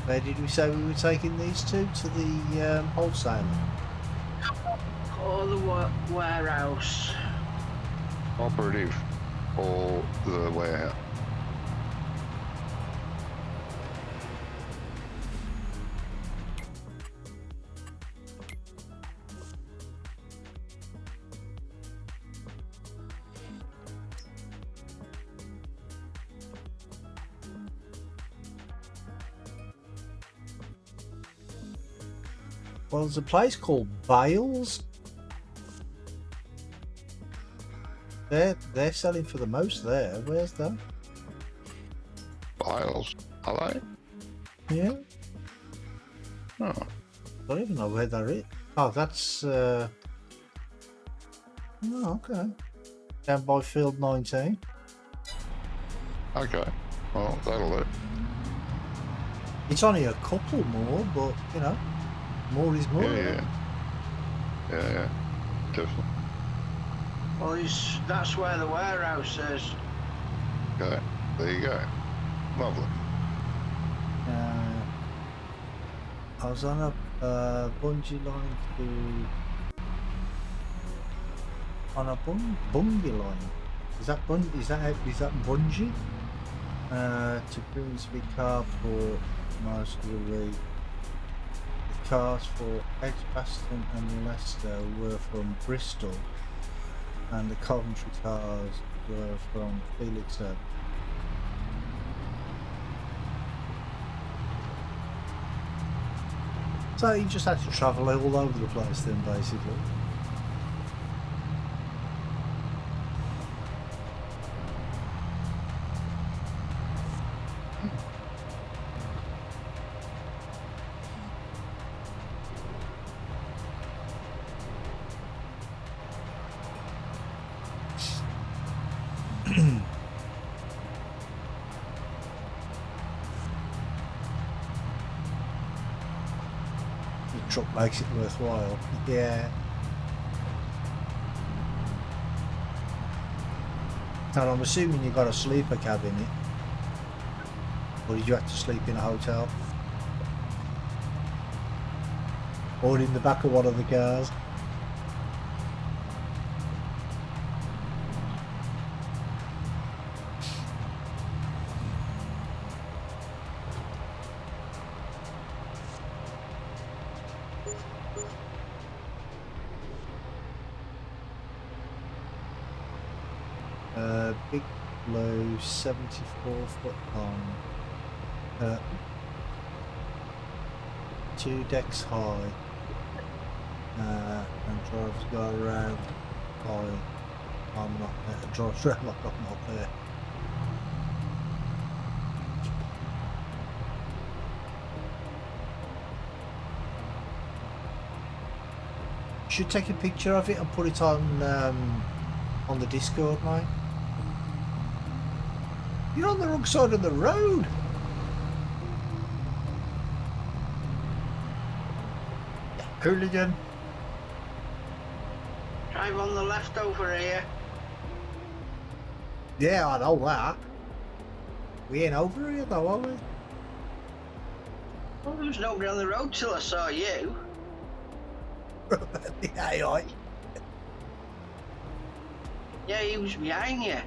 Where did we say we were taking these two? To the wholesaler? Or the warehouse. Operative or the warehouse. Well, there's a place called Bales. They're selling for the most there. Where's that? Biles, are they? Yeah. Oh, I don't even know where that is. Oh, that's. Oh, okay. Down by Field 19. okay. Well, that'll do. It's only a couple more, but you know, more is more. Yeah, definitely. Well, that's where the warehouse is. Okay, there you go. Lovely. I was on a bungee line on a bungee line. Is that bungee? To Grimsby Carport most of the week. The cars for Edgbaston and Leicester were from Bristol, and the Coventry cars were from Felixstowe. So you just had to travel all over the place then, basically. Truck makes it worthwhile. Yeah. And I'm assuming you got a sleeper cab in it, or did you have to sleep in a hotel, or in the back of one of the cars? Big blue 74-foot long, 2 decks high, and drives go around high. I'm not there. Drives around like I'm not there. Should take a picture of it and put it on the Discord, mate. You're on the wrong side of the road. Hooligan. Drive on the left over here. Yeah, I know that. We ain't over here though, are we? Well, there was nobody on the road till I saw you. The AI. Yeah, he was behind you.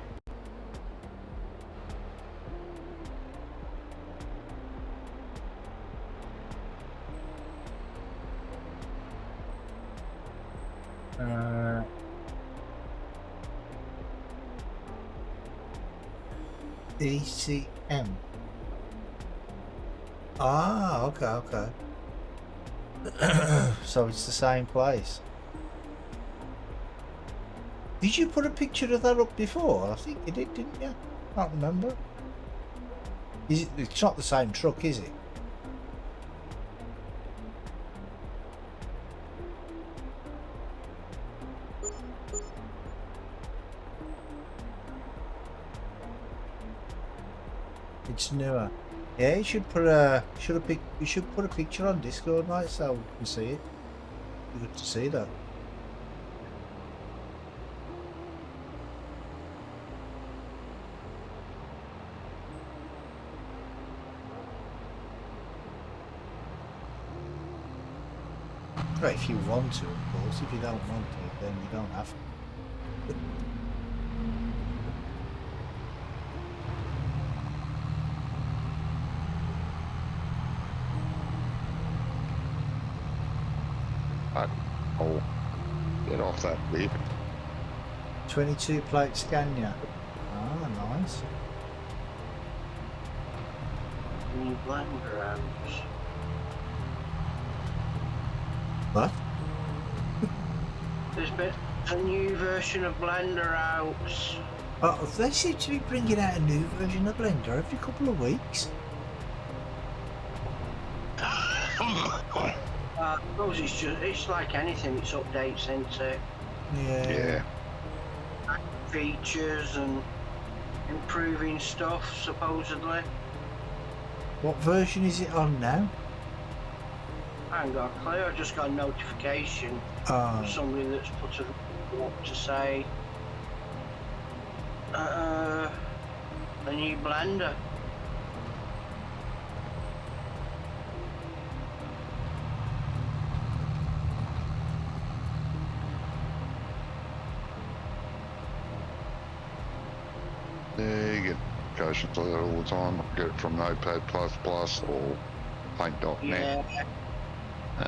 ECM. Ah, okay. So it's the same place. Did you put a picture of that up before? I think you did, didn't you? Can't remember. It's not the same truck, is it? It's newer. Yeah, you should put a picture on Discord, mate, so we can see it. You good to see that. Right, if you want to, of course. If you don't want to, then you don't have to. Oh, get off that bit. 22 plate Scania. Ah, nice. New blind grounds. What? There's been a new version of Blender out. Oh, they seem to be bringing out a new version of Blender every couple of weeks. I suppose it's like anything, it's updates, isn't it? Yeah. Features and improving stuff, supposedly. What version is it on now? I haven't got a clue, I just got a notification from somebody that's put a video up to say a new Blender. Yeah, you get notifications of that all the time. I get it from Notepad++ or Paint.net. Yeah,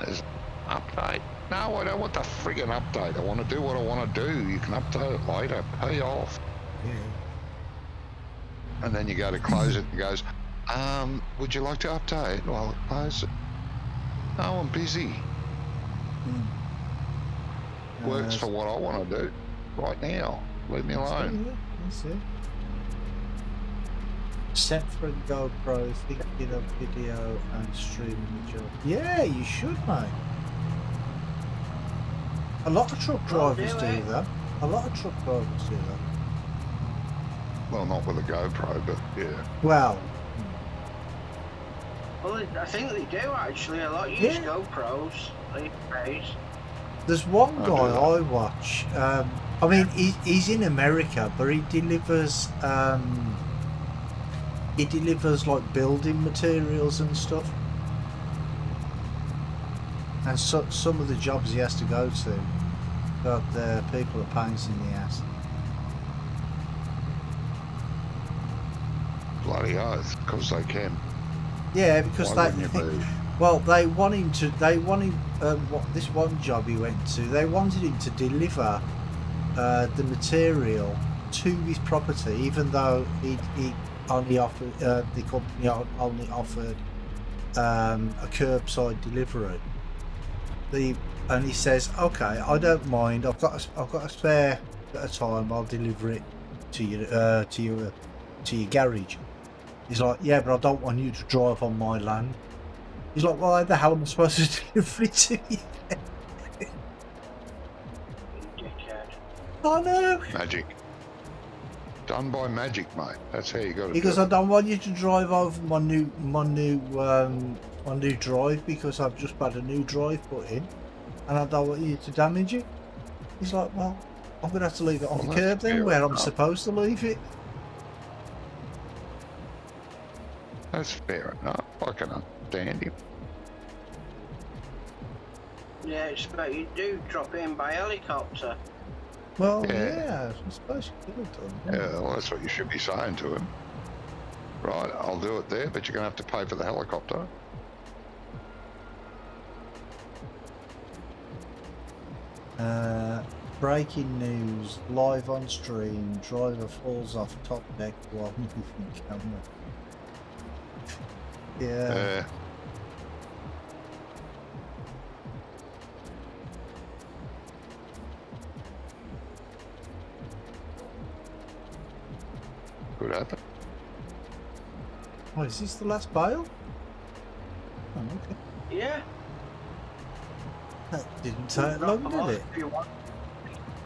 There's an update. No, I don't want the friggin' update. I want to do what I want to do. You can update it later. Pay off. Yeah. And then you go to close it and it goes, would you like to update? Well, close it. No, I'm busy. Works for what I want to do right now. Leave me alone. That's it. Set for a GoPro, thinking of video and streaming the job. Yeah, you should, mate. A lot of truck drivers do that. A lot of truck drivers do that. Well, not with a GoPro, but yeah. Well, I think they do actually. A lot use GoPros these days. there's one guy I watch. I mean, he's in America, but he delivers like building materials and stuff. And so, some of the jobs he has to go to, but the people are pains in the ass. Bloody oath, because they can. Yeah, because Why wouldn't you be? well, they wanted what this one job he went to. They wanted him to deliver the material to his property, even though he only offered the company only offered a curbside delivery. And he says, okay, I don't mind. I've got a spare bit of time. I'll deliver it to your garage. He's like, yeah, but I don't want you to drive on my land. He's like, well, how the hell am I supposed to deliver it to you? Dickhead. I know. Magic. Done by magic, mate. That's how you got to Because do I it. don't want you to drive over my new drive, because I've just had a new drive put in, and I don't want you to damage it. He's like, well, I'm gonna have to leave it on Well, the that's curb then, fair where I'm enough. supposed to leave it. That's fair enough. I can understand him. Yeah, but you do drop in by helicopter. Well, Yeah. yeah, I suppose you could have done. Yeah, well, that's what you should be saying to him. Right, I'll do it there, but you're going to have to pay for the helicopter. Breaking news, live on stream, driver falls off top deck while moving camera. Yeah. Could happen. Oh, is this the last bail? Oh, okay. Yeah. That didn't take Drop long, them did off it? if you want.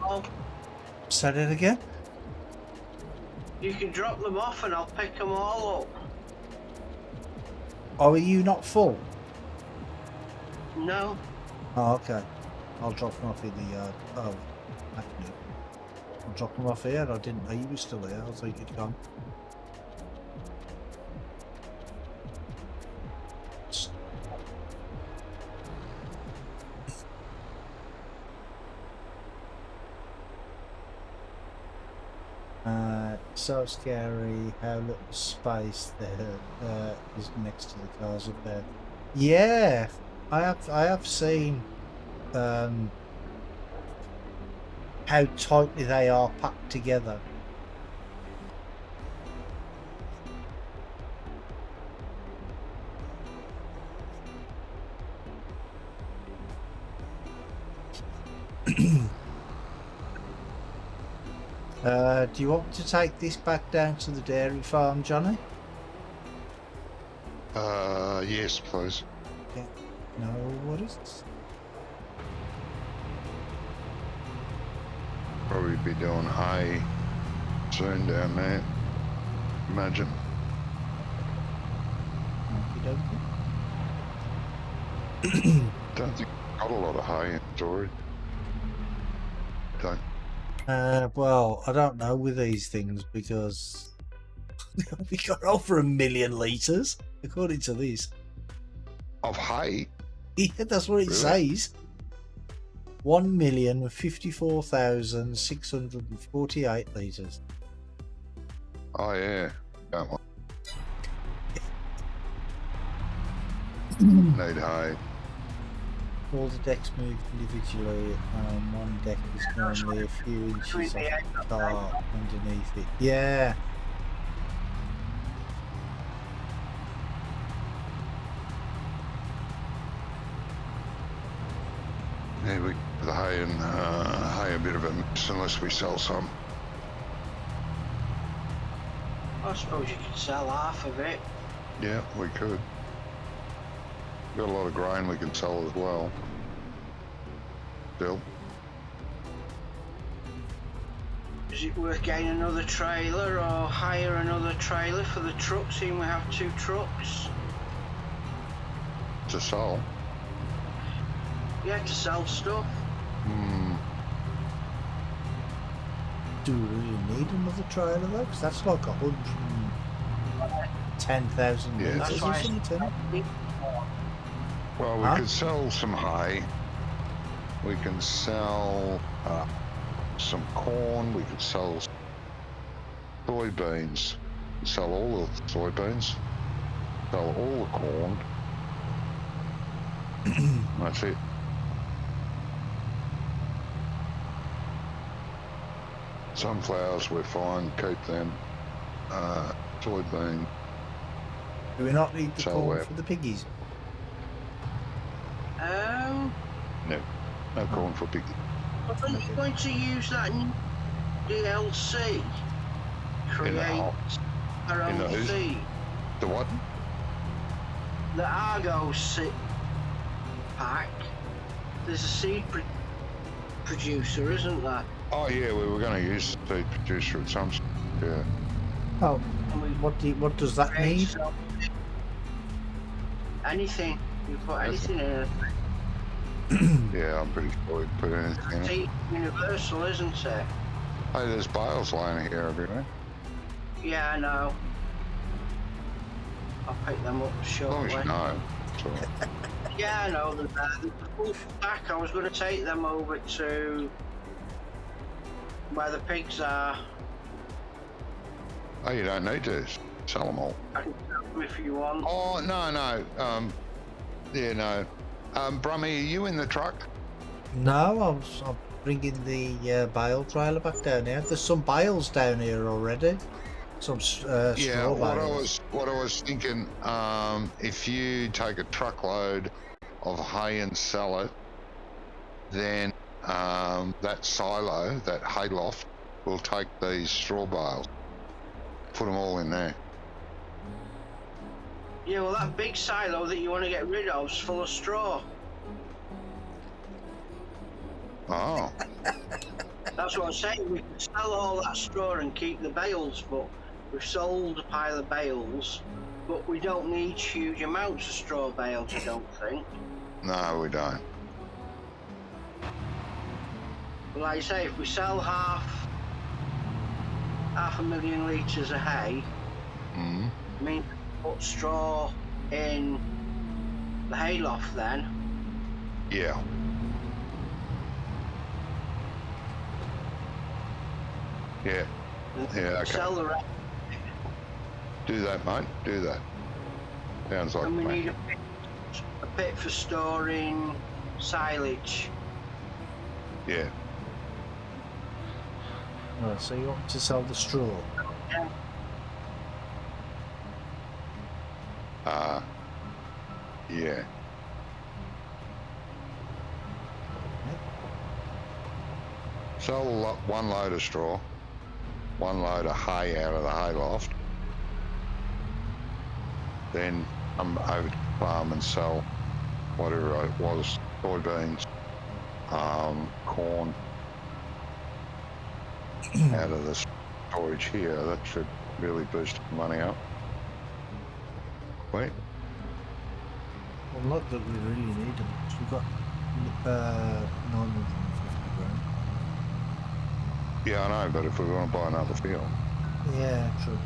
Oh, Say that again? you can drop them off and I'll pick them all up. Oh, are you not full? No. Oh, okay. I'll drop them off in the yard. Oh, actually. I'll drop them off here. I didn't know you were still here. I thought you'd gone. So scary how little space there is next to the cars up there. Yeah, I have seen how tightly they are packed together. Do you want to take this back down to the dairy farm, Johnny? Yes, please. Yeah. No worries. Probably be doing hay soon down there. Imagine. Okey-dokey. Don't think I've got a lot of hay in storage. Don't. Well, I don't know with these things because we got over 1 million litres, according to this. Of hay? Yeah, that's what it Really? says. 1,054,648 litres. Oh yeah. Don't want. Need hay. All the decks moved individually. One deck is normally a few inches off the tar underneath it. Yeah. Yeah, we the hay and hay a bit of a mess unless we sell some. I suppose you could sell half of it. Yeah, we could. Got a lot of grain we can sell as well. Still. Is it worth getting another trailer or hire another trailer for the truck, seeing we have 2 trucks? To sell. Yeah, to sell stuff. Do we really need another trailer though? Because that's like 110,000 Yeah. litres That's or why something. Well, we Huh? could sell some hay. We can sell some corn. We could sell soybeans. Sell all the soybeans. Sell all the corn. That's it. Sunflowers, we're fine. Keep them. Soybean. Do we not need the So, corn for the piggies? No. No corn for piggy. But are you going to use that new DLC? Create our in the own who's? seed? The what? The Argo seed pack. There's a seed producer, isn't there? Oh yeah, we were going to use the seed producer at some stage. Yeah. Oh, And we what does that create mean? some- anything. You put anything in it. Yeah, I'm pretty sure we put anything in it. Seed universal, isn't it? Hey, there's bales lying here everywhere. Yeah, I know. I'll pick them up As long as shortly. you know. So, Yeah, I know. The full stack. I was going to take them over to where the pigs are. oh, you don't need to sell them all. I can sell them if you want. Oh, no. Yeah, no. Brummy, are you in the truck? No, I'm bringing the bale trailer back down here. There's some bales down here already. Some Yeah, straw bales. what I was thinking, if you take a truckload of hay and sell it, then that silo, that hay loft, will take these straw bales, put them all in there. Yeah, well, that big silo that you want to get rid of is full of straw. Oh, That's what I'm saying. We can sell all that straw and keep the bales, but we've sold a pile of bales, but we don't need huge amounts of straw bales, I don't think. no, we don't. But like I say, if we sell half 500,000 litres of hay, Mm. I mean, put straw in the hayloft then. Yeah. Yeah, And Yeah, okay. Sell the rest. do that, mate. Do that. Sounds like And we a need plan. a pit for storing silage. Yeah. Oh, so you want to sell the straw? Yeah. Yeah. sell one load of straw, one load of hay out of the hay loft, then come over to the farm and sell whatever it was, soybeans, corn, out of the storage here. That should really boost the money up. Wait. Well, not that we really need them. We've got 950 grand. Yeah, I know, but if we want to buy another field Yeah, true.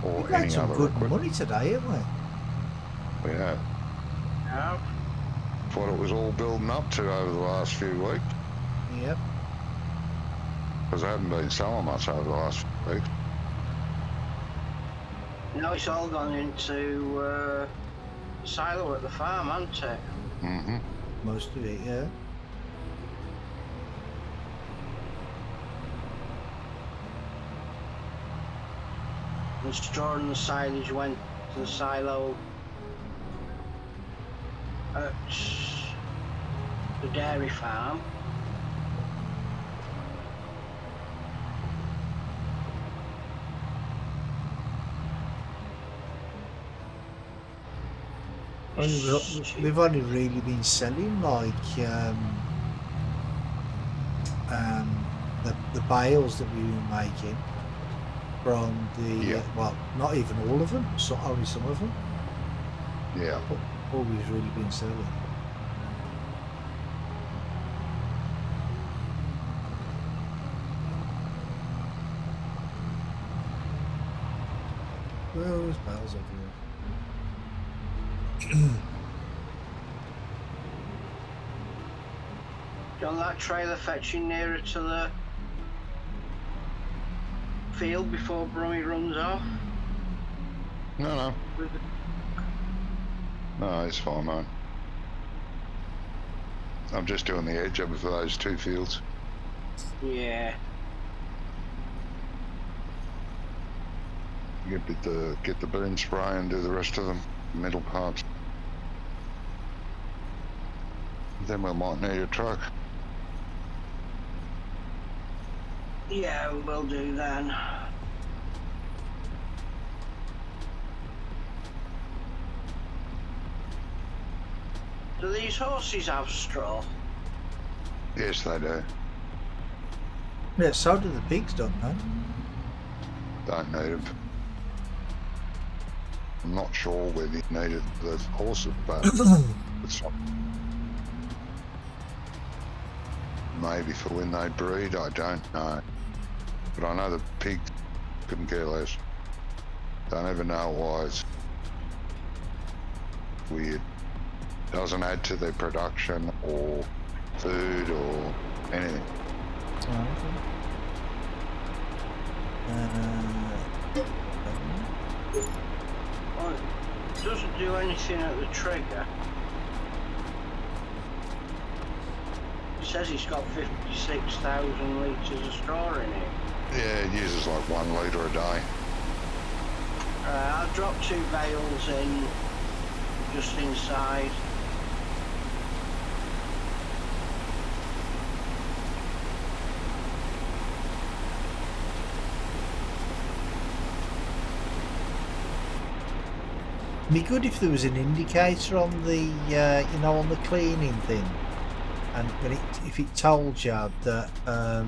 or We've had any some other good equipment, money today, haven't we? we have. Yeah. What it was all building up to over the last few weeks, Yep. because I haven't been selling much over the last few weeks. Now it's all gone into the silo at the farm, hasn't it? Mm-hmm. Most of it, yeah. The straw and the silage went to the silo at the dairy farm. We've only really been selling like the bales that we were making from the Yeah. well, not even all of them, so only some of them. Yeah. All we've really been selling. Well, there's bales everywhere. Got that trailer fetching nearer to the field before Brummy runs off. No, it's fine, mate. I'm just doing the edge of those two fields. Yeah. Get the boom spray and do the rest of them, middle parts. Then we might need a truck. Yeah, we'll do then. Do these horses have straw? Yes, they do. Yeah, so do the pigs, don't they? Don't need them. I'm not sure whether you needed the horses, but it's maybe for when they breed, I don't know. But I know the pigs couldn't care less. Don't even know why it's weird. Doesn't add to their production or food or anything. Oh, okay. Well, it doesn't do anything at the trigger. It says it's got 56,000 litres of straw in it. Yeah, it uses like 1 litre a day. I'll drop 2 bales in just inside. Be good if there was an indicator on the, you know, on the cleaning thing, and when if it told you that the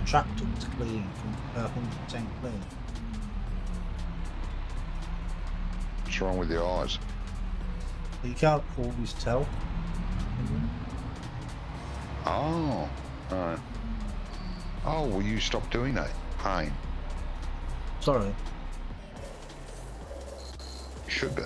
tractor was clean, 100% clean. What's wrong with your eyes? You can't always tell. Oh, alright. Oh, well, you stop doing that. Pain. Sorry. Should be.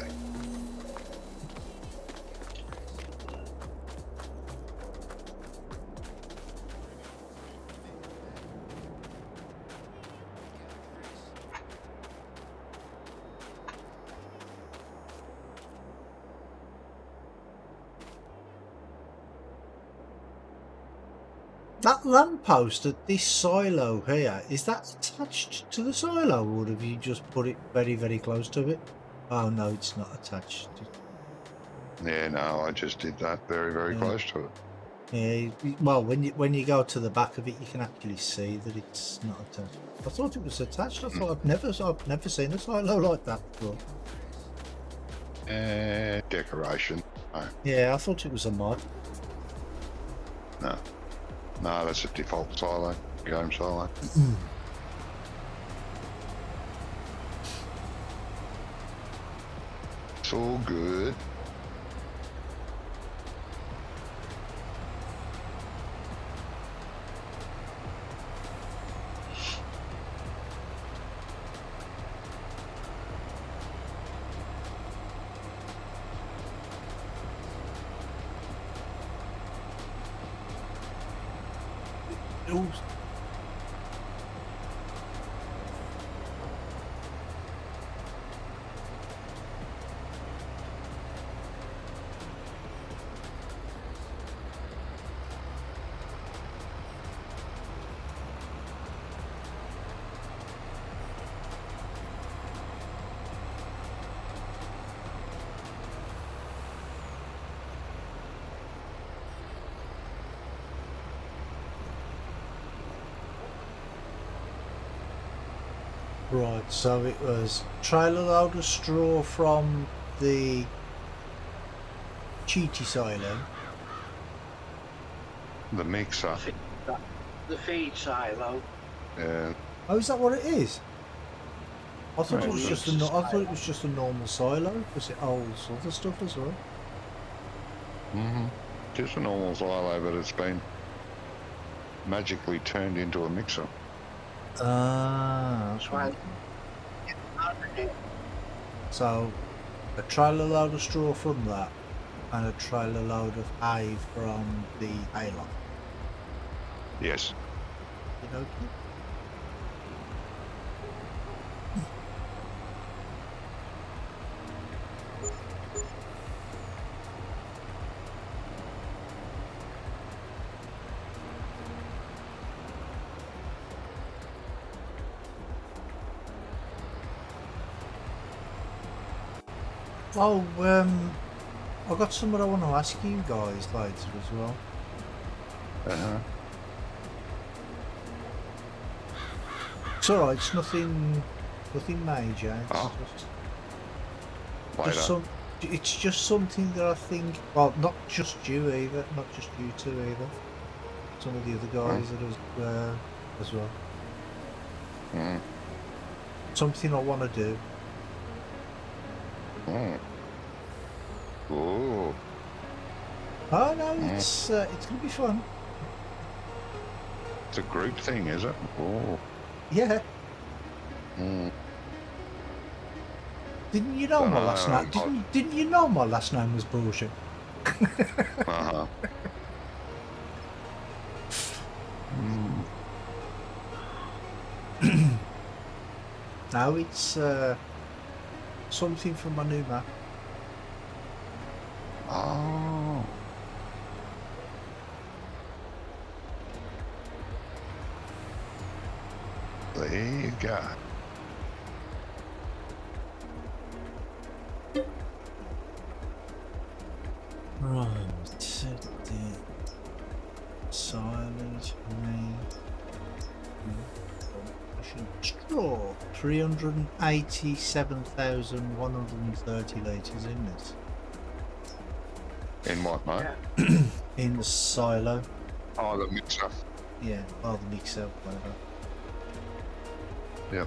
That lamppost at this silo here, is that attached to the silo, or have you just put it very, very close to it? Oh no, it's not attached. Yeah, no, I just did that very, very Yeah. close to it. Yeah, well, when you go to the back of it, you can actually see that it's not attached. I thought it was attached. I thought I've never seen a silo like that before. Decoration. No, Yeah, I thought it was a mod. no, that's a default silo, game silo. It's all good. Ooh. Right, so it was trailer load of straw from the cheaty silo. The mixer. The feed silo. Yeah. Oh, is that what it is? I thought No, it was it's just I thought it was just a normal silo because it holds other stuff as well. Just a normal silo, but it's been magically turned into a mixer. Ah, That's why. so a trailer load of straw from that, and a trailer load of hay from the hay lot. Yes. You know. Oh, I've got something I want to ask you guys later as well. It's alright, it's nothing major. It's Oh. just Later. it's just something that I think, well, not just you either, not just you two either. Some of the other guys that as well. Mm. Something I want to do. Ooh. Oh no, it's gonna be fun. It's a group thing, is it? Oh. Yeah. Mm. Didn't you know my last name? Didn't you know my last name was bullshit? Uh-huh. No, it's something from my new map. Oh. There you go. Right, silage, hay, straw, 387,130 litres in this. In what, mate? In the silo. Oh, the mixer. Yeah, or the mixer, whatever.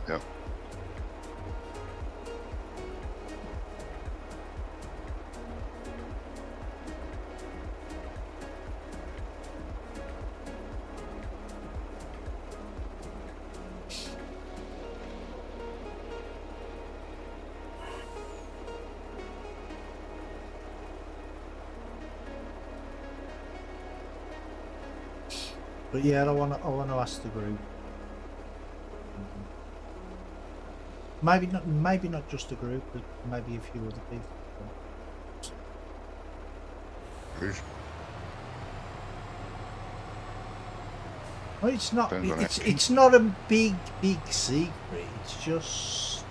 Yep. But yeah, I want to ask the group. Maybe not just the group, but maybe a few other people. Well, it's not. It's not a big secret. It's just.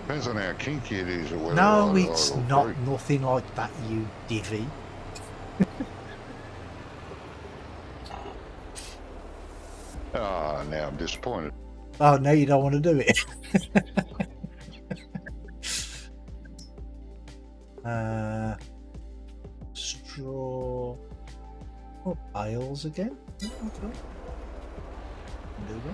Depends on how kinky it is or whether No, I it's will not agree. nothing like that, you divvy. Ah, now I'm disappointed. Oh, now you don't want to do it. Straw. Oh, bales again. Oh, okay. Do that.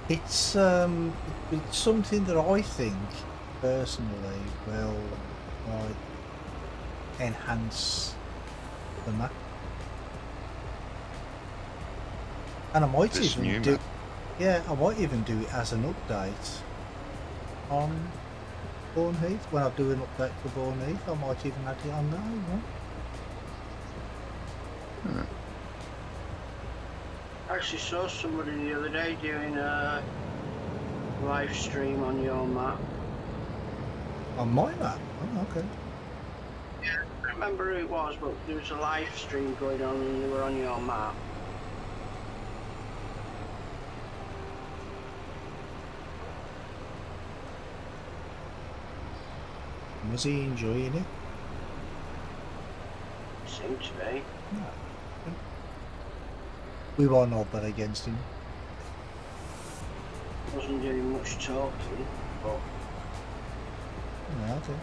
It's something that I think personally will like enhance the map, and I might This even new do. map. Yeah, I might even do it as an update on Bourne Heath. When I do an update for Bourne Heath, I might even add it on there. You know? I actually saw somebody the other day doing a live stream on your map. On my map. Oh, okay. Yeah, I can't remember who it was, but there was a live stream going on and they were on your map. Was he enjoying it? Seemed to be. No. We won't hold that against him. Wasn't doing much talking, but Yeah, okay.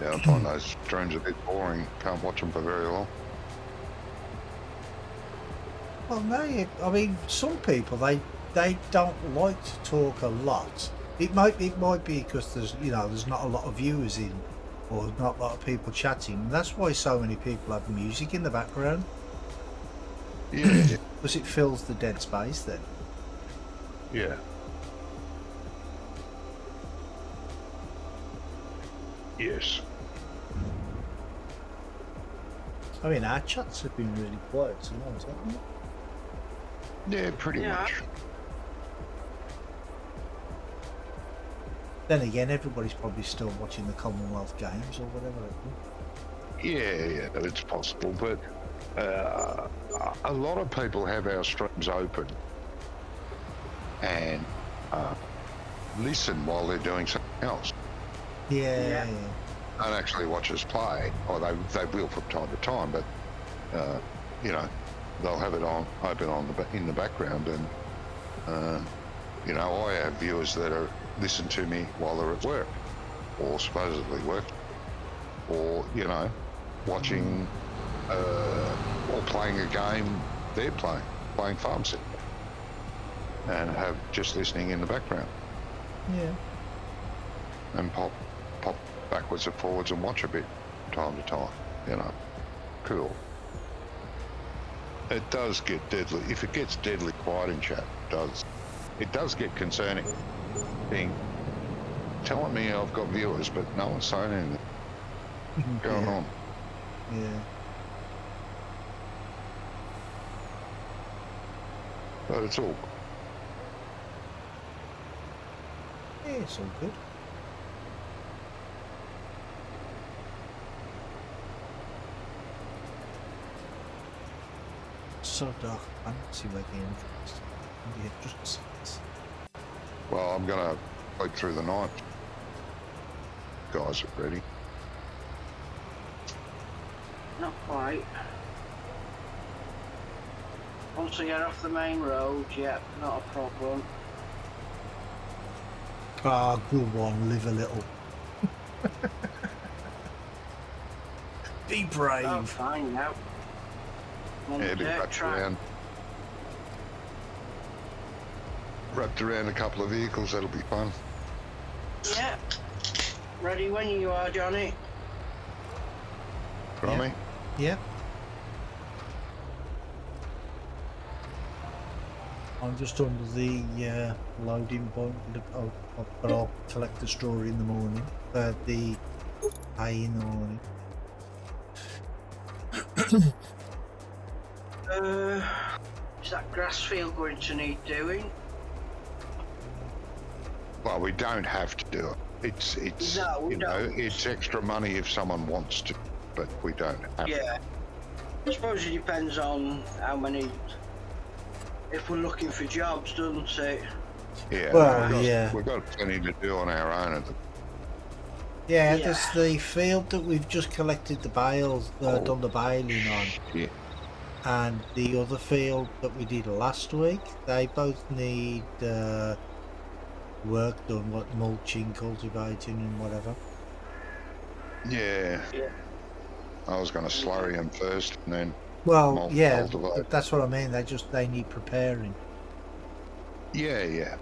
Yeah, I find those streams a bit boring. Can't watch them for very long. Well, no, I mean, some people they don't like to talk a lot. It might be because there's not a lot of viewers in, or not a lot of people chatting. That's why so many people have music in the background, Yeah, because it fills the dead space then. yeah. Yes. I mean, our chats have been really quiet tonight, haven't they? Yeah, pretty Yeah. much. Then again, everybody's probably still watching the Commonwealth Games or whatever. Yeah, it's possible, but a lot of people have our streams open and listen while they're doing something else. Yeah. Don't actually watch us play, or they will from time to time, but they'll have it on open in the background, and I have viewers that are listen to me while they're at work, or supposedly work, or watching or playing a game they're playing Farm Sim, and have just listening in the background, Yeah. and pop backwards and forwards and watch a bit time to time. Cool. It does get deadly. If it gets deadly quiet in chat, it does get concerning. Being telling me I've got viewers, but no one's saying anything going on. Yeah. But it's all Yeah, it's all good. So dark. I don't see where the entrance is. Yeah, just well. I'm gonna wait through the night. Guys are ready. not quite. Once I get off the main road, yeah, not a problem. Ah, good one. Live a little. Be brave. Oh, fine now. I'm on the Be dirt wrapped track. around a couple of vehicles. That'll be fun. Yeah. Ready when you are, Johnny. Tommy? Yep. I'm just under the loading point, but I'll collect the straw in the morning. The hay in the morning. Is that grass field going to need doing? Well, we don't have to do it. It's No, we don't. it's extra money if someone wants to, but we don't have to. Yeah. I suppose it depends on how many. If we're looking for jobs, doesn't it? Yeah. Well, yeah. We've got plenty to do on our own. Yeah, Yeah. there's the field that we've just collected the bales, done the baling on, Shit. and the other field that we did last week. They both need work done, like mulching, cultivating, and whatever. Yeah. Yeah. I was going to slurry them first and then Well, yeah, cultivate. that's what I mean. They need preparing. Yeah, yeah.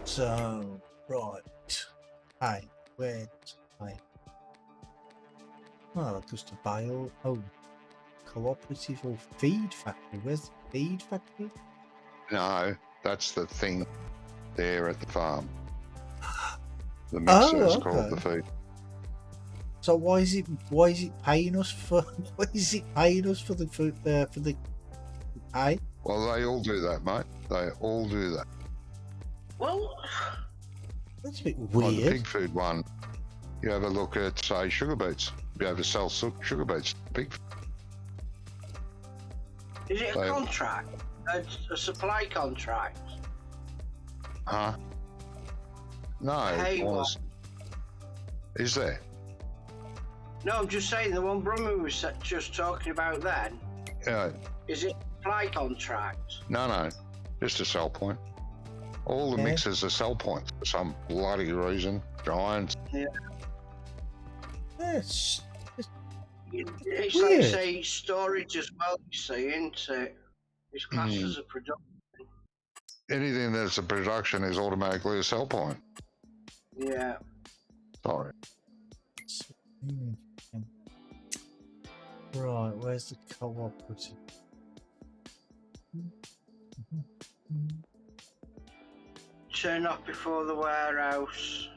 So right, hey, where's hey? Oh, just a bale. Oh, cooperative or feed factory. Where's the feed factory? No, that's the thing there at the farm. The mixer is called the feed. So why is it paying us for the food for the pay? Well, they all do that, mate. They all do that. Well, That's a bit Like the weird. pig food one, you have a look at, say, sugar beets. Be able to sell sugar beets. Pig. is it a They- contract? A supply contract? Huh? No. Hey, well, is there? No, I'm just saying the one Brummy was just talking about then. Yeah. Is it a supply contract? No. Just a sell point. All the Okay. mixers are sell points for some bloody reason. Giants. Yes. It's Weird. like, say, storage as well, you see, isn't it? It's classed Mm. as a production. Anything that's a production is automatically a sell point. Yeah. Sorry. Hmm. Right, where's the cooperative? Turn off before the warehouse.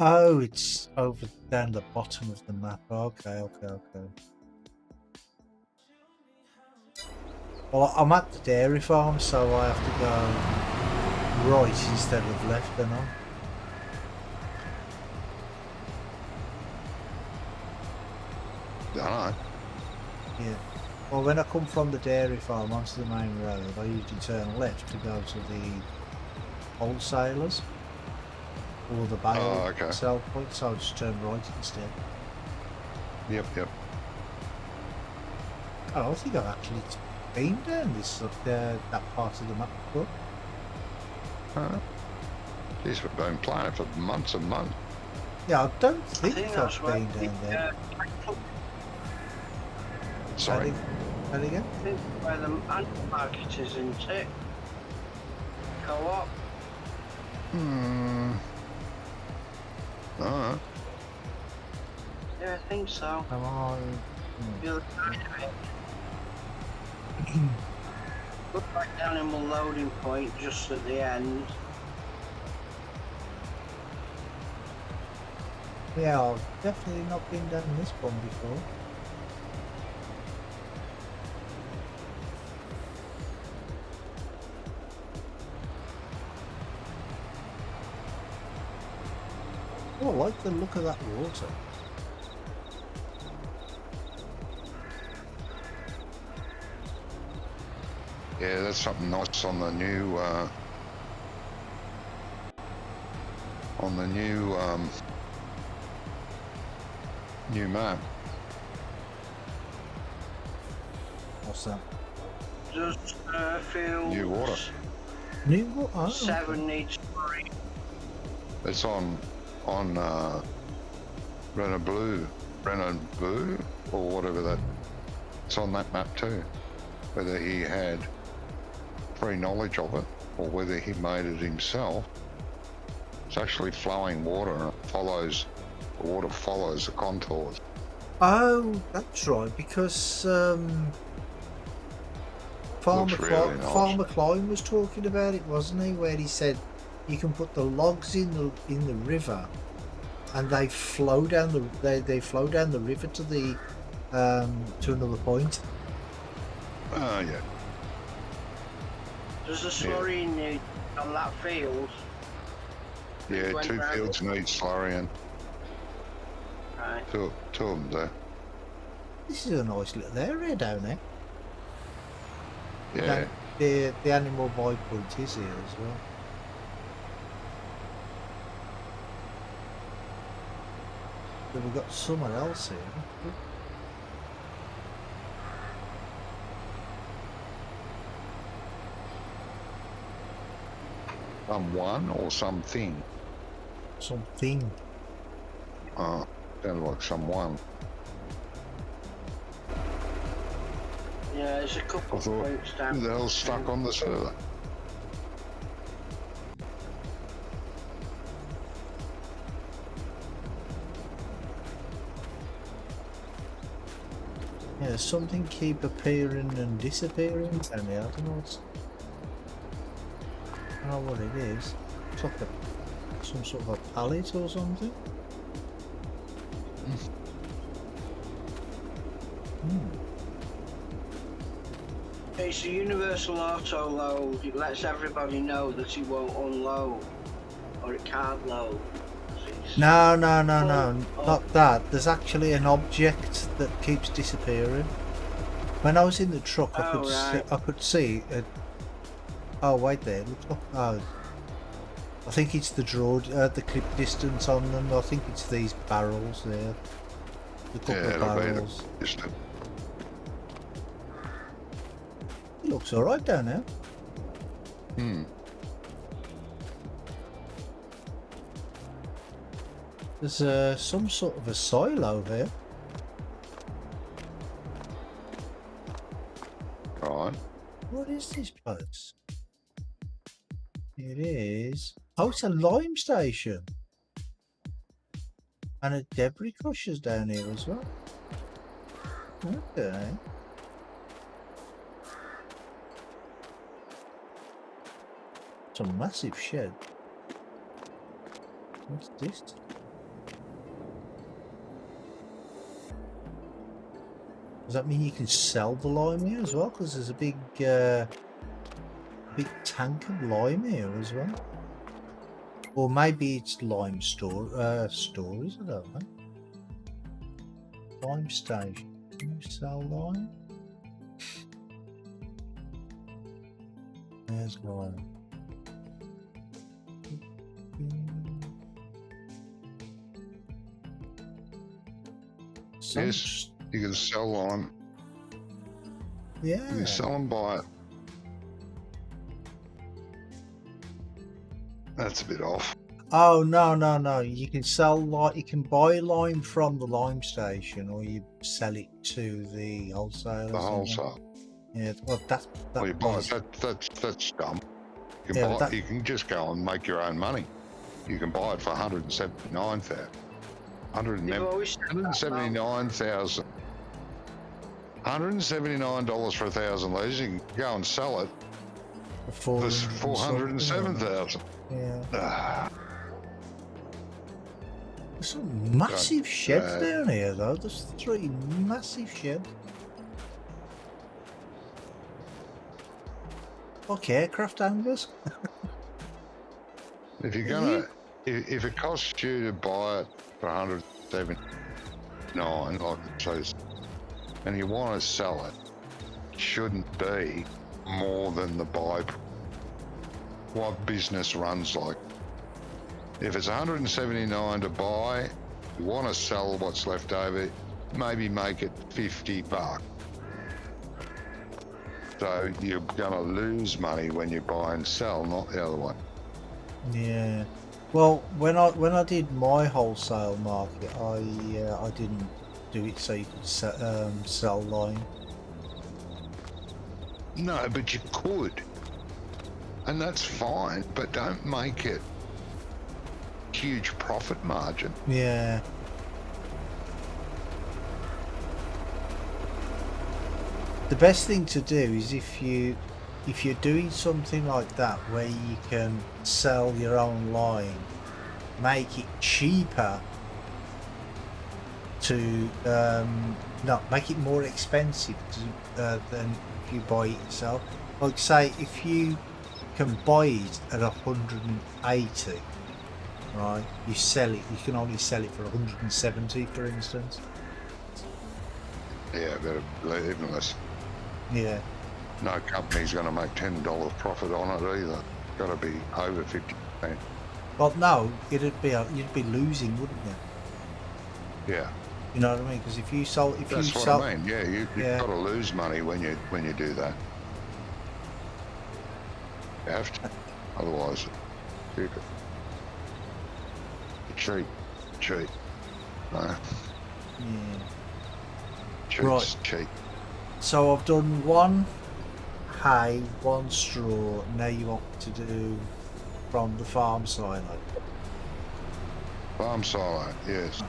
Oh, it's over down the bottom of the map. Okay. Well, I'm at the dairy farm, so I have to go right instead of left, don't I? Don't know. Yeah. Well, when I come from the dairy farm onto the main road, I usually turn left to go to the wholesalers or the bale okay. sell point, so I just turn right instead. Yep. I don't think I've actually been down this that part of the map before. Jeez, we've been playing it for months and months. Yeah, I don't I think, think I've that's where been down there. Sorry. Say it again? I think where the market is, isn't it? Co-op. Alright. Yeah, I think so. Am I? The other side of it. Looks like the animal loading point just at the end. Yeah, I've definitely not been down this one before. Oh, I like the look of that water. Yeah, that's something nice on the new new map. What's that? Just fields. New water. New water? Oh, 7 needs 3. It's on Renault Blue or whatever that. It's on that map too. Whether he had pre-knowledge of it or whether he made it himself. It's actually flowing water and the water follows the contours. Oh, that's right, because Farmer Looks really nice. Farmer Klein was talking about it, wasn't he? Where he said you can put the logs in the river, and they flow down the flow down the river to the to another point. Oh yeah. Does the slurry need on that field? Yeah, Went 2 round fields need slurrying. Right. Two of them there. This is a nice little area down there. Yeah. the animal buy point is here as well. So we've got somewhere else here. Someone or something. Something. Oh, sounded like someone. Yeah, there's a I couple of thought, points down. who the hell's stuck on the server? Yeah, something keep appearing and disappearing down there. I don't know what it is. It's like some sort of a pallet or something. It's a universal auto load. It lets everybody know that it won't unload or it can't load. No, not that. There's actually an object that keeps disappearing. When I was in the truck, I could see. Oh wait, there. Oh, I think it's the the clip distance on them. I think it's these barrels there. The couple of barrels. It looks alright down there. There's some sort of a silo here. Right. What is this place? It is... Oh, it's a lime station. And a debris crusher's down here as well. Okay. It's a massive shed. What's this? Does that mean you can sell the lime here as well? Because there's a big tank of lime here as well. Or maybe it's lime stories, I don't know. Lime station. Can you sell lime? There's lime. Yes, you can sell lime. Yeah. You can sell and buy it. That's a bit off. Oh no! You can sell you can buy lime from the lime station, or you sell it to the wholesaler. The wholesale. Yeah, well that's You buy it. That's dumb. You can buy. You can just go and make your own money. You can buy it for $179,000. $179,000. $179 for 1,000 litres. You can go and sell it for $407,000. Yeah. There's some massive sheds down here, though. There's 3 massive sheds. Like aircraft hangars. If you're gonna, if it costs you to buy it for $179, like it says, and you want to sell it, it shouldn't be more than the buy. What business runs like? If it's $179 to buy, you want to sell what's left over, maybe make it $50. So you're gonna lose money when you buy and sell, not the other one. Yeah. Well, when I did my wholesale market, I didn't do it so you could sell lime. No, but you could, and that's fine. But don't make it huge profit margin. Yeah. The best thing to do is if you're doing something like that where you can sell your own lime, make it cheaper to make it more expensive than if you buy it yourself. Like say if you can buy it at 180, right? You sell it. You can only sell it for 170, for instance. Yeah, better even less. Yeah. no company's going to make $10 profit on it either. Got to be over 50%. Well, no, you'd be losing, wouldn't you? Yeah, You know what I mean? Because if you sold, that's what I mean. Yeah, you've got to lose money when you do that. You have to, otherwise, it's stupid. Cheap. No, Yeah. cheap's Right. cheap. So I've done one hay, one straw. Now you want to do from the farm silo. Farm silo, yes.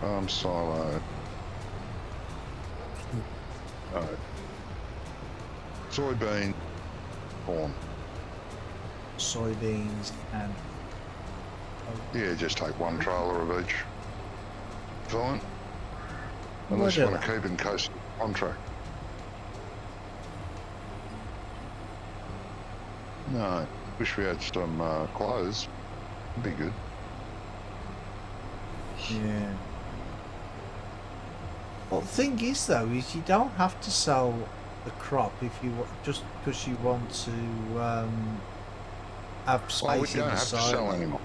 Farm silo. Soybean, corn. Soybeans and Yeah, just take one trailer of each. Fine. Well, Unless you I do want to keep in case of contract. No, wish we had some clothes. It'd be good. yeah. Well, the thing is, though, is you don't have to sell the crop if you just because you want to have space Well, we in don't the have to silo. sell anymore.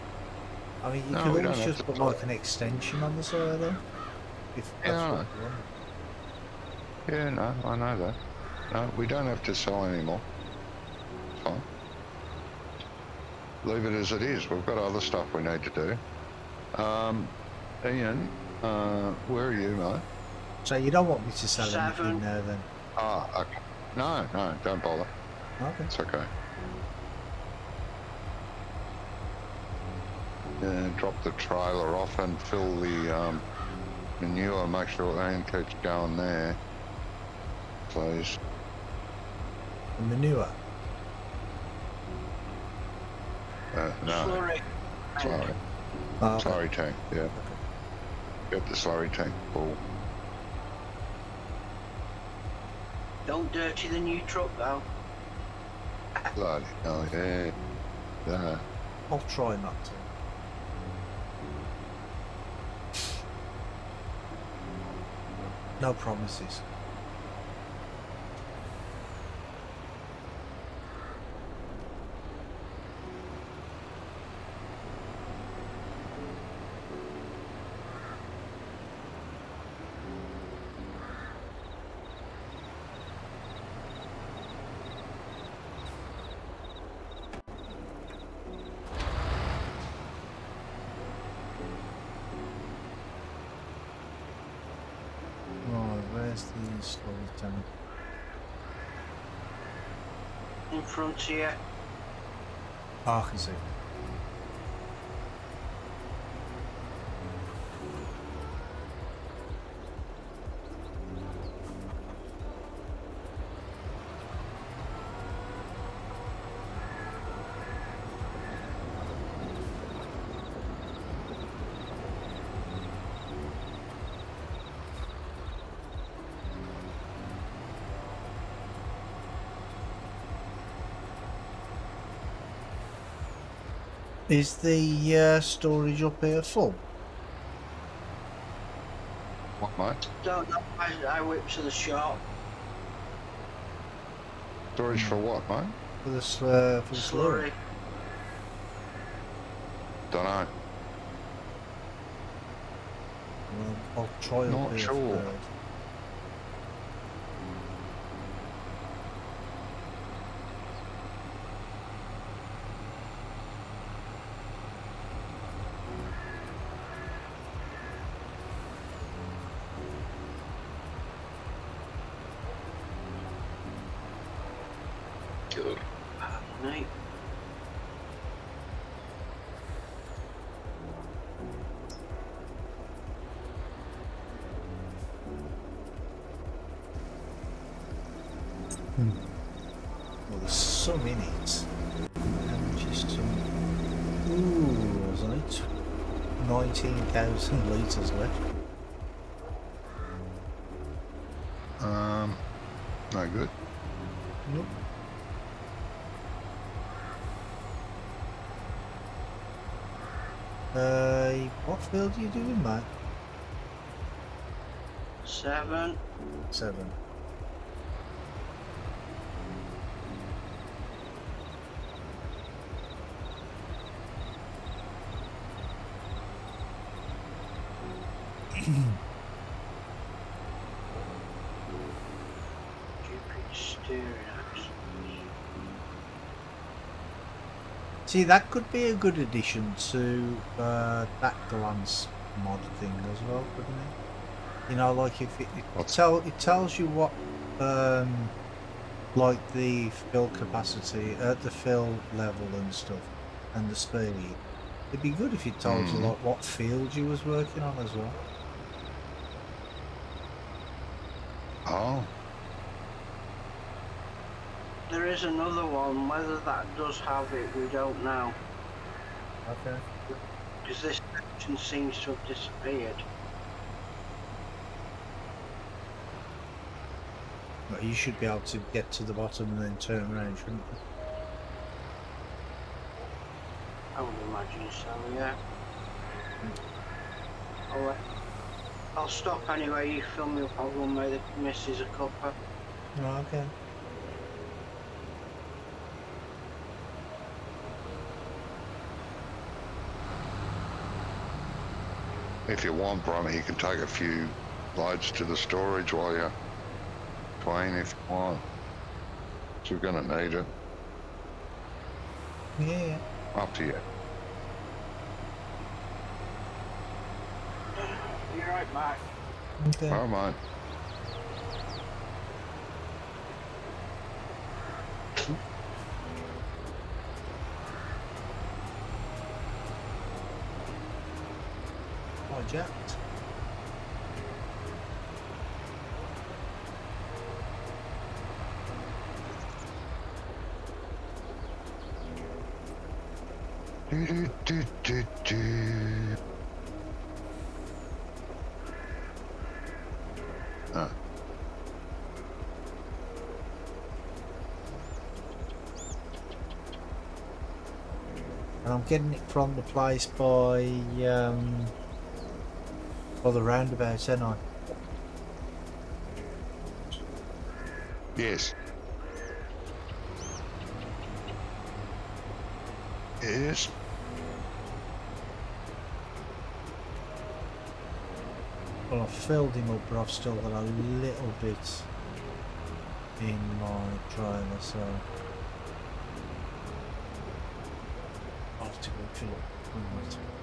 I mean, you No, could we don't always have just to put sell like an extension on the silo. If that's Yeah, I what you want. Yeah, no, I know that. No, we don't have to sell anymore. It's fine. Leave it as it is. We've got other stuff we need to do. Ian, where are you, mate? So you don't want me to sell 7. anything there, then? Ah, okay. No, don't bother. Okay. It's okay. Drop the trailer off and fill the manure. Make sure Ian keeps going there, please. The manure. No, Slurry. sorry. Oh, okay. Slurry tank, yeah. Get the slurry tank full. Don't dirty the new truck though. Bloody hell, yeah. Yeah. I'll try not to. No promises. Right, where's the storage tank? In front of you. Oh, I can see. Is the storage up here full? What, mate? Don't know. I whip to the shop. Storage for what, mate? For the slurry? Slurry. Don't know. Well, I'll try up Not here sure. first. Good. Night. Well, there's some in it. How much is some? Ooh, there's only 19,000 litres left. No good. Nope. What field are you doing, mate? 7. 7. Stupid steering axles. See, that could be a good addition to that glance mod thing as well, couldn't it? You know, like if it tells you what like the fill capacity at the fill level and stuff and the speed. It'd be good if it told you like what field you was working on as well. Oh, There is another one. Whether that does have it, we don't know. Okay. Because this section seems to have disappeared. But you should be able to get to the bottom and then turn around, shouldn't you? I would imagine so, yeah. I'll stop anyway, you fill me up, I'll run where the missus a cuppa. Oh, okay. if you want, Bronny, you can take a few loads to the storage while you're playing if you want. So you're going to need it. Yeah. Up to you. You're right back. Okay. Oh, mate. Hijacked. Do, do, do, do, do. Ah. And I'm getting it from the place by the roundabout, ain't I? Yes. Yes. Well, I've filled him up, but I've still got a little bit in my trailer, so I'll have to go fill up one more time.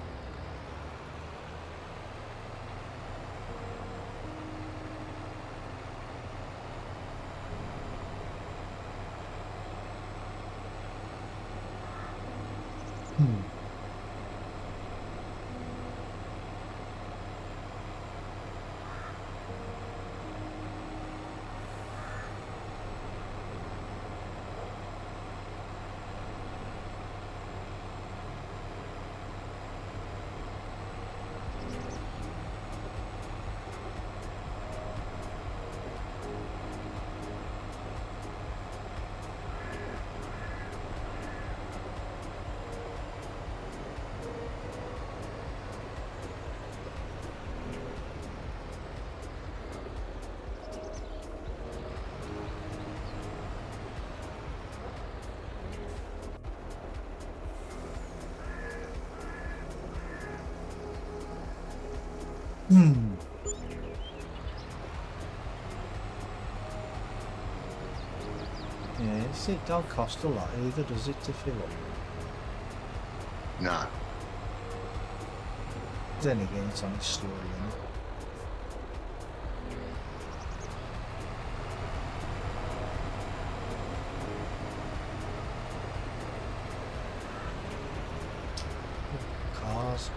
Yeah, see, it don't cost a lot either, does it, to fill up? No. Then again, it's only slowly, isn't it? Cars.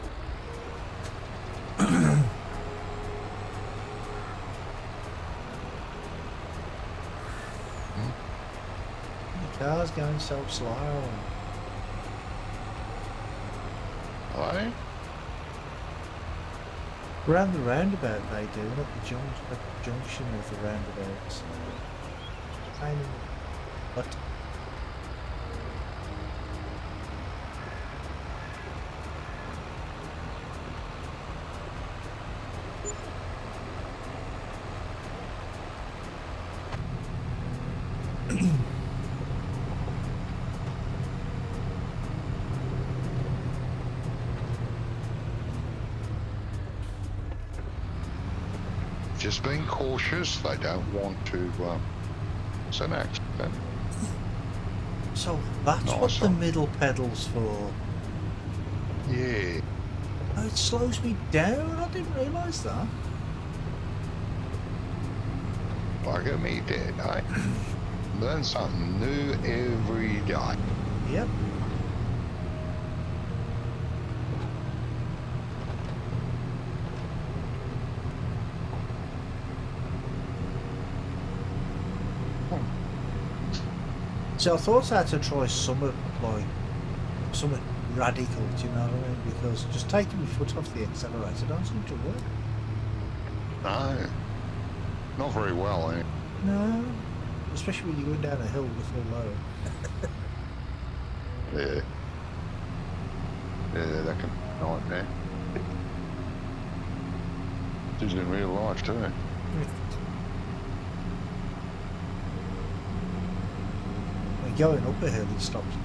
The car's going so slow. Hello? Around the roundabout they do, not the junction of the roundabouts. Pain in the butt. just being cautious. They don't want to. It's an accident. So that's Nice what the one. middle pedal's for. Yeah. Oh, it slows me down. I didn't realise that. Bugger me dead, eh? Learn something new every day. Yep. So I thought I had to try something radical, do you know what I mean? Because just taking my foot off the accelerator don't seem to work. No. Not very well, eh? No. Especially when you're going down a hill with full load. Yeah. Yeah, that can be a nightmare. This is in real life too. When going up a hill it stops me.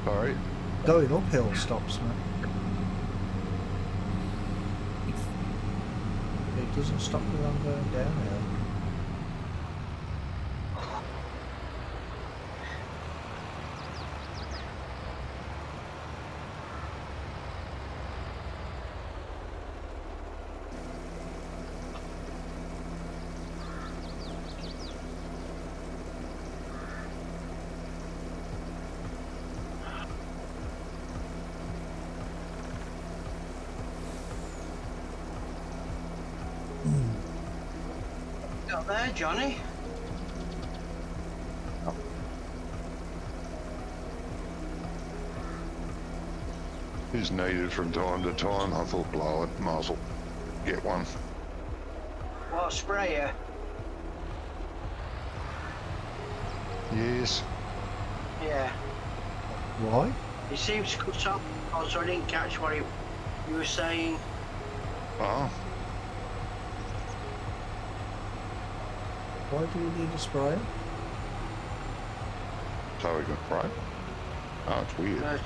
Sorry. Going uphill stops me. It doesn't stop me when I'm going downhill. Got there, Johnny. Is needed from time to time. I thought, blow it, might as well get one. What sprayer? Yes. Yeah. Why? He seems to cut off, so I didn't catch what you were saying. Oh, Why do we need a sprayer? so we can spray. Oh, it's weird.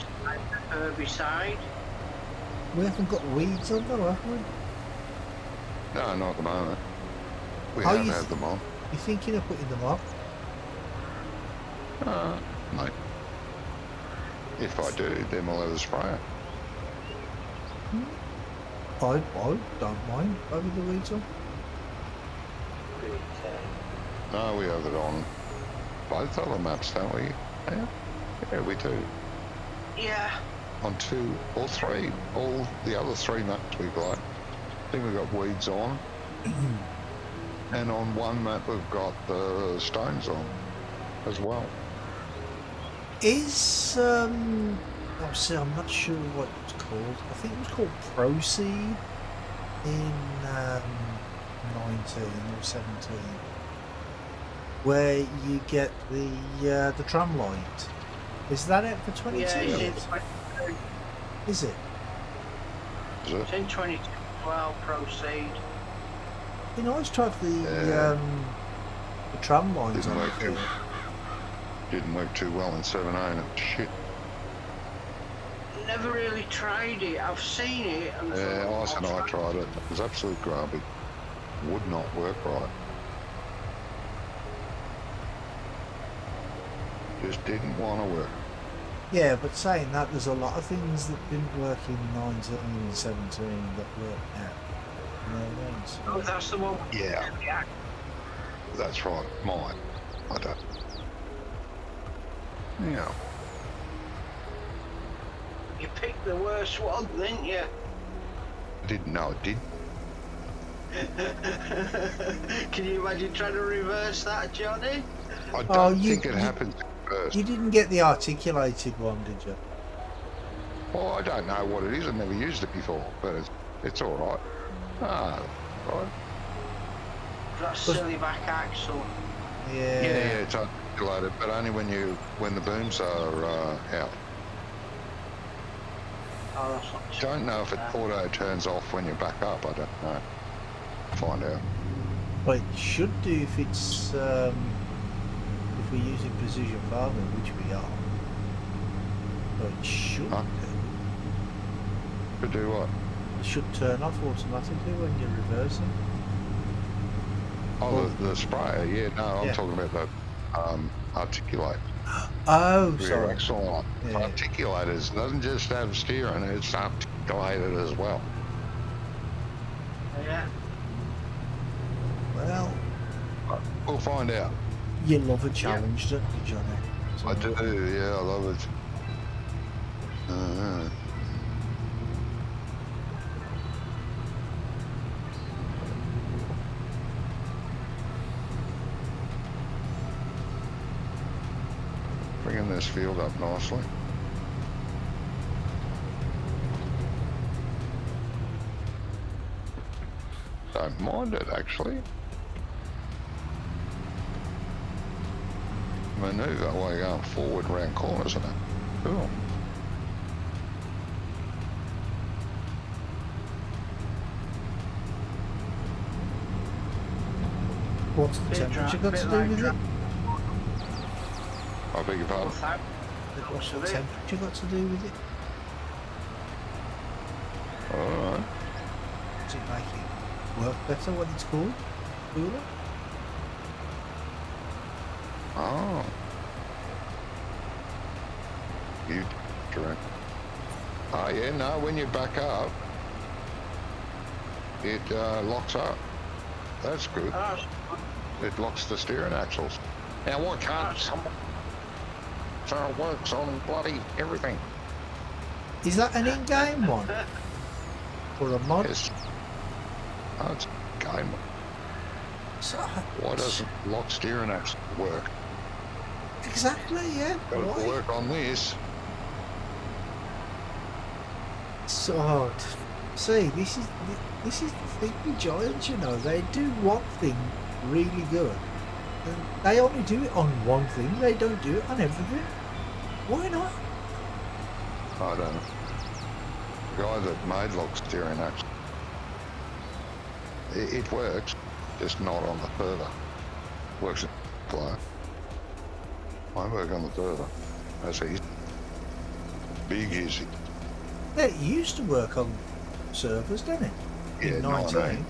Herbicide. We haven't got weeds on though, have we? No, not at the moment. We Oh, have you had them on. You're thinking of putting them up? No. If I do, then we'll have a sprayer. I don't mind having the weeds on. No, we have it on both other maps, don't we? Yeah, yeah, we do. Yeah. On 2 or 3, all the other 3 maps we've got. I think we've got weeds on. And on one map we've got the stones on as well. Is obviously I'm not sure what it's called. I think it was called Proceed in 19 or 17, where you get the tram light. Is that it for 22? Yeah, it's in Is it? Is it? It's in 2012, proceed. You know, I was trying for the tram lines Didn't on work it. too, didn't work too well in 17. Shit. Never really tried it. I've seen it. And Yeah, thought, Ice and I'll I try. tried it. It was absolute garbage. Would not work right. Just didn't want to work. Yeah, but saying that, there's a lot of things that didn't work in 19 and 17 that worked out. You know what I mean? So- Oh, that's the one. Yeah. Yeah. That's right. Mine. I don't. Yeah. You picked the worst one, didn't you? I didn't know it did. Can you imagine trying to reverse that, Johnny? I don't Oh, think it happens first. You didn't get the articulated one, did you? Well, I don't know what it is. I've never used it before, but it's all right. Ah, right. That silly back axle. Yeah. Yeah, it's articulated, but only when the booms are out. Oh, that's not too Don't know if it bad. auto turns off when you back up. I don't know. Find out. But it should do if it's if we're using precision farming, which we are. But it should Huh? do. To do what? should turn off automatically when you're reversing. Oh, the sprayer, yeah, no, I'm Yeah. talking about the articulate. Oh, Rear sorry. axle Yeah. articulators doesn't just have steering, it's articulated as well. Yeah. Well, We'll find out. you love a challenge, don't you, Johnny? So, I do, yeah, I love it. Bringing this field up nicely. Don't mind it, actually. Maneuver while you're going forward round corners, isn't it? Cool. what's the temperature got to do with it? I beg your pardon? What's the temperature got to do with it? Alright. Does it make it work better when it's cool? Cooler? Oh. You correct. Oh yeah, no, when you back up, it locks up. That's good. It locks the steering axles. Now why can't someone... So it works on bloody everything. Is that an in-game one? Or a mod? Yes. Oh, it's game. So, Why doesn't lock steering axle work? exactly, yeah. Got Why? to work on this. So, see, this is the thing with Giants, you know, they do one thing really good, and they only do it on one thing, they don't do it on everything. Why not? I don't know. The guy that made lock steering axle, it works, just not on the further. Works in flow. I work on the further. That's easy. Big easy. Yeah, it used to work on servers, didn't it? Yeah, In 19. 19.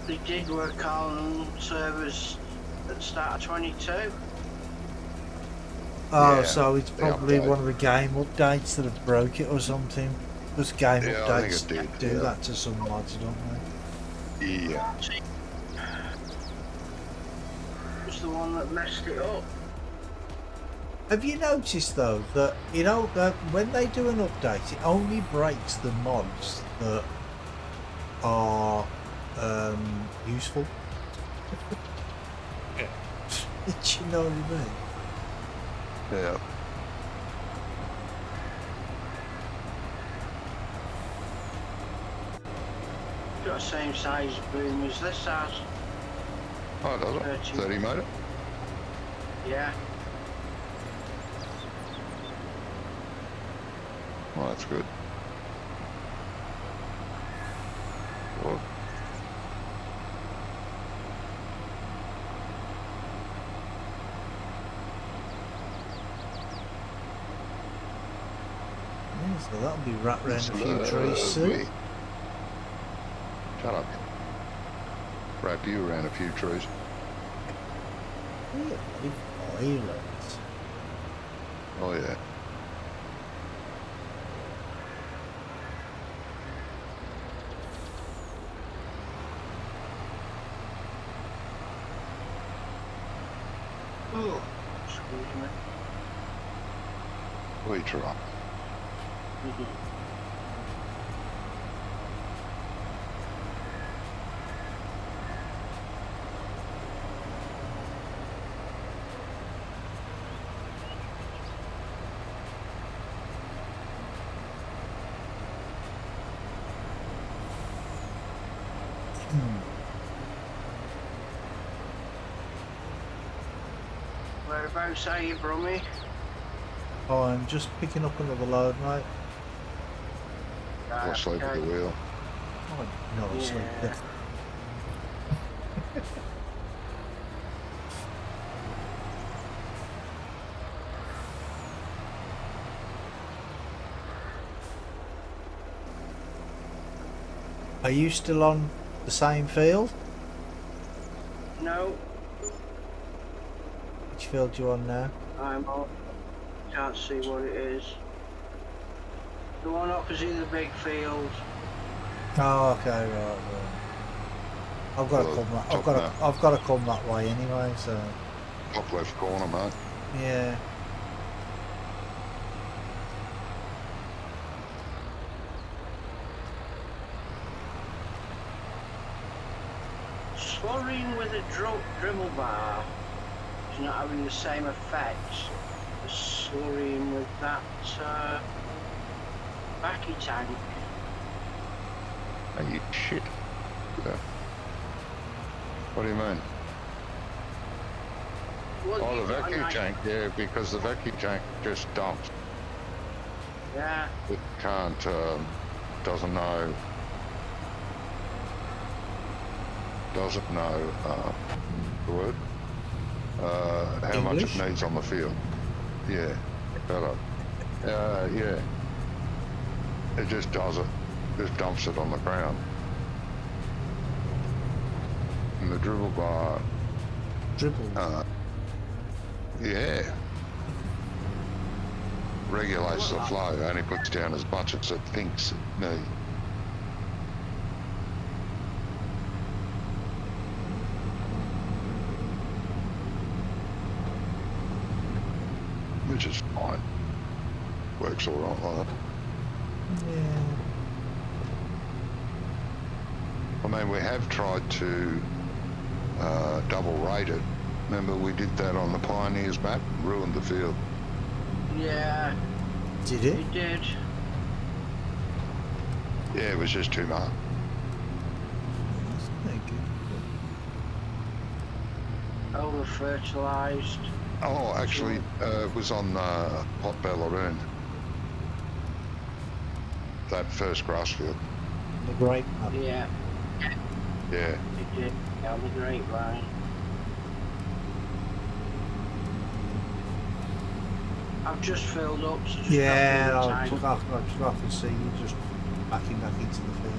They did work on servers at the start of 22. Oh, Yeah, so it's the probably update. one of the game updates that have broke it or something. Because game Yeah, I think updates it did, do yeah. that to some mods, don't they? Yeah. Was the one that messed it up. Have you noticed though that that when they do an update, it only breaks the mods that are useful? Yeah. Do you know what I mean? Yeah. Got the same size boom as this has. Oh, does it? 13. 30 motor? Yeah. Oh, that's good. Well, Yeah, so that'll be wrapped around a few trees lovely. soon. Shut up. Wrap you around a few trees. Yeah, big islands. Oh, yeah. Oh, excuse me. We try. Whereabouts are you, Brummy? Oh, I'm just picking up another load, mate. Or sleep at the wheel. Oh, no, it's not Yeah. good. Are you still on the same field? No, Which field you on now? I'm on. Can't see what it is. The one opposite the big field. Oh, okay, right. I've got to Well, come that. top now. I've got to come that way anyway. So Top left corner, mate. yeah. Slurrying with a dribble bar is not having the same effect as slurrying with that backy tank. Are you shit? Yeah. What do you mean? Well, Oh, you the got a vacuum nice- tank, yeah, because the vacuum tank just dumps. Yeah, It can't, doesn't know, the word, how much English? it needs on the field. Yeah, better. Yeah. It just does it. Just dumps it on the ground. And the dribble bar, Dribble. yeah, regulates the flow, only puts down as much as it thinks it needs. Which is fine. Works all right like that. Yeah. I mean, we have tried to double rate it. Remember we did that on the Pioneers map, ruined the field. yeah, Did it? it did. Yeah, it was just too much. That's no good. Over fertilised. Oh, actually, it was on Hot Bellarine. That first grass field. The grape map. Yeah, Yeah. it did. Down the grapevine. I've just filled up. So just Yeah, drop in I the tank. can see you just backing back into the field.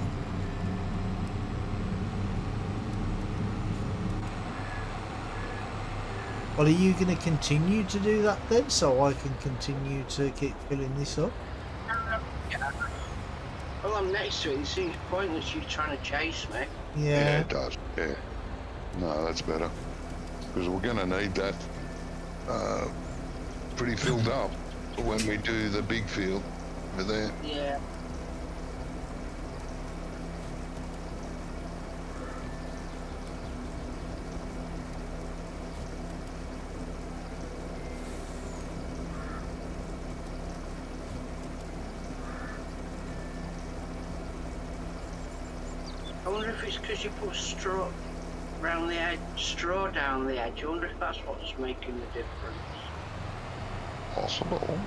Well, are you going to continue to do that then, so I can continue to keep filling this up? Well, I'm next to it. It seems pointless you trying to chase me. Yeah, Yeah. it does. Yeah. No, that's better. Because we're going to need that pretty filled up when we do the big field over there. Yeah. I wonder if it's because you put straw round the edge, straw down the edge. I wonder if that's what's making the difference. Possible.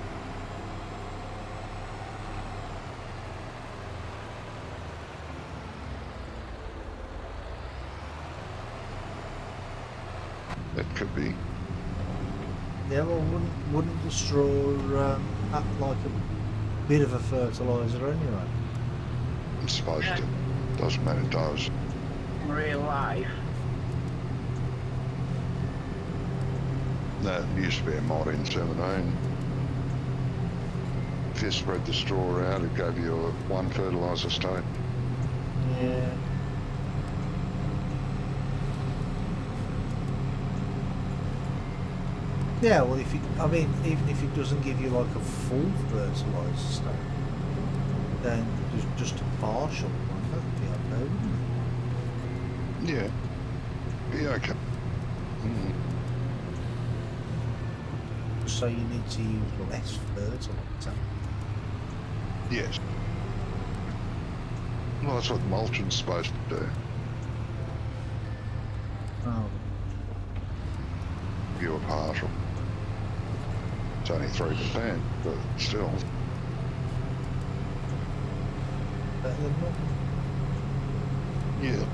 It could be. Yeah, well, wouldn't the straw act like a bit of a fertiliser anyway? It's supposed Yeah. to. Doesn't matter, it does. In real life, That used to be a mod in 17. If you spread the straw out, it gave you a one fertiliser state. Yeah. Yeah, well, I mean, even if it doesn't give you like a full fertiliser state, then there's just a partial one. That'd be okay, wouldn't it? Yeah. Be okay. Mm. Just so you need to use less fertiliser. Yes. Well, that's what mulching's supposed to do. Oh, Give you a partial. It's only 3%, but still. better than nothing. Yeah.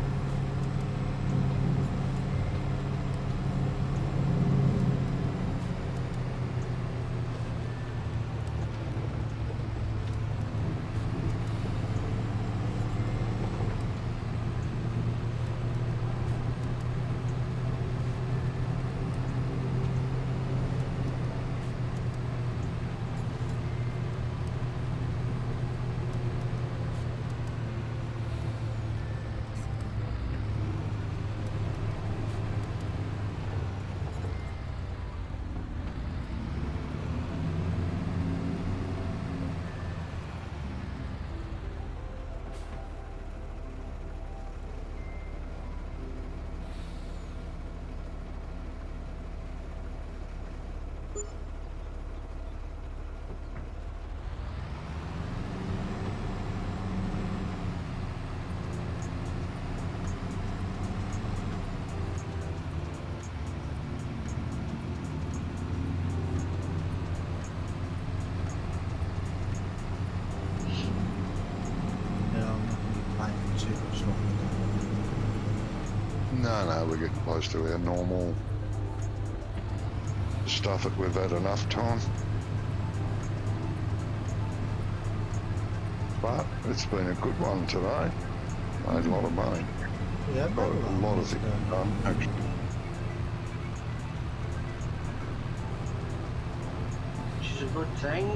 too much longer. No, we're getting close to our normal stuff that we've had enough time. But it's been a good one today. Made a lot of money. Yeah, Got a lot of things done, actually. Which is a good thing.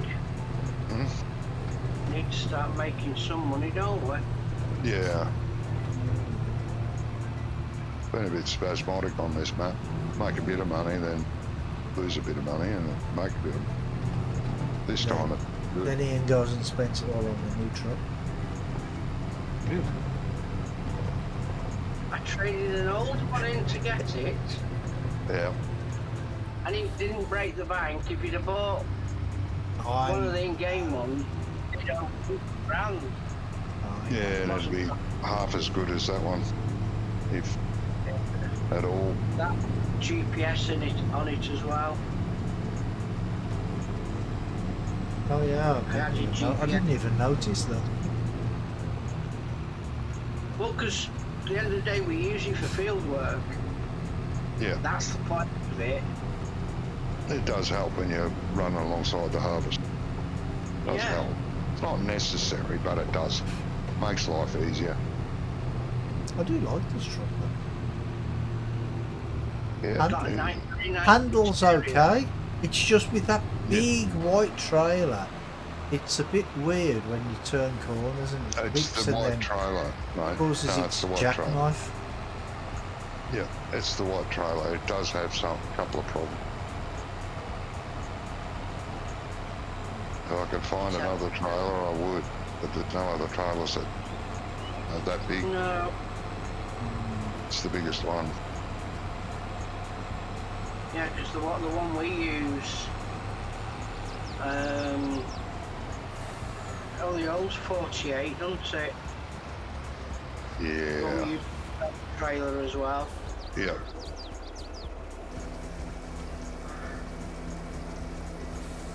Hmm? Need to start making some money, don't we? Yeah. Been a bit spasmodic on this, Matt. Make a bit of money, then lose a bit of money, and then make a bit of this Yeah. time it's good. Then Ian goes and spends it all on the new truck. I traded an old one in to get it, Yeah. and it didn't break the bank. If you'd have bought one of the in-game ones, you'd have £50,000. Yeah, and it'd be half as good as that one, if at all. That GPS in it on it as well. Oh yeah, I didn't even notice that. Well, because at the end of the day, we use it for field work. Yeah, That's the point of it. it does help when you run alongside the harvest. It does Yeah. help. It's not necessary, but it does. Makes life easier. I do like this truck though. Yeah. And- Got a 939 Handle's stereo. okay. It's just with that Yeah. big white trailer, it's a bit weird when you turn corners and it It's beeps the and white then trailer, mate. causes No, its it's the white trailer. jackknife. Yeah, it's the white trailer. It does have a couple of problems. If I could find So- another trailer, I would. But there's no other trailers that are that big. No, It's the biggest one. yeah, because the one we use, the old's 48, doesn't it? The one Yeah, we use that trailer as well. yeah.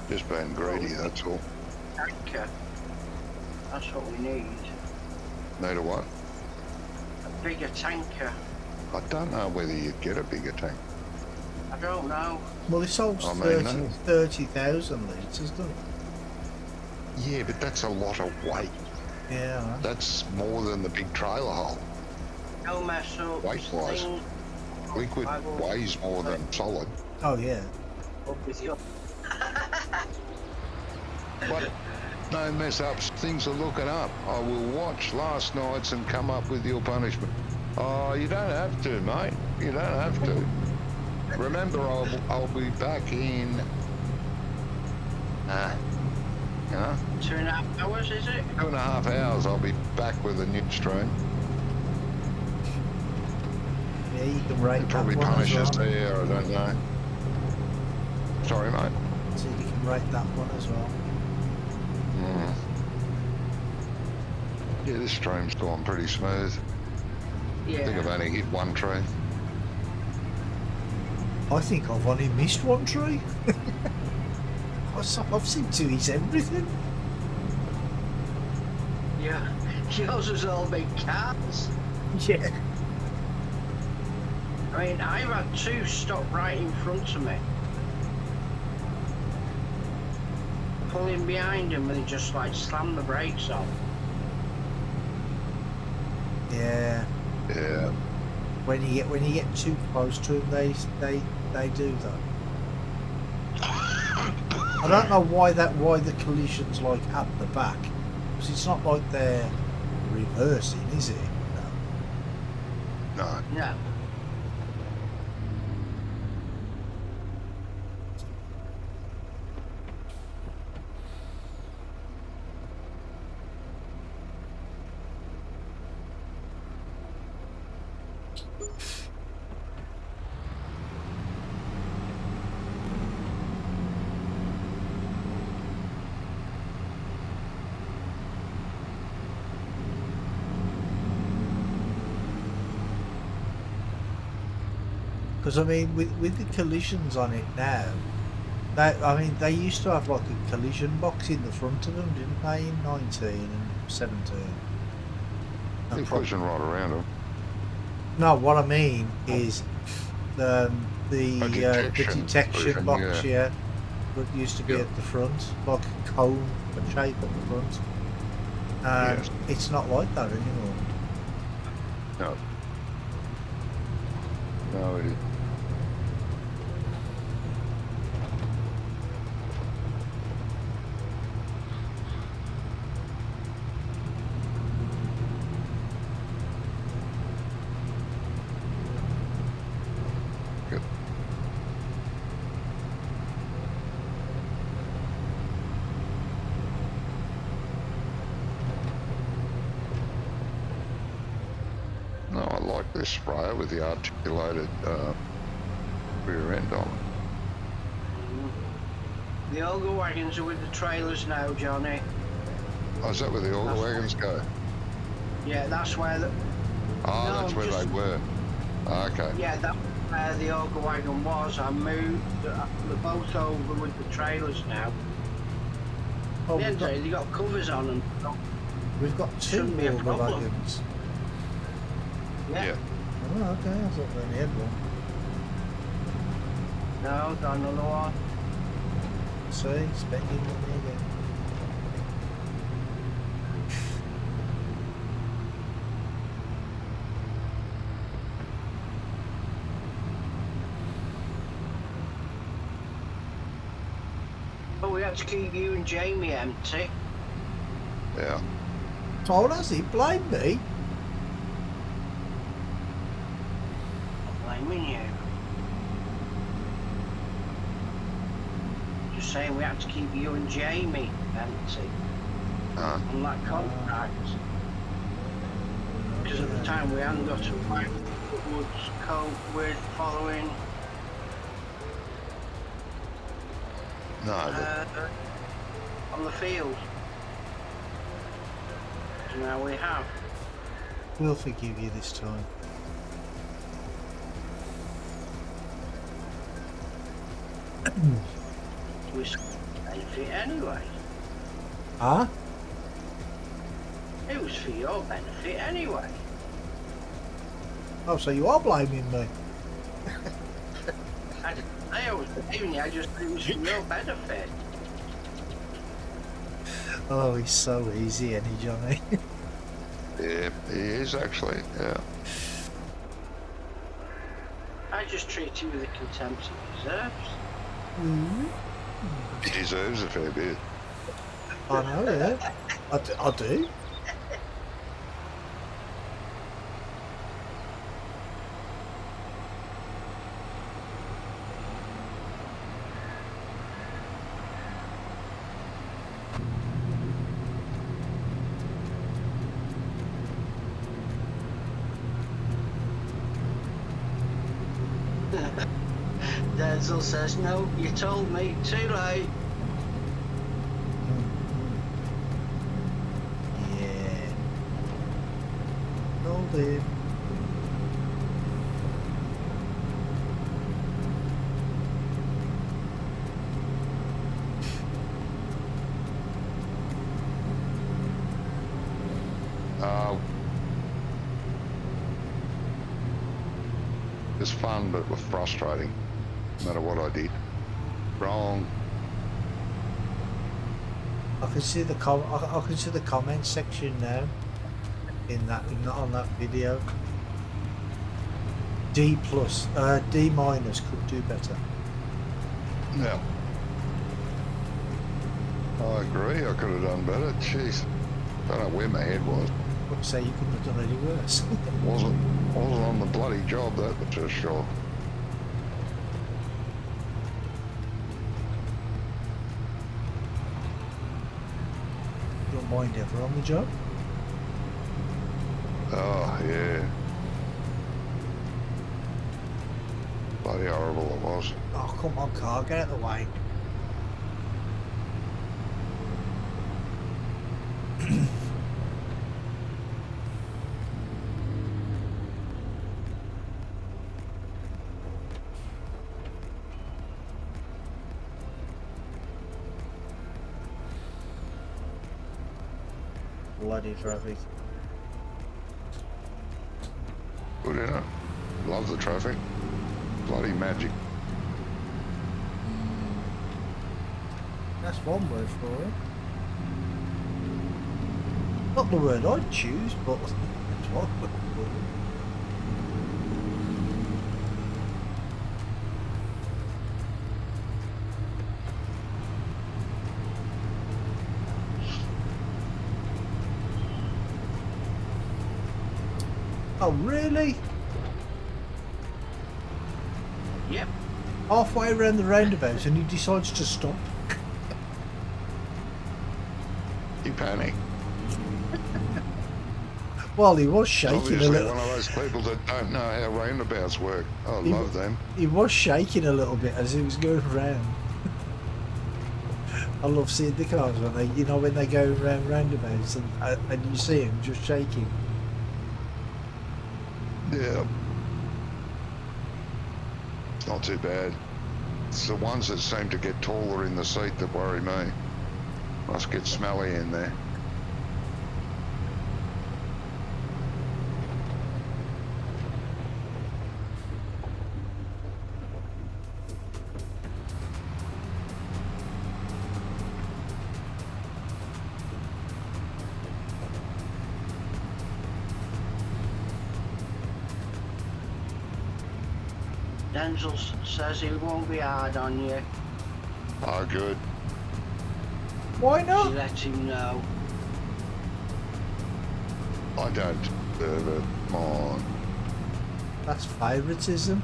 Just being greedy, that's all. Tanker. That's what we need. Need a what? A bigger tanker. I don't know whether you'd get a bigger tank. I don't know. Well, it holds I mean, no. 30,000 litres, doesn't it? Yeah, but that's a lot of weight. Yeah. That's more than the big trailer hull. No mess up. Weight-wise. Thing Liquid I will- weighs more than solid. Oh yeah. up with you. But no mess ups, things are looking up. I will watch last night's and come up with your punishment. Oh, you don't have to, mate. You don't have to. Remember, I'll be back in. You know, 2.5 hours, is it? 2.5 hours. I'll be back with a new stream. Yeah, you can rate that Probably one as punish us well. there. I don't know. Sorry, mate. See if you can rate that one as well. Mm. Yeah, this stream's gone pretty smooth. I think I've Yeah. only hit one tree. I think I've only missed one tree. I've seemed to eat everything. Yeah. Yours was all big cats. Yeah. I mean, I've had two stop right in front of me. Pulling behind them and they just like slammed the brakes on. Yeah. Yeah. When you get too close to them, they do that. I don't know why the collision's like at the back, because it's not like they're reversing, is it? No. No. No. Because I mean, with the collisions on it now, they used to have like a collision box in the front of them, didn't they? In 19 and 17. You're pushing right around them. No, what I mean is the detection detection version, box, yeah. that used to be Yeah. at the front, like a cone shape at the front. And Yes. it's not like that anymore. No. No, it is. Good. No, I like this sprayer with the articulated rear end on it. The auger wagons are with the trailers now, Johnny. Oh, is that where the auger wagons go? Yeah, that's where the... Oh, No, that's where just- they were. Oh, okay. Yeah, that's where the auger wagon was. I moved the boat over with the trailers now. Oh, The end of the day, they got covers on them. we've got two Shouldn't be a auger problem. wagons. Yeah. Oh, okay, I thought we only had one. No, got another one. See, spending money again. But we had to keep you and Jamie empty. Yeah. Oh, does he blame me? I'm blaming you. Just saying we had to keep you and Jamie empty on that contract. Because at the time we hadn't got a right that would cope with following No, but on the field. So now we have. We'll forgive you this time. It was benefit anyway. Huh? It was for your benefit anyway. Oh, so you are blaming me? I didn't say I was blaming you, I just said it was for your benefit. Oh, he's so easy, ain't he, Johnny? yeah, he is actually. Yeah. I just treat you with the contempt he deserves. He deserves a fair bit. I know, yeah. I do. Denzel says, no, you told me, too late. Yeah. Told him. It's fun, but frustrating. No matter what I did. Wrong. I can see the I can see the comment section now. On that video. D+, D- could do better. Yeah. I agree. I could have done better. Jeez. Don't know where my head was. Would say you couldn't have done any worse. Wasn't on the bloody job, that's for sure. Your mind ever on the job? Oh, yeah. Bloody horrible it was. Oh, come on, car, get out of the way. Bloody traffic. good, isn't it? Love the traffic. Bloody magic. That's one word for it. Not the word I'd choose, but it's one word for it. Oh, really? Yep. Halfway around the roundabout and he decides to stop. You panic. Well, he was shaking Obviously a little. one of those people that don't know how roundabouts work. I love them. He was shaking a little bit as he was going round. I love seeing the cars when they, you know, when they go round roundabouts and you see him just shaking. Yeah. It's not too bad. It's the ones that seem to get taller in the seat that worry me. Must get smelly in there. Denzel says he won't be hard on you. Oh, good. Why You not? let him know. I don't deserve it. Come on. That's favouritism.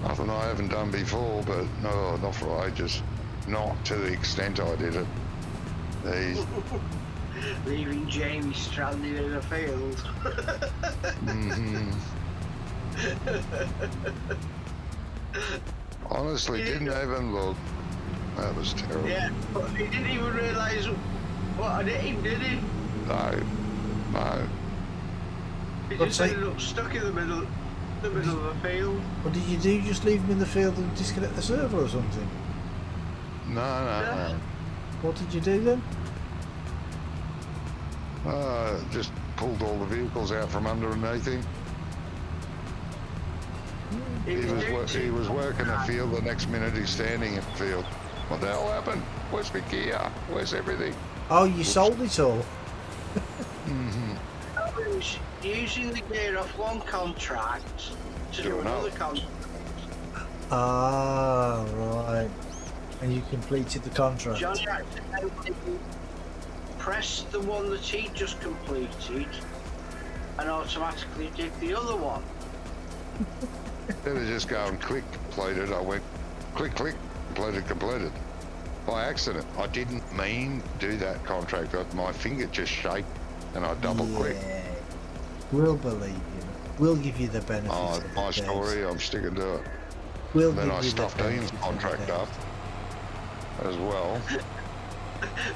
Nothing I haven't done before, but no, not for ages. Not to the extent I did it. These, Leaving Jamie stranded in a field. honestly, didn't even look. That was terrible. Yeah, but he didn't even realise what had hit him, did he? No, no. He But just say- ended up stuck in the middle of a field. What did you do? Just leave him in the field and disconnect the server or something? No. What did you do then? Just pulled all the vehicles out from underneath him. He was working a field, the next minute he's standing in the field. What the hell happened? Where's my gear? Where's everything? Oh, you sold it all? He was using the gear off one contract to do another contract. Ah, right. And you completed the contract. Johnny accidentally pressed the one that he just completed and automatically did the other one. Instead of just going click, completed, I went click, click, completed. By accident. I didn't mean to do that contract. My finger just shaked and I double clicked. Yeah. We'll believe you. We'll give you the benefit Oh, of the my doubt. story, I'm sticking to it. We'll Then give I you stuffed the Ian's benefit of the contract doubt. up as well.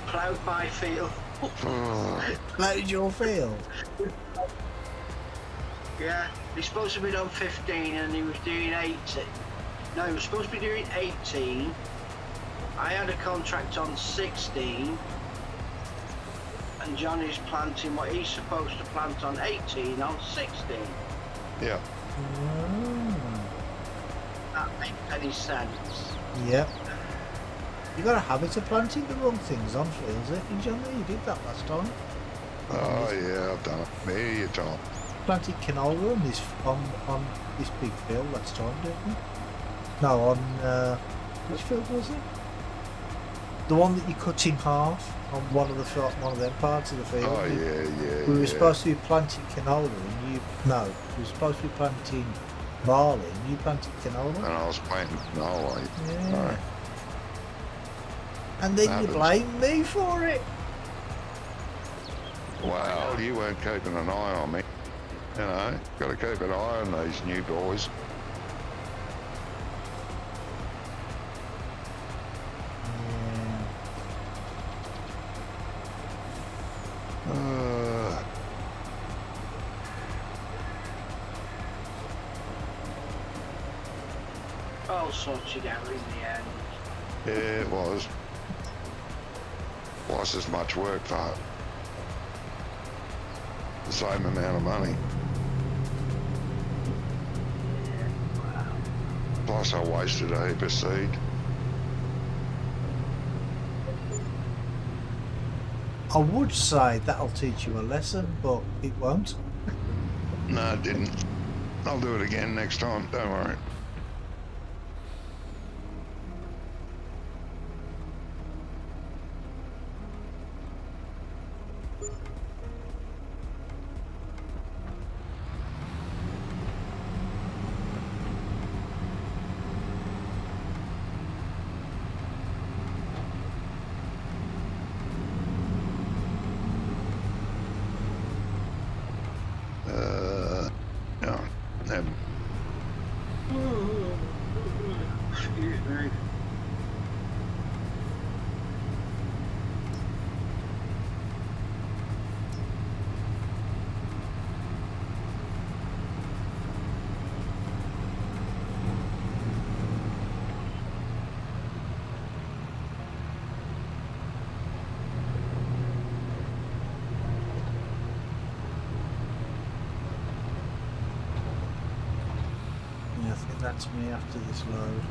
Ploughed my field. Load your field. Yeah, he's supposed to be done 15 and he was doing 80. No, he was supposed to be doing 18. I had a contract on 16. And Johnny's planting what he's supposed to plant on 18 on 16. Yeah. That makes any sense. Yep. You got a habit of planting the wrong things on fields, eh, Johnny? You did that last time. Oh yeah, I've done it many a time. Planted canola on this big field last time, didn't you? No, on which field was it? The one that you cut in half on one of them parts of the field. Oh yeah. We were supposed to be planting canola, and we were supposed to be planting barley, and you planted canola. And I was planting canola. Yeah. No. And then Happens. you blame me for it. Well, you weren't keeping an eye on me. You know, got to keep an eye on these new boys. all sorted out in the end. Yeah, it was. Twice as much work for the same amount of money. Plus I wasted a heap of seed. I would say that'll teach you a lesson, but it won't. No, it didn't. I'll do it again next time, don't worry. Excuse me. Yeah, I think that's me after this load.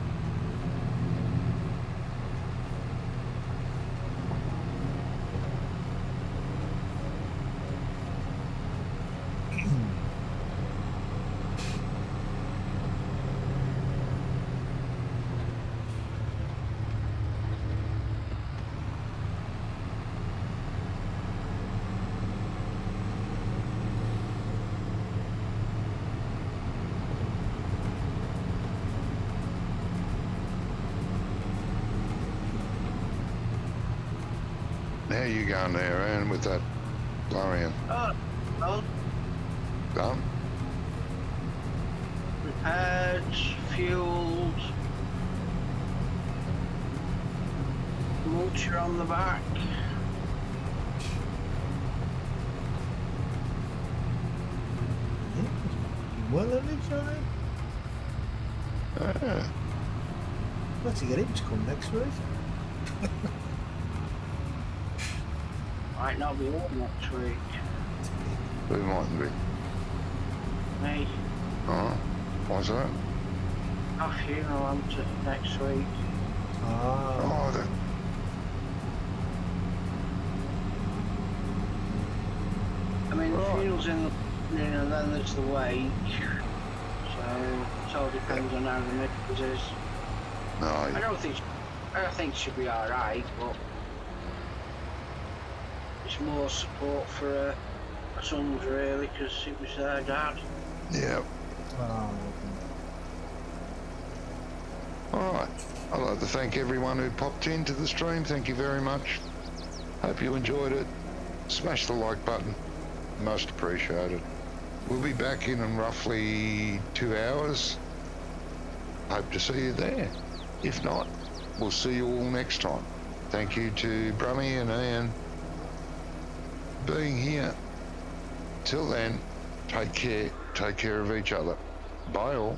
How you going there, Aaron, with that Larian? Oh, well, Done? repaired, fueled, mulcher on the back. Well, at least Yeah. let's get him to come next week. Might not be on next week. Who mightn't be? Me. Oh, why's that? Our funeral on to next week. Ah, Oh, that, I mean, the Right. funeral's in the morning and then there's the wake. So it all depends on how the missus is. I no, don't think she'll be alright, but it's more support for her sons really, because it was their dad. yeah. ah, All right. I'd like to thank everyone who popped into the stream. Thank you very much. Hope you enjoyed it. Smash the like button. Most appreciated. We'll be back in roughly 2 hours. Hope to see you there. If not, we'll see you all next time. Thank you to Brummy and Ian being here. Till then, take care. Take care of each other. Bye all.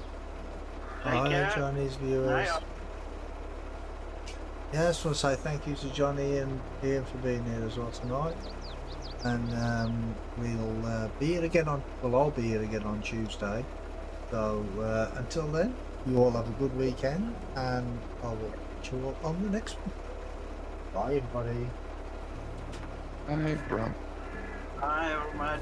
Take hi, care. Johnny's viewers. Night. Yeah, I just want to say thank you to Johnny and Ian for being here as well tonight. And we'll be here again on, well, I'll be here again on Tuesday. So until then, you all have a good weekend, and I will catch you all on the next one. Bye, everybody. Hey, Brum. Bye, everyone.